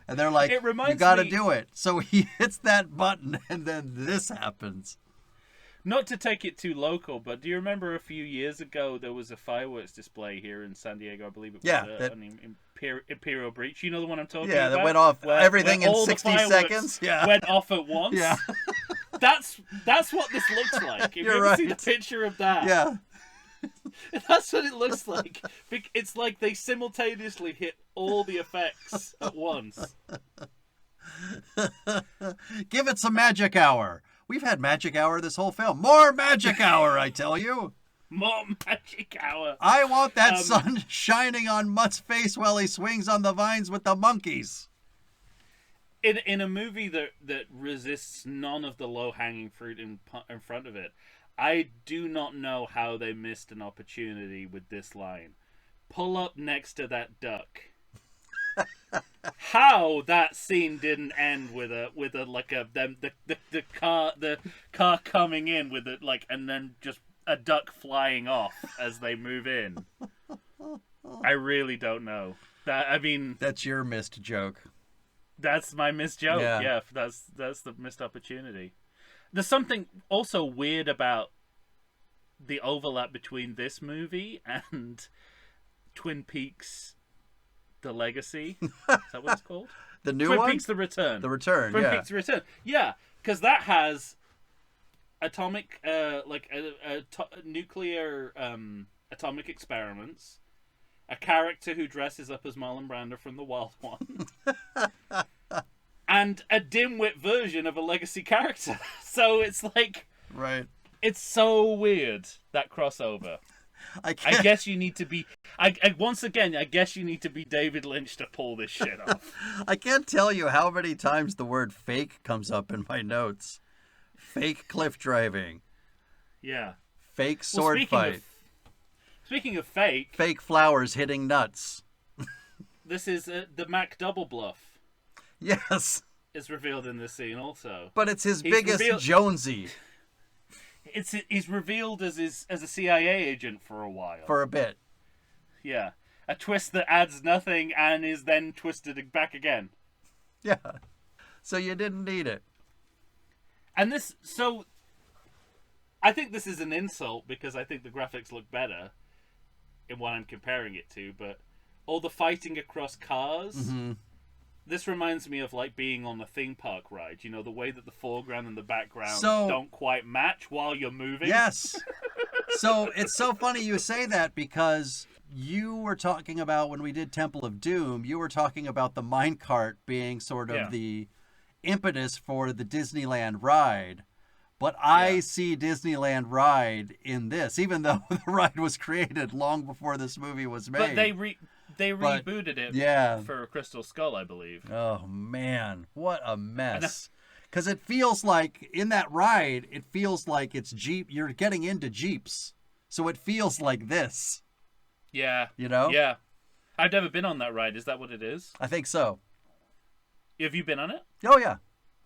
And they're like, It reminds you got to me- do it. So he hits that button, and then this happens. Not to take it too local, but do you remember a few years ago there was a fireworks display here in San Diego? I believe it was an Imperial Breach. You know the one I'm talking about? Yeah, that went off everything in all 60 the fireworks seconds. Yeah. went off at once. Yeah. That's what this looks like. If You're you ever see the right. picture of that, Yeah. that's what it looks like. It's like they simultaneously hit all the effects at once. Give it some magic hour. We've had magic hour this whole film. More magic hour, I tell you. More magic hour. I want that sun shining on Mutt's face while he swings on the vines with the monkeys. In a movie that resists none of the low-hanging fruit in front of it, I do not know how they missed an opportunity with this line. Pull up next to that duck. How that scene didn't end with a the car coming in with it and then just a duck flying off as they move in. I really don't know. That's your missed joke. That's my missed joke. Yeah. That's the missed opportunity. There's something also weird about the overlap between this movie and Twin Peaks: The Legacy. Is that what it's called? The new Twin one? Peaks: The Return. The Return, Twin yeah. Peaks: The Return. Yeah, because that has nuclear atomic experiments, a character who dresses up as Marlon Brando from The Wild One, and a dimwit version of a legacy character. So it's like, Right. it's so weird, that crossover. I I guess you need to be. I guess you need to be David Lynch to pull this shit off. I can't tell you how many times the word fake comes up in my notes. Fake cliff driving. Yeah. Fake sword fight. Speaking of fake, Fake flowers hitting nuts. this is the Mac Double Bluff Yes. is revealed in this scene also. But it's his He's biggest revealed- Jonesy He's revealed as a CIA agent for a while. for a bit. Yeah. A twist that adds nothing and is then twisted back again. Yeah. So you didn't need it. And I think this is an insult because I think the graphics look better in what I'm comparing it to, but all the fighting across cars, this reminds me of being on a theme park ride. You know, the way that the foreground and the background don't quite match while you're moving. Yes. So it's so funny you say that because you were talking about when we did Temple of Doom, you were talking about the minecart being sort of the impetus for the Disneyland ride. But I see Disneyland ride in this, even though the ride was created long before this movie was made. But they rebooted it for Crystal Skull, I believe. Oh, man. What a mess. Because it feels like, in that ride, it feels like it's Jeep. You're getting into Jeeps. So it feels like this. Yeah. You know? Yeah. I've never been on that ride. Is that what it is? I think so. Have you been on it? Oh, yeah.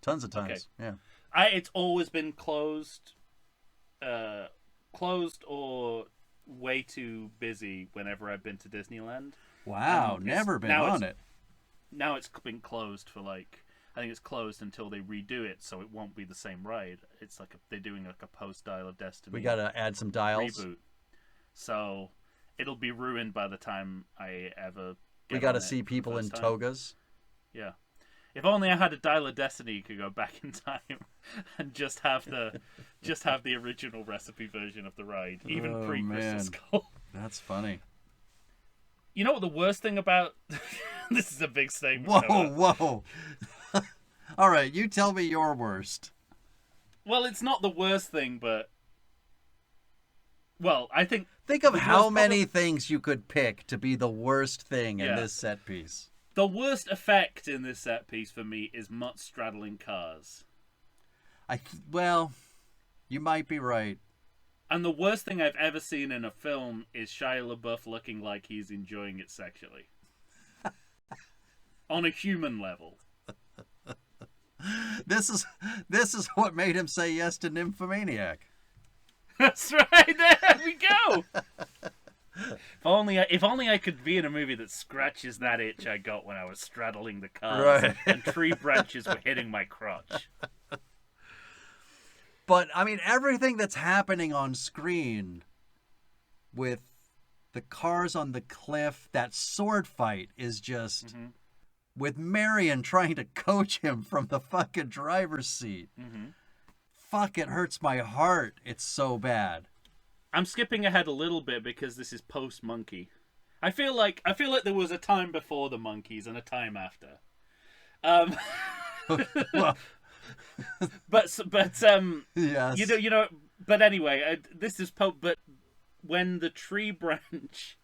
Tons of times. Okay. Yeah. It's always been closed or way too busy whenever I've been to Disneyland. Wow. Never been on it. Now it's been closed for I think it's closed until they redo it, so it won't be the same ride. It's they're doing a post Dial of Destiny. We got to add some dials. Reboot. So it'll be ruined by the time I ever get We got to on it see for the people in first time. togas. Yeah. If only I had a Dial of Destiny, you could go back in time and just have the original recipe version of the ride, even pre-Crystal Skull. That's funny. You know what the worst thing about this is a big statement. Whoa. All right, you tell me your worst. Well, it's not the worst thing, but I think of the how worst many things you could pick to be the worst thing in Yeah. this set piece. The worst effect in this set piece for me is Mutt straddling cars. Well, you might be right. And the worst thing I've ever seen in a film is Shia LaBeouf looking like he's enjoying it sexually. On a human level. This is what made him say yes to Nymphomaniac. That's right. There we go. If only I could be in a movie that scratches that itch I got when I was straddling the cars Right. and tree branches were hitting my crotch. But I mean, everything that's happening on screen with the cars on the cliff, that sword fight is just with Marion trying to coach him from the fucking driver's seat. Fuck, it hurts my heart. It's so bad. I'm skipping ahead a little bit because this is post Monkey. I feel like there was a time before the Monkeys and a time after. Well, but yes. you know. But anyway, this is But when the tree branch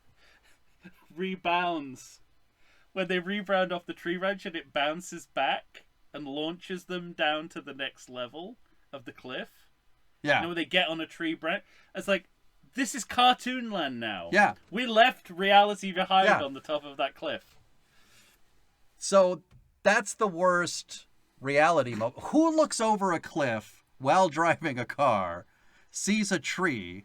rebounds, when they rebound off the tree branch and it bounces back and launches them down to the next level of the cliff. Yeah. You know, when they get on a tree branch, it's like, this is cartoon land now. Yeah. We left reality behind Yeah. on the top of that cliff. So that's the worst reality moment. Who looks over a cliff while driving a car, sees a tree,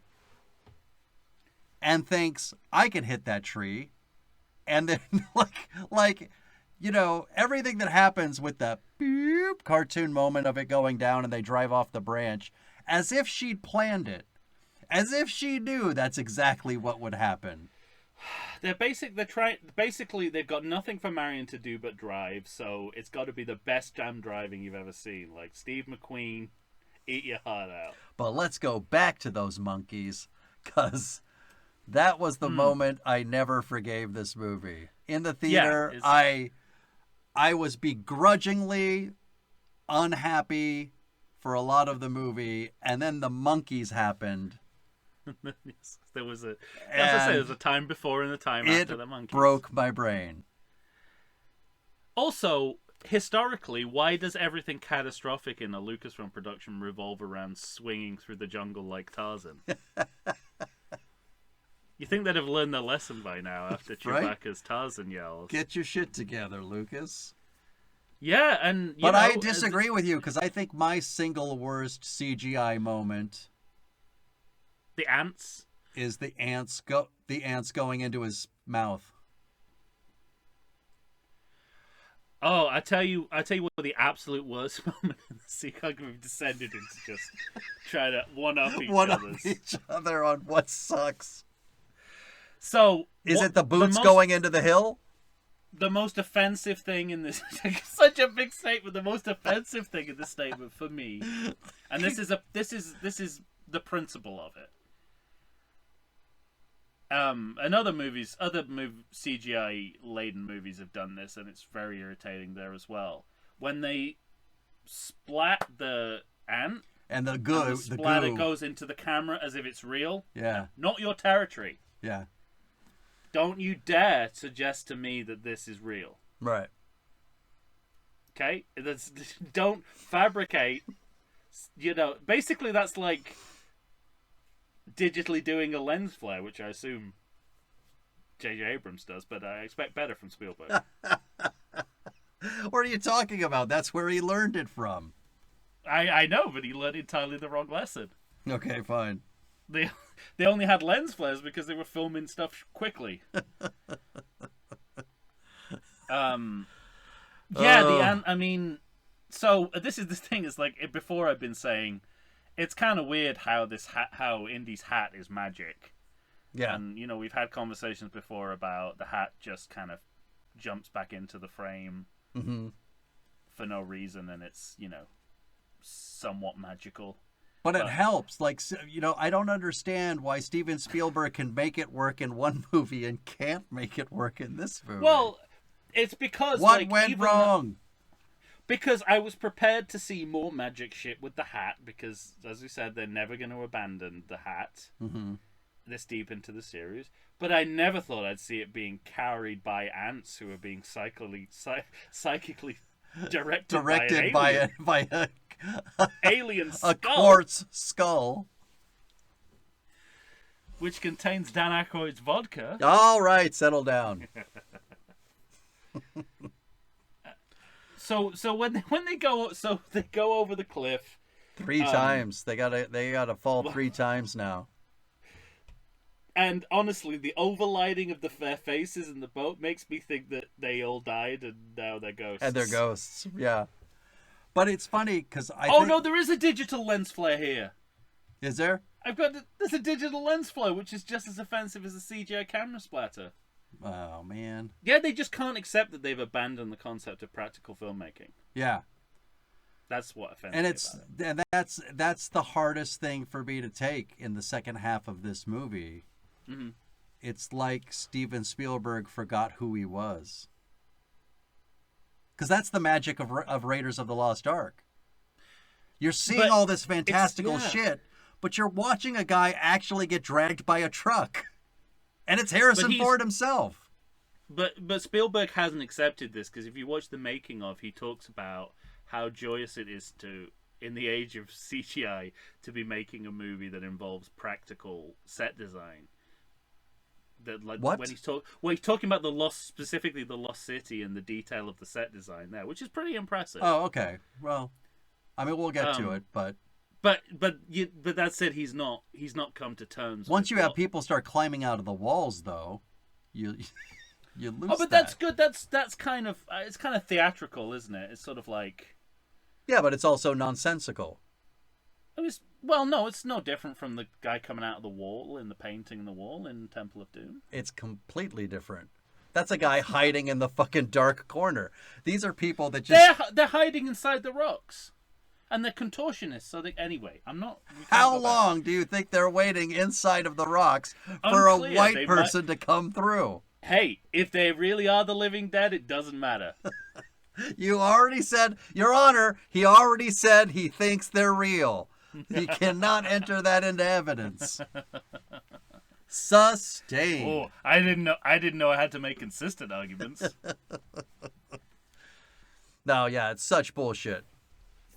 and thinks, I can hit that tree, and then like you know, everything that happens with the beep cartoon moment of it going down and they drive off the branch, as if she'd planned it. As if she knew that's exactly what would happen. Basically, they've got nothing for Marion to do but drive, so it's got to be the best damn driving you've ever seen. Like Steve McQueen, eat your heart out. But let's go back to those monkeys, because that was the moment I never forgave this movie. In the theater, I was begrudgingly unhappy for a lot of the movie, and then the monkeys happened. Yes, there was a, as I say, there's a time before and a time after the Monkeys. It broke my brain. Also, historically, why does everything catastrophic in a Lucasfilm production revolve around swinging through the jungle like Tarzan? You think they'd have learned their lesson by now after Chewbacca's Tarzan yells. Get your shit together, Lucas. Yeah, and but I disagree with you, because I think my single worst CGI moment, the ants, is the ants going into his mouth. Oh, I tell you what the absolute worst moment in the sequence, we've descended into just trying to one up each other on what sucks. So is it the boots going into the hill? The most offensive thing in this, such a big statement. The most offensive thing in this statement for me, and this is the principle of it. And other CGI laden movies have done this, and it's very irritating there as well. When they splat the ant, and the splatter goes into the camera as if it's real. Yeah, not your territory. Yeah. Don't you dare suggest to me that this is real. Right. Okay? Don't fabricate. You know, basically that's like digitally doing a lens flare, which I assume J.J. Abrams does, but I expect better from Spielberg. What are you talking about? That's where he learned it from. I know, but he learned entirely the wrong lesson. Okay, fine. They only had lens flares because they were filming stuff quickly. I mean, so this is the thing. Is like before I've been saying, it's kind of weird how how Indy's hat is magic. Yeah, and you know we've had conversations before about the hat just kind of jumps back into the frame for no reason, and it's somewhat magical. But it helps. Like, I don't understand why Steven Spielberg can make it work in one movie and can't make it work in this movie. Well, it's because what went wrong? Because I was prepared to see more magic shit with the hat, because, as we said, they're never going to abandon the hat this deep into the series. But I never thought I'd see it being carried by ants who are being psychically directed by a alien skull. A quartz skull. Which contains Dan Aykroyd's vodka. So when they go over the cliff. 3 times. They gotta fall 3 times now. And honestly, the overlighting of their faces in the boat makes me think that they all died and now they're ghosts. And they're ghosts, yeah. But it's funny because no, there is a digital lens flare here. Is there? There's a digital lens flare, which is just as offensive as a CGI camera splatter. Oh, man. Yeah, they just can't accept that they've abandoned the concept of practical filmmaking. Yeah. That's what offends me about it. And that's the hardest thing for me to take in the second half of this movie. Mm-hmm. It's like Steven Spielberg forgot who he was. Because that's the magic of Raiders of the Lost Ark. You're seeing all this fantastical shit, but you're watching a guy actually get dragged by a truck. And it's Harrison Ford himself. But Spielberg hasn't accepted this, because if you watch the making of, he talks about how joyous it is to, in the age of CGI, to be making a movie that involves practical set design. That, like, what? When he's talking about specifically the Lost City and the detail of the set design there, which is pretty impressive. Oh, okay. Well, I mean, we'll get to it, but that said, he's not come to terms. Once you have people start climbing out of the walls, though, you lose. Oh, but that's good. That's kind of it's kind of theatrical, isn't it? It's sort of like. Yeah, but it's also nonsensical. No, it's no different from the guy coming out of the wall in the painting in the wall in Temple of Doom. It's completely different. That's a guy hiding in the fucking dark corner. These are people that just... They're hiding inside the rocks. And they're contortionists, so anyway, I'm not... How long do you think they're waiting inside of the rocks for a white person to come through? Hey, if they really are the living dead, it doesn't matter. You already said, Your Honor, he already said he thinks they're real. He cannot enter that into evidence. Sustained. Oh, I didn't know I had to make consistent arguments. No, yeah, it's such bullshit.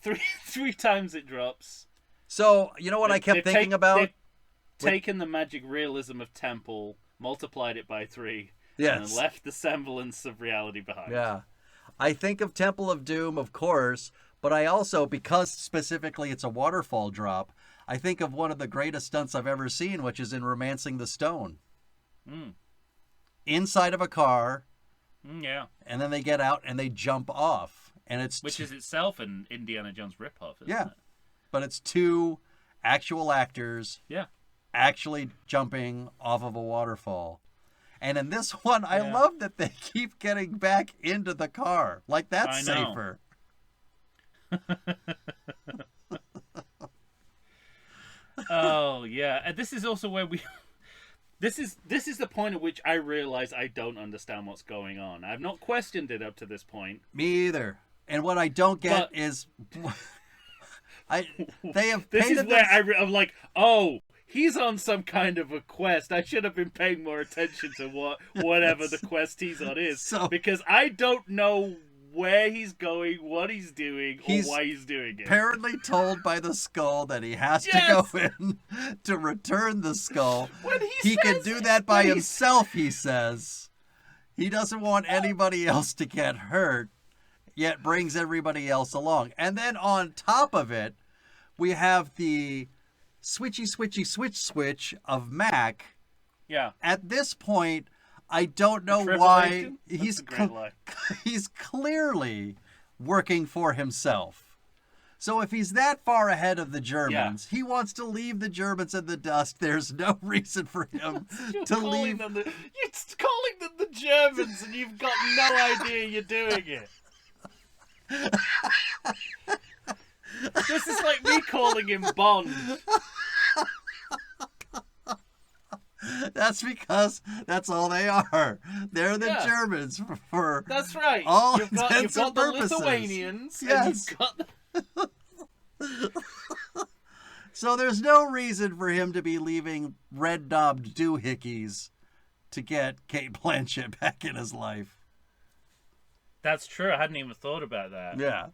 Three times it drops. So, you know what I kept thinking about? They've taken the magic realism of Temple, multiplied it by 3, and then left the semblance of reality behind. Yeah. I think of Temple of Doom, of course, but I also, because specifically it's a waterfall drop, I think of one of the greatest stunts I've ever seen, which is in Romancing the Stone. Mm. Inside of a car. Yeah. And then they get out and they jump off. Which is itself an Indiana Jones ripoff, isn't it? But it's 2 actual actors actually jumping off of a waterfall. And in this one, I love that they keep getting back into the car. Like, that's safer. Oh, yeah. And this is also where This is the point at which I realize I don't understand what's going on. I've not questioned it up to this point. Me either. And what I don't get is... they have this painted is where I'm like, oh... He's on some kind of a quest. I should have been paying more attention to whatever the quest he's on is. Because I don't know where he's going, what he's doing, or why he's doing it. Apparently told by the skull that he has to go in to return the skull. He can do that by himself, he says. He doesn't want anybody else to get hurt, yet brings everybody else along. And then on top of it, we have the... switch of Mac. Yeah. At this point, I don't know why he's clearly working for himself. So if he's that far ahead of the Germans, he wants to leave the Germans in the dust. There's no reason for him to leave. You're calling them the Germans, and you've got no idea you're doing it. This is like me calling him Bond. That's because that's all they are. They're the Germans for that's right. All you've got the Lithuanians. Yes. And you've got So there's no reason for him to be leaving red-knobbed doohickeys to get Kate Blanchett back in his life. That's true. I hadn't even thought about that. Yeah.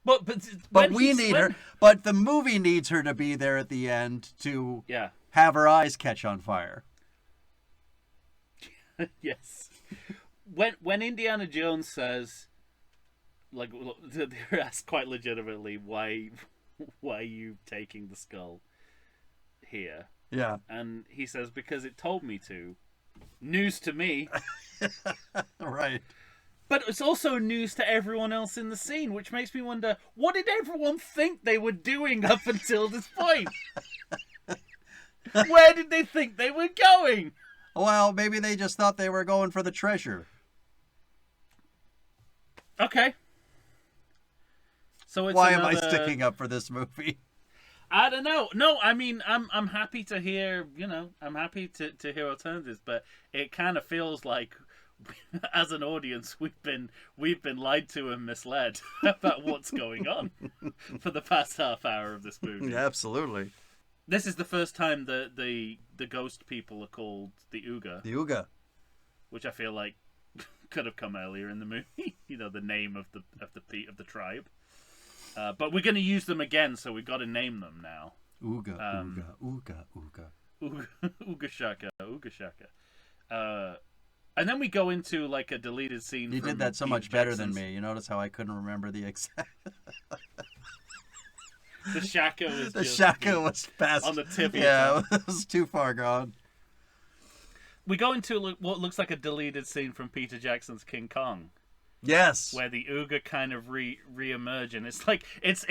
But we need her. But the movie needs her to be there at the end to have her eyes catch on fire. Yes. When Indiana Jones says, like they're asked quite legitimately why are you taking the skull here? Yeah. And he says, because it told me to. News to me. Right. But it's also news to everyone else in the scene, which makes me wonder, what did everyone think they were doing up until this point? Where did they think they were going? Well, maybe they just thought they were going for the treasure. Okay. So it's Why am I another... sticking up for this movie? I don't know. No, I mean, I'm happy to hear, I'm happy to hear alternatives, but it kind of feels like, as an audience, we've been lied to and misled about what's going on for the past half hour of this movie. Yeah, absolutely. This is the first time the ghost people are called the Uga. The Uga. Which I feel like could have come earlier in the movie. The name of the tribe. But we're going to use them again, so we've got to name them now. Uga, Uga, Uga, Uga. Uga Shaka, Uga Shaka. And then we go into like a deleted scene. You did that so much better than me. You notice how I couldn't remember the exact... The Shaka was the Shaka was past on the tip. Yeah, it was too far gone. We go into what looks like a deleted scene from Peter Jackson's King Kong. Yes, where the Uga kind of re-emerge, and it's like it's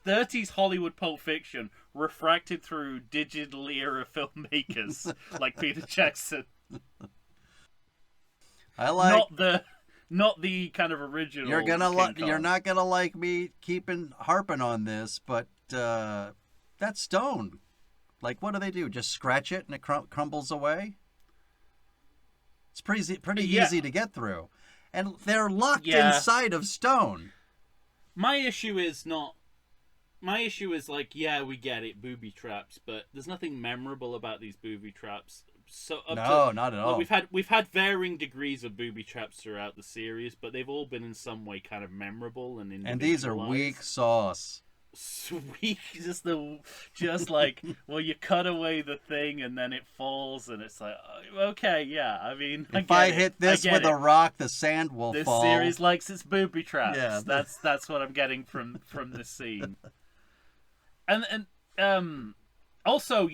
30s Hollywood Pulp Fiction refracted through digital era filmmakers like Peter Jackson. I like not the kind of original. You're not gonna like me harping on this, but that stone, like, what do? Just scratch it and it crumbles away. It's pretty easy to get through. And they're locked inside of stone. My issue is like, yeah, we get it, booby traps, but there's nothing memorable about these booby traps. So not at all. We've had varying degrees of booby traps throughout the series, but they've all been in some way kind of memorable and individualized. And these are weak sauce. Sweet, just like, well, you cut away the thing and then it falls, and it's like, okay, yeah. I mean, if I hit this with a rock, the sand will fall. This series likes its booby traps. Yeah. That's what I'm getting from this scene. And also,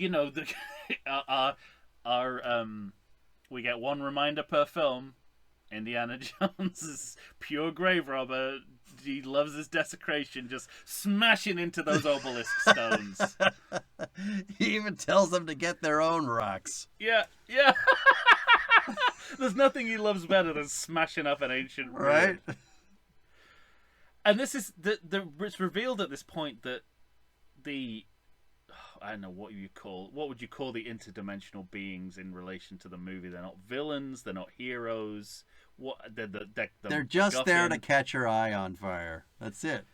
we get one reminder per film. Indiana Jones is pure grave robber. He loves his desecration, just smashing into those obelisk stones. He even tells them to get their own rocks. Yeah. There's nothing he loves better than smashing up an ancient ruin. Right? And this is it's revealed at this point that I don't know what would you call the interdimensional beings in relation to the movie? They're not villains, they're not heroes. They're just there to catch your eye on fire. That's it.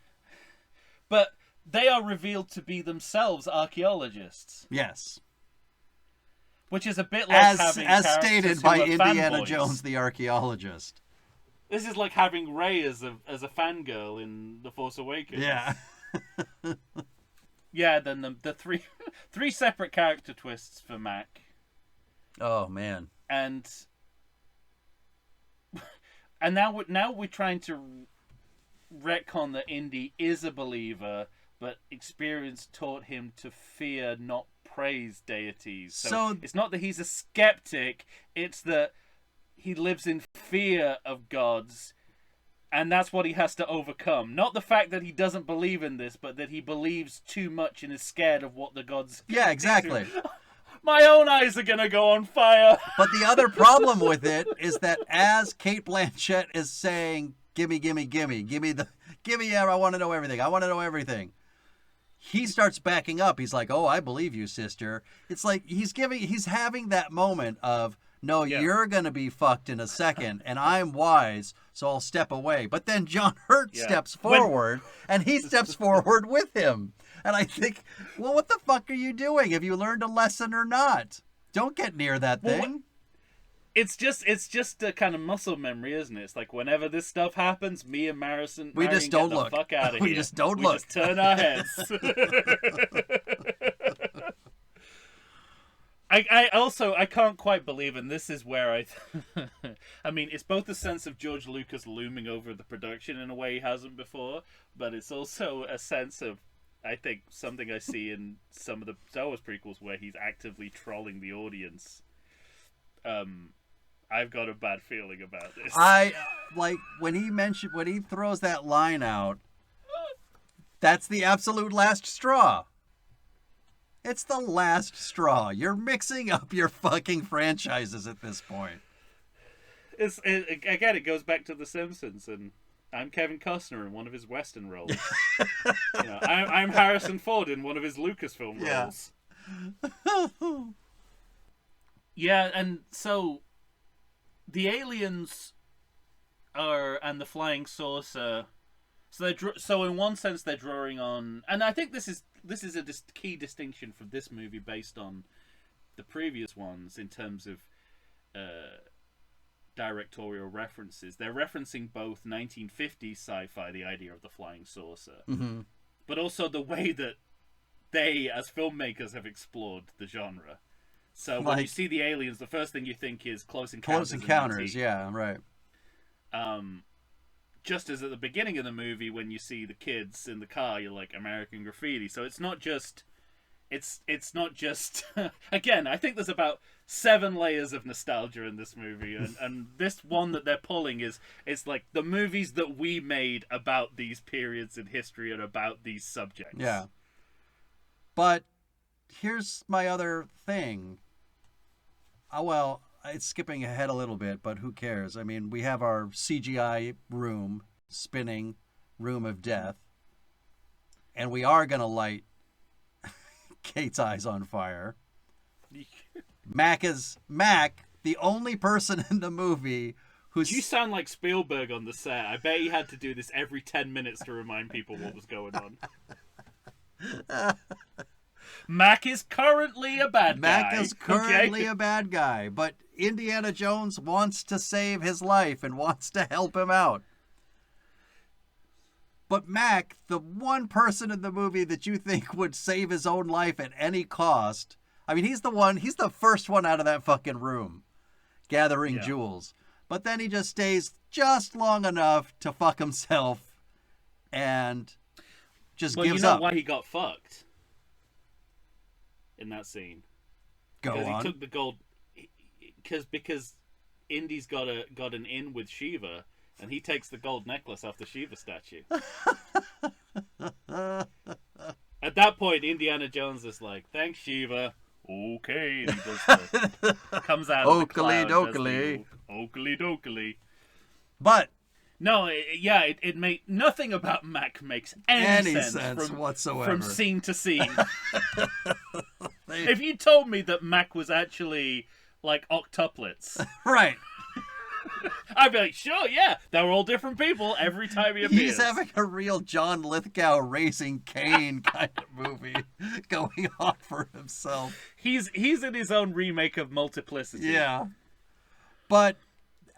But they are revealed to be themselves archaeologists. Yes. Which is a bit like as stated by Indiana Jones the archaeologist. This is like having Rey as a fangirl in The Force Awakens. Yeah. Yeah, then the three separate character twists for Mac. Oh man. And now we're trying to retcon that Indy is a believer, but experience taught him to fear, not praise deities. So it's not that he's a skeptic, it's that he lives in fear of gods, and that's what he has to overcome. Not the fact that he doesn't believe in this, but that he believes too much and is scared of what the gods... Yeah, exactly. My own eyes are gonna go on fire. But the other problem with it is that as Kate Blanchett is saying, gimme, I want to know everything. He starts backing up. He's like, oh, I believe you, sister. It's like he's having that moment of, no, you're going to be fucked in a second, and I'm wise, so I'll step away. But then John Hurt steps forward, and he steps forward with him. And I think, well, what the fuck are you doing? Have you learned a lesson or not? Don't get near that thing. It's just a kind of muscle memory, isn't it? It's like whenever this stuff happens, me and Marion just don't get look. The fuck out of we here. Just don't look. We just turn our heads. I can't quite believe, and this is where I mean, it's both a sense of George Lucas looming over the production in a way he hasn't before, but it's also a sense of, I think, something I see in some of the Star Wars prequels where he's actively trolling the audience. I've got a bad feeling about this. Like when he throws that line out, that's the absolute last straw. It's the last straw. You're mixing up your fucking franchises at this point. Again, it goes back to The Simpsons, and I'm Kevin Costner in one of his Western roles. I'm Harrison Ford in one of his Lucasfilm roles. Yeah, and so the aliens and the flying saucer. So in one sense they're drawing on, and I think this is a key distinction from this movie based on the previous ones in terms of directorial references. They're referencing both 1950s sci-fi, the idea of the flying saucer, but also the way that they, as filmmakers, have explored the genre. So when you see the aliens, the first thing you think is Close Encounters. Close Encounters, yeah, right. Just as at the beginning of the movie, when you see the kids in the car, you're like American Graffiti. So it's not just. Again, I think there's about 7 layers of nostalgia in this movie, and this one that they're pulling it's like the movies that we made about these periods in history and about these subjects. Yeah. But here's my other thing. Well, it's skipping ahead a little bit, but who cares? I mean, we have our CGI spinning room of death, and we are going to light Kate's eyes on fire. Mac, the only person in the movie who's... You sound like Spielberg on the set. I bet he had to do this every 10 minutes to remind people what was going on. Mac is currently a bad guy. Mac is currently a bad guy, but Indiana Jones wants to save his life and wants to help him out. But Mac, the one person in the movie that you think would save his own life at any cost, I mean, he's the first one out of that fucking room gathering jewels. But then he just stays just long enough to fuck himself and just gives up. Well, you know why he got fucked in that scene? Go on. Because he took the gold... Because Indy's got an in with Shiva, and he takes the gold necklace off the Shiva statue. At that point, Indiana Jones is like, "Thanks, Shiva." Okay, and he does comes out of the cloud. Oakley dokley. But no, it made nothing about Mac makes any sense whatsoever from scene to scene. If you told me that Mac was actually like octuplets, right? I'd be like, sure, yeah, they're all different people every time he appears. He's having a real John Lithgow Raising Cain kind of movie going on for himself. He's in his own remake of Multiplicity. Yeah. But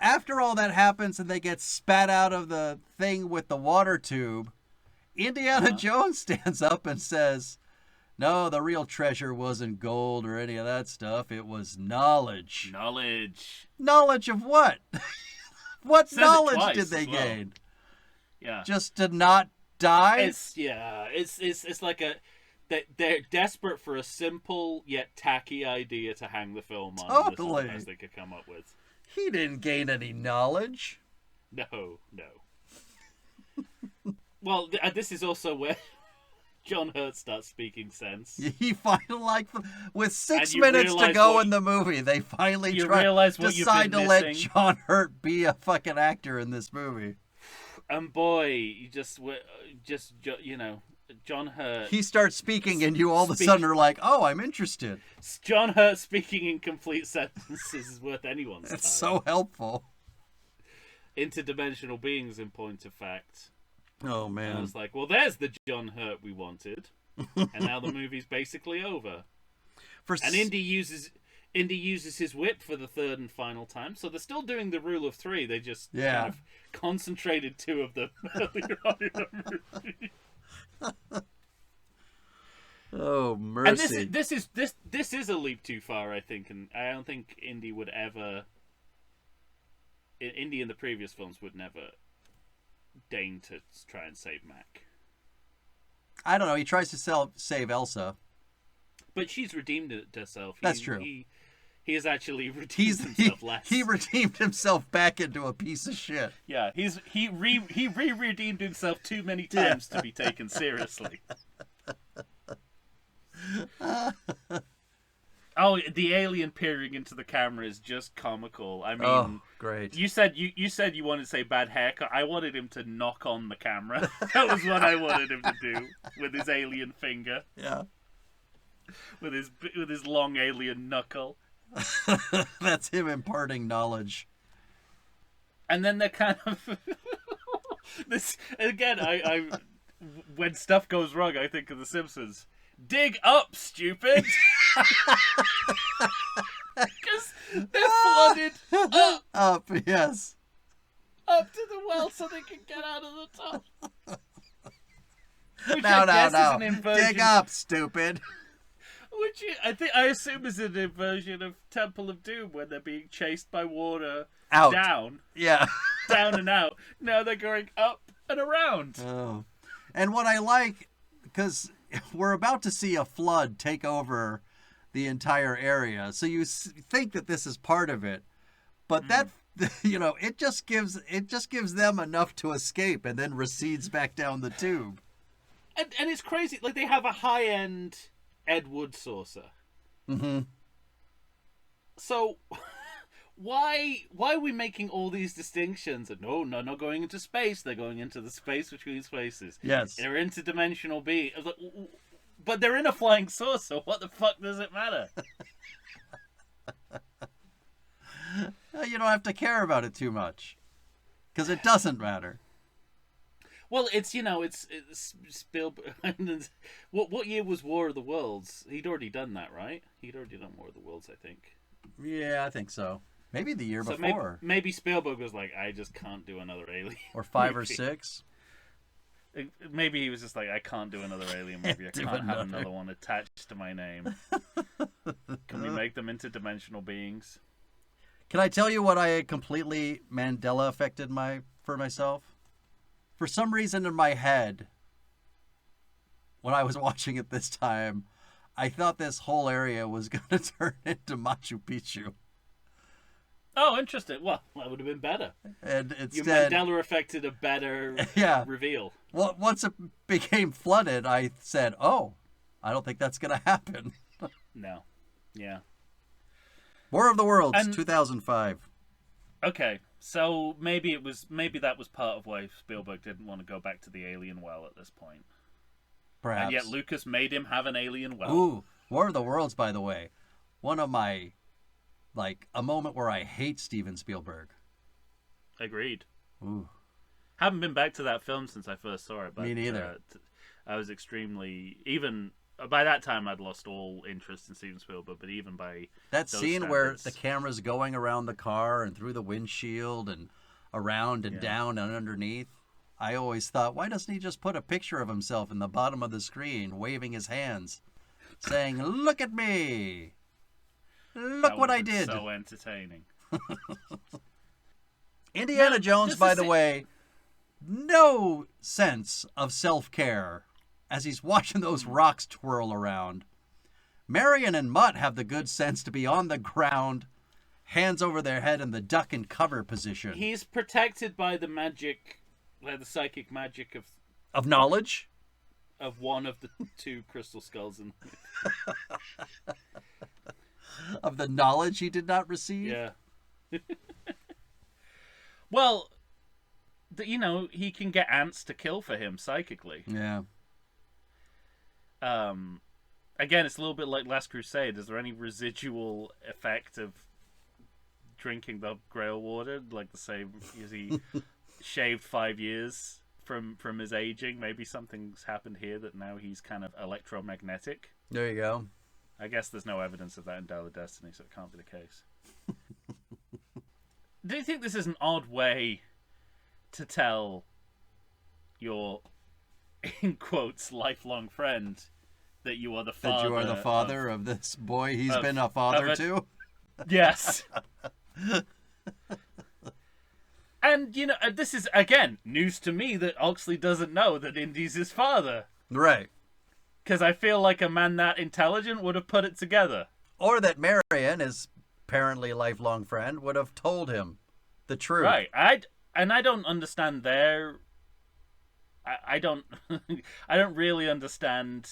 after all that happens and they get spat out of the thing with the water tube, Indiana Jones stands up and says, "No, the real treasure wasn't gold or any of that stuff. It was knowledge." Knowledge of what? What knowledge did they gain? Yeah. Just to not die? It's like they're desperate for a simple yet tacky idea to hang the film on. Totally. This is the best they could come up with. He didn't gain any knowledge. No. Well, this is also where John Hurt starts speaking sense. He finally, with 6 minutes to go in the movie, they finally decide to let John Hurt be a fucking actor in this movie. And boy, you just John Hurt. He starts speaking, and you all of a sudden are like, "Oh, I'm interested." John Hurt speaking in complete sentences is worth anyone's time. It's so helpful. Interdimensional beings, in point of fact. Oh man! And I was like, well, there's the John Hurt we wanted, and now the movie's basically over. And Indy uses his whip for the third and final time, so they're still doing the rule of 3. They just kind of concentrated 2 of them earlier on in the movie. Oh, And mercy. this is a leap too far, I think, and I don't think Indy would ever. Indy in the previous films would never deign to try and save Mac. I don't know. He tries to save Elsa. But she's redeemed herself. That's true. He has actually redeemed himself less. He redeemed himself back into a piece of shit. Yeah, he redeemed himself too many times to be taken seriously. Oh, the alien peering into the camera is just comical. I mean, Oh, great. You said you wanted to say bad haircut. I wanted him to knock on the camera. That was what I wanted him to do with his alien finger. Yeah. With his long alien knuckle. That's him imparting knowledge. And then they're kind of this again. I when stuff goes wrong, I think of The Simpsons. Dig up, stupid! Because they're flooded Up, yes. up to the well so they can get out of the top. Which No. is an inversion. Dig up, stupid. Which I assume is an inversion of Temple of Doom when they're being chased by water Out. down Yeah. and out. Now they're going up and around. Oh. And what I like, because we're about to see a flood take over the entire area, so you think that this is part of it, but that it just gives them enough to escape and then recedes back down the tube. And it's crazy. Like, they have a high-end Ed Wood saucer. Mm-hmm. So why are we making all these distinctions? And no, not going into space. They're going into the space between spaces. Yes. They're interdimensional being. But they're in a flying saucer. What the fuck does it matter? You don't have to care about it too much, because it doesn't matter. Well, it's Spielberg. What year was War of the Worlds? He'd already done that, right? He'd already done War of the Worlds, I think. Yeah, I think so. Maybe the year So before. maybe Spielberg was like, I just can't do another Alien. Or 5 or movie. 6. Maybe he was just like, I can't do another Alien movie. I can't have another one attached to my name. Can we make them interdimensional beings? Can I tell you what I completely Mandela affected for myself? For some reason in my head, when I was watching it this time, I thought this whole area was going to turn into Machu Picchu. Oh, interesting. Well, that would have been better. And Your instead, Mandela affected a better reveal. well, once it became flooded, I said, "Oh, I don't think that's going to happen." No. Yeah. War of the Worlds, And- 2005. Okay, so maybe that was part of why Spielberg didn't want to go back to the alien well at this point. Perhaps. And yet Lucas made him have an alien well. Ooh, War of the Worlds, by the way. One of my, a moment where I hate Steven Spielberg. Agreed. Ooh. Haven't been back to that film since I first saw it. But, Me neither. I was extremely... Even by that time, I'd lost all interest in Steven Spielberg, but even by That those scene where standards- the camera's going around the car and through the windshield and around and down and underneath, I always thought, why doesn't he just put a picture of himself in the bottom of the screen, waving his hands, saying, "Look at me! Look that what would I have been did!" So entertaining. Indiana Now, Jones, just by to the say- way, no sense of self-care as he's watching those rocks twirl around. Marion and Mutt have the good sense to be on the ground, hands over their head in the duck and cover position. He's protected by the magic, by the psychic magic Of knowledge? of one of the two crystal skulls. Of the knowledge he did not receive? Yeah. Well, he can get ants to kill for him psychically. Yeah. Again, it's a little bit like Last Crusade. Is there any residual effect of drinking the Grail water? Like the same, is he shaved 5 years from his aging? Maybe something's happened here that now he's kind of electromagnetic. There you go. I guess there's no evidence of that in Dial of Destiny, so it can't be the case. Do you think this is an odd way to tell your, in quotes, lifelong friend that you are the father. That you are the father of this boy he's been a of father to. Yes. And, you know, this is, again, news to me that Oxley doesn't know that Indy's his father. Right. Because I feel like a man that intelligent would have put it together. Or that Marion, his apparently lifelong friend, would have told him the truth. Right. I don't understand their... I don't I don't really understand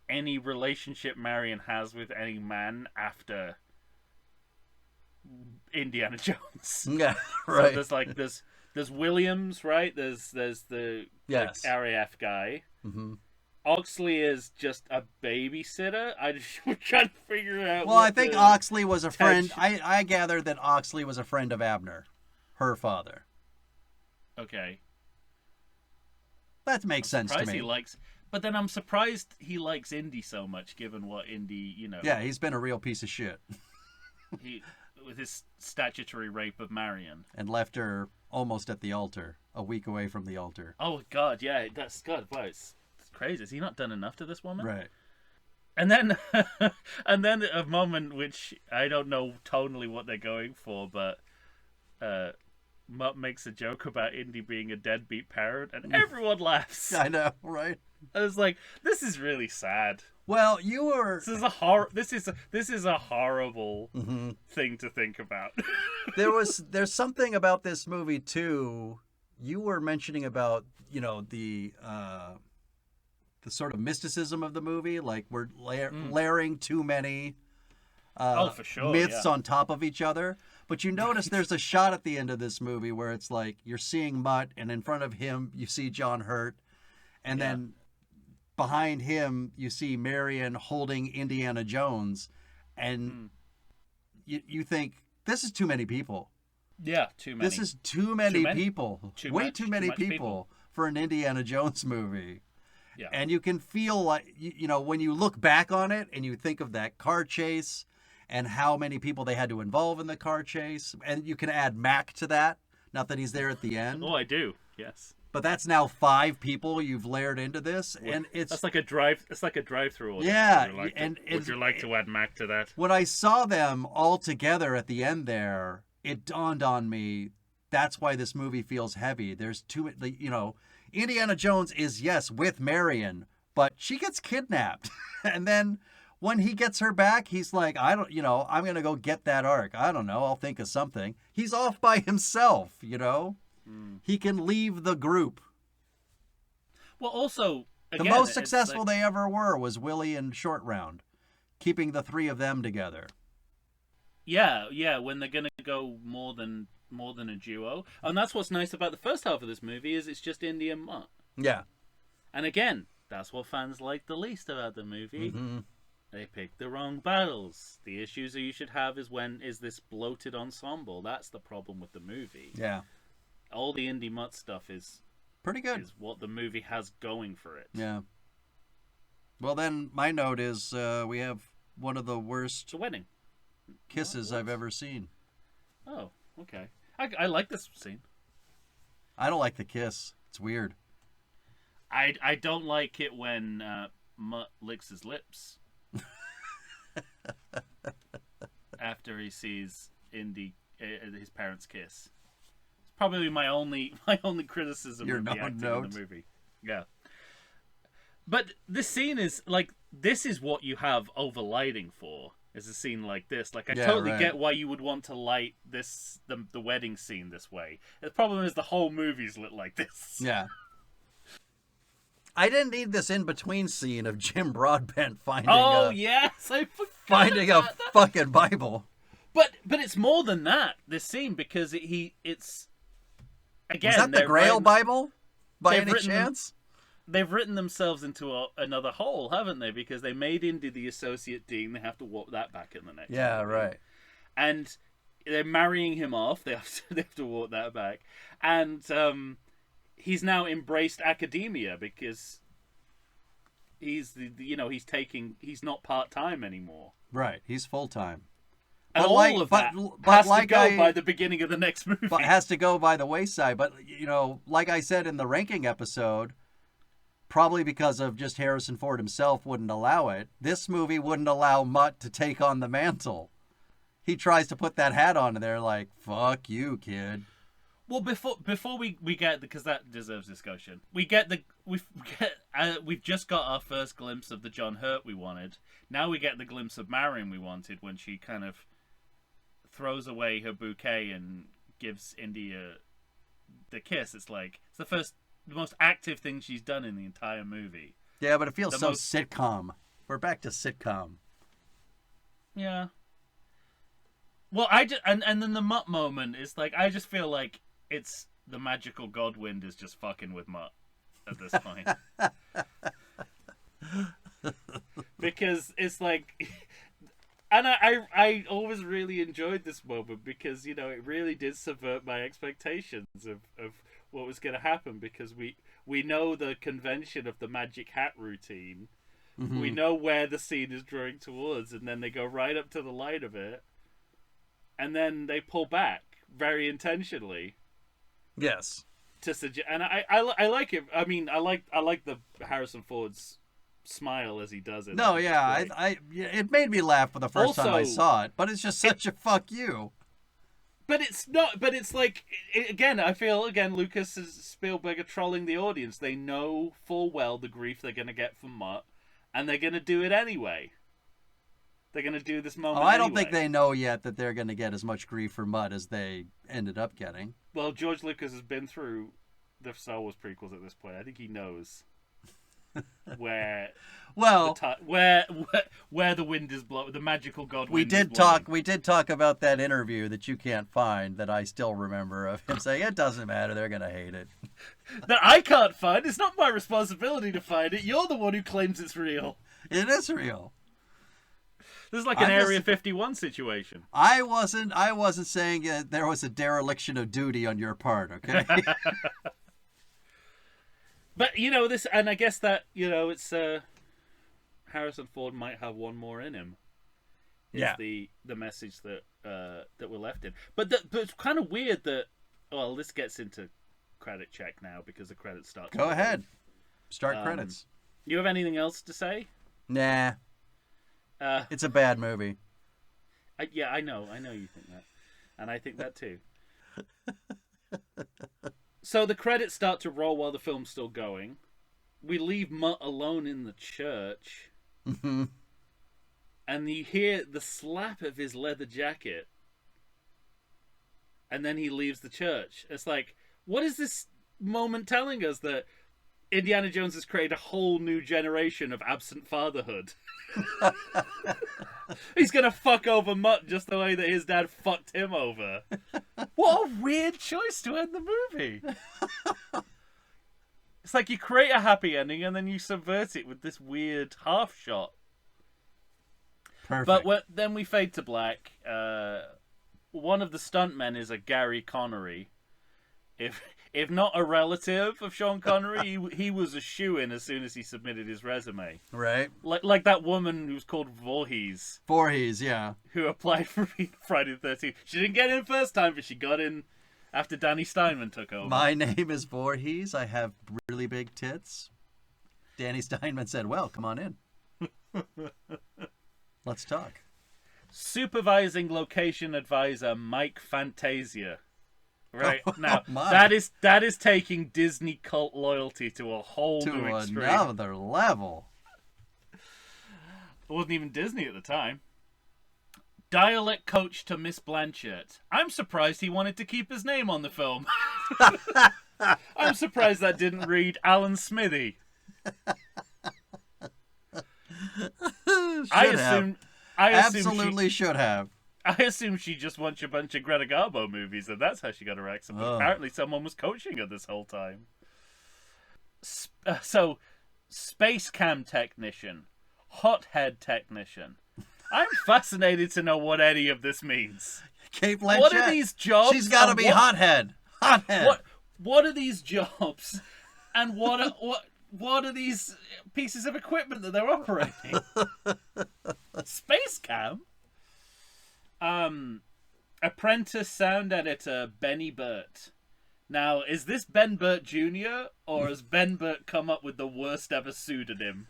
any relationship Marion has with any man after Indiana Jones. Yeah, right. So there's Williams, right? There's the Yes. RAF guy. Mm-hmm. Oxley is just a babysitter. I'm trying to figure out. Well, I think Oxley was a friend. I gathered that Oxley was a friend of Abner, her father. Okay. That makes sense to me. But then I'm surprised he likes Indy so much, given what Indy, you know. Yeah, he's been a real piece of shit. With his statutory rape of Marion. And left her almost at the altar, a week away from the altar. Oh, God, yeah. That's, God, wow, it's crazy. Has he not done enough to this woman? Right. And then, and then a moment which I don't know tonally what they're going for, but Mutt makes a joke about Indy being a deadbeat parent, and everyone laughs. I know, right? I was like, this is really sad. Well, you were. This is a horrible thing to think about. There's something about this movie too. You were mentioning about, you know, the sort of mysticism of the movie, like we're layering too many for sure, myths yeah. on top of each other. But you notice there's a shot at the end of this movie where it's like you're seeing Mutt, and in front of him you see John Hurt, and then behind him you see Marion holding Indiana Jones, and you think this is too many people. Yeah, too many. This is too many people. Way too many much people for an Indiana Jones movie. Yeah. And you can feel like, you know, when you look back on it and you think of that car chase and how many people they had to involve in the car chase, and you can add Mac to that. Not that he's there at the end. Oh, I do. Yes. But that's now 5 people you've layered into this, and it's like a drive-through order. Yeah, would you like to add Mac to that? When I saw them all together at the end there, it dawned on me that's why this movie feels heavy. There's too, you know, Indiana Jones is, yes, with Marion, but she gets kidnapped. And then when he gets her back, he's like, I'm going to go get that Ark. I don't know. I'll think of something. He's off by himself, you know? He can leave the group. Well, also, again, the most successful they ever were was Willie and Short Round, keeping the 3 of them together. Yeah, when they're gonna go more than a duo, and that's what's nice about the first half of this movie is it's just Indy and Mutt. Yeah, and again, that's what fans like the least about the movie. Mm-hmm. They picked the wrong battles. The issues that you should have is this bloated ensemble. That's the problem with the movie. Yeah, all the Indy Mutt stuff is pretty good. Is what the movie has going for it. Yeah. Well, then my note is we have one of the worst the wedding kisses I've ever seen. Oh, okay. I like this scene. I don't like the kiss. It's weird. I don't like it when Mutt licks his lips after he sees Indy his parents kiss. It's probably my only criticism of the acting in the movie. Yeah. But this scene is like, this is what you have overlighting for. Is a scene like this. Like, I totally get why you would want to light the wedding scene this way. The problem is the whole movie's lit like this. Yeah. I didn't need this in-between scene of Jim Broadbent finding a fucking Bible. But it's more than that, this scene, because it's again. Is that the Grail Bible? By any chance? They've written themselves into another hole, haven't they? Because they made Indy the associate dean. They have to walk that back in the next movie. Right. And they're marrying him off. They have to walk that back. And he's now embraced academia because he's he's not part-time anymore. Right. He's full-time. And all of that has to go by the beginning of the next movie. But has to go by the wayside. But, like I said in the ranking episode, probably because of just Harrison Ford himself wouldn't allow it. This movie wouldn't allow Mutt to take on the mantle. He tries to put that hat on, and they're like, "Fuck you, kid." Well, before we get, because that deserves discussion. We've just got our first glimpse of the John Hurt we wanted. Now we get the glimpse of Marion we wanted when she kind of throws away her bouquet and gives India the kiss. It's like it's the most active thing she's done in the entire movie. Yeah, but it feels sitcom. We're back to sitcom. Yeah. Well, and then the Mutt moment is like, I just feel like it's the magical Godwind is just fucking with Mutt at this point. Because it's like, and I always really enjoyed this moment because, you know, it really did subvert my expectations of what was going to happen, because we know the convention of the magic hat routine. Mm-hmm. We know where the scene is drawing towards, and then they go right up to the line of it, and then they pull back very intentionally. Yes. To suggest, and I like it. I mean, I like the Harrison Ford's smile as he does it. No, yeah, it made me laugh for the first time I saw it, but it's just such a fuck you. But it's not. But it's like, again, I feel Lucas and Spielberg are trolling the audience. They know full well the grief they're going to get from Mutt, and they're going to do it anyway. They're going to do this moment. I don't think they know yet that they're going to get as much grief for Mutt as they ended up getting. Well, George Lucas has been through the Star Wars prequels at this point. I think he knows where where the wind is blowing, the magical God. We did talk about that interview that you can't find, that I still remember, of him saying it doesn't matter, they're going to hate it. That I can't find. It's not my responsibility to find it. You're the one who claims it's real. It is real. This is like an Area 51 situation. I wasn't saying there was a dereliction of duty on your part, okay? But, you know, this, and I guess that, you know, it's Harrison Ford might have one more in him. It's the message that that we're left in. But it's kind of weird that, well, this gets into credit check now because the credits start. Go ahead. Start credits. You have anything else to say? Nah. It's a bad movie. Yeah, I know you think that. And I think that too. So the credits start to roll while the film's still going. We leave Mutt alone in the church. Mm-hmm. And you hear the slap of his leather jacket. And then he leaves the church. It's like, what is this moment telling us? That Indiana Jones has created a whole new generation of absent fatherhood. He's gonna fuck over Mutt just the way that his dad fucked him over. What a weird choice to end the movie. It's like you create a happy ending and then you subvert it with this weird half shot. Perfect. But then we fade to black. One of the stuntmen is a Gary Connery. If not a relative of Sean Connery, he was a shoo-in as soon as he submitted his resume. Right. Like that woman who's called Voorhees. Voorhees, yeah. Who applied for Friday the 13th. She didn't get in first time, but she got in after Danny Steinman took over. My name is Voorhees. I have really big tits. Danny Steinman said, well, come on in. Let's talk. Supervising location advisor Mike Fantasia. Right now, my. that is taking Disney cult loyalty to a whole new extreme. To another level. It wasn't even Disney at the time. Dialect coach to Miss Blanchett. I'm surprised he wanted to keep his name on the film. I'm surprised that didn't read Alan Smithy. I Absolutely should have. I assume she just watched a bunch of Greta Garbo movies, and that's how she got her accent. But apparently someone was coaching her this whole time. So, space cam technician, hothead technician. I'm fascinated to know what any of this means. Kate Blanchett. What are these jobs? She's got to be hothead. Hothead. What are these jobs? And what are these pieces of equipment that they're operating? Space cam. Apprentice sound editor Benny Burt. Now, is this Ben Burt Jr. or has Ben Burt come up with the worst ever pseudonym?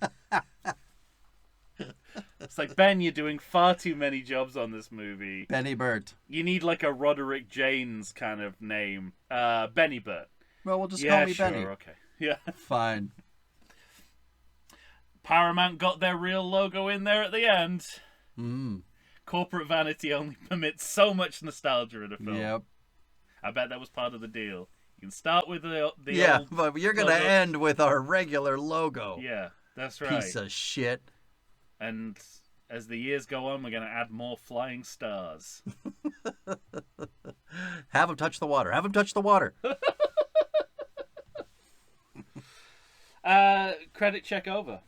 It's like, Ben, you're doing far too many jobs on this movie. Benny Burt. You need like a Roderick Janes kind of name. Benny Burt. Well, we'll just Yeah, call me sure, Benny. okay. Yeah. Fine. Paramount got their real logo in there at the end. Mm. Corporate vanity only permits so much nostalgia in a film. Yep. I bet that was part of the deal. You can start with the Yeah, old but you're gonna logo. end with our regular logo. Yeah, that's right. Piece of shit. And as the years go on, we're going to add more flying stars. Have him touch the water. Have him touch the water. Credit check over.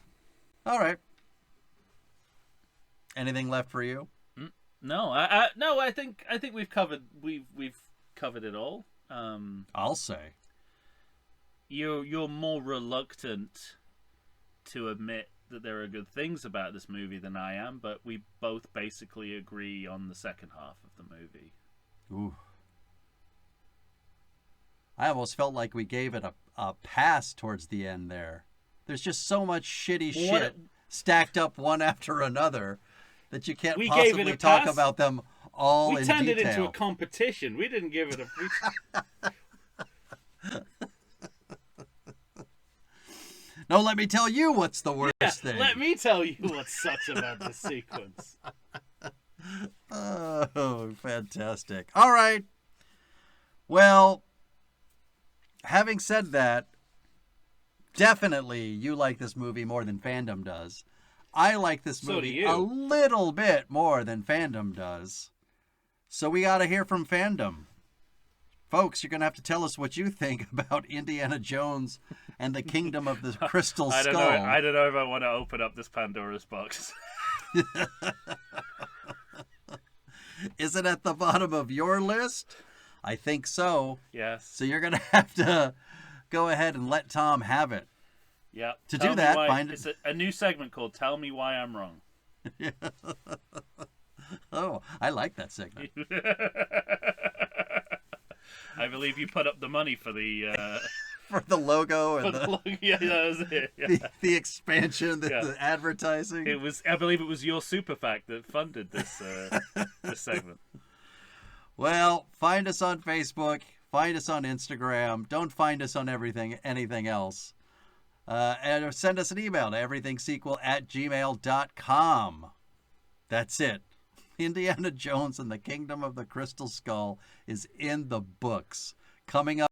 All right. Anything left for you? No, no. I think we've covered covered it all. I'll say. You're more reluctant to admit that there are good things about this movie than I am, but we both basically agree on the second half of the movie. Ooh. I almost felt like we gave it a pass towards the end there. There's just so much shitty shit stacked up one after another that you can't We gave possibly it a talk pass? about them all We in turned detail. it into a competition. We didn't give it a... No, let me tell you what's the worst Yeah, thing. let me tell you what sucks about this sequence. Oh, fantastic. All right. Well, having said that, definitely you like this movie more than fandom does. I like this So do movie you. a little bit more than fandom does. So we got to hear from fandom. Folks, you're going to have to tell us what you think about Indiana Jones and the Kingdom of the Crystal I Skull. don't know if I want to open up this Pandora's box. Is it at the bottom of your list? I think so. Yes. So you're going to have to go ahead and let Tom have it. Yeah. To Tell do me that, why- find it's a new segment called "Tell Me Why I'm Wrong." Oh, I like that segment. I believe you put up the money for the For the logo and yeah, that was it. Yeah. the expansion, Yeah. the advertising. It was, I believe, it was your super PAC that funded this this segment. Well, find us on Facebook. Find us on Instagram. Don't find us on anything else. And send us an email to everythingsequel@gmail.com. That's it. Indiana Jones and the Kingdom of the Crystal Skull is in the books. Coming up.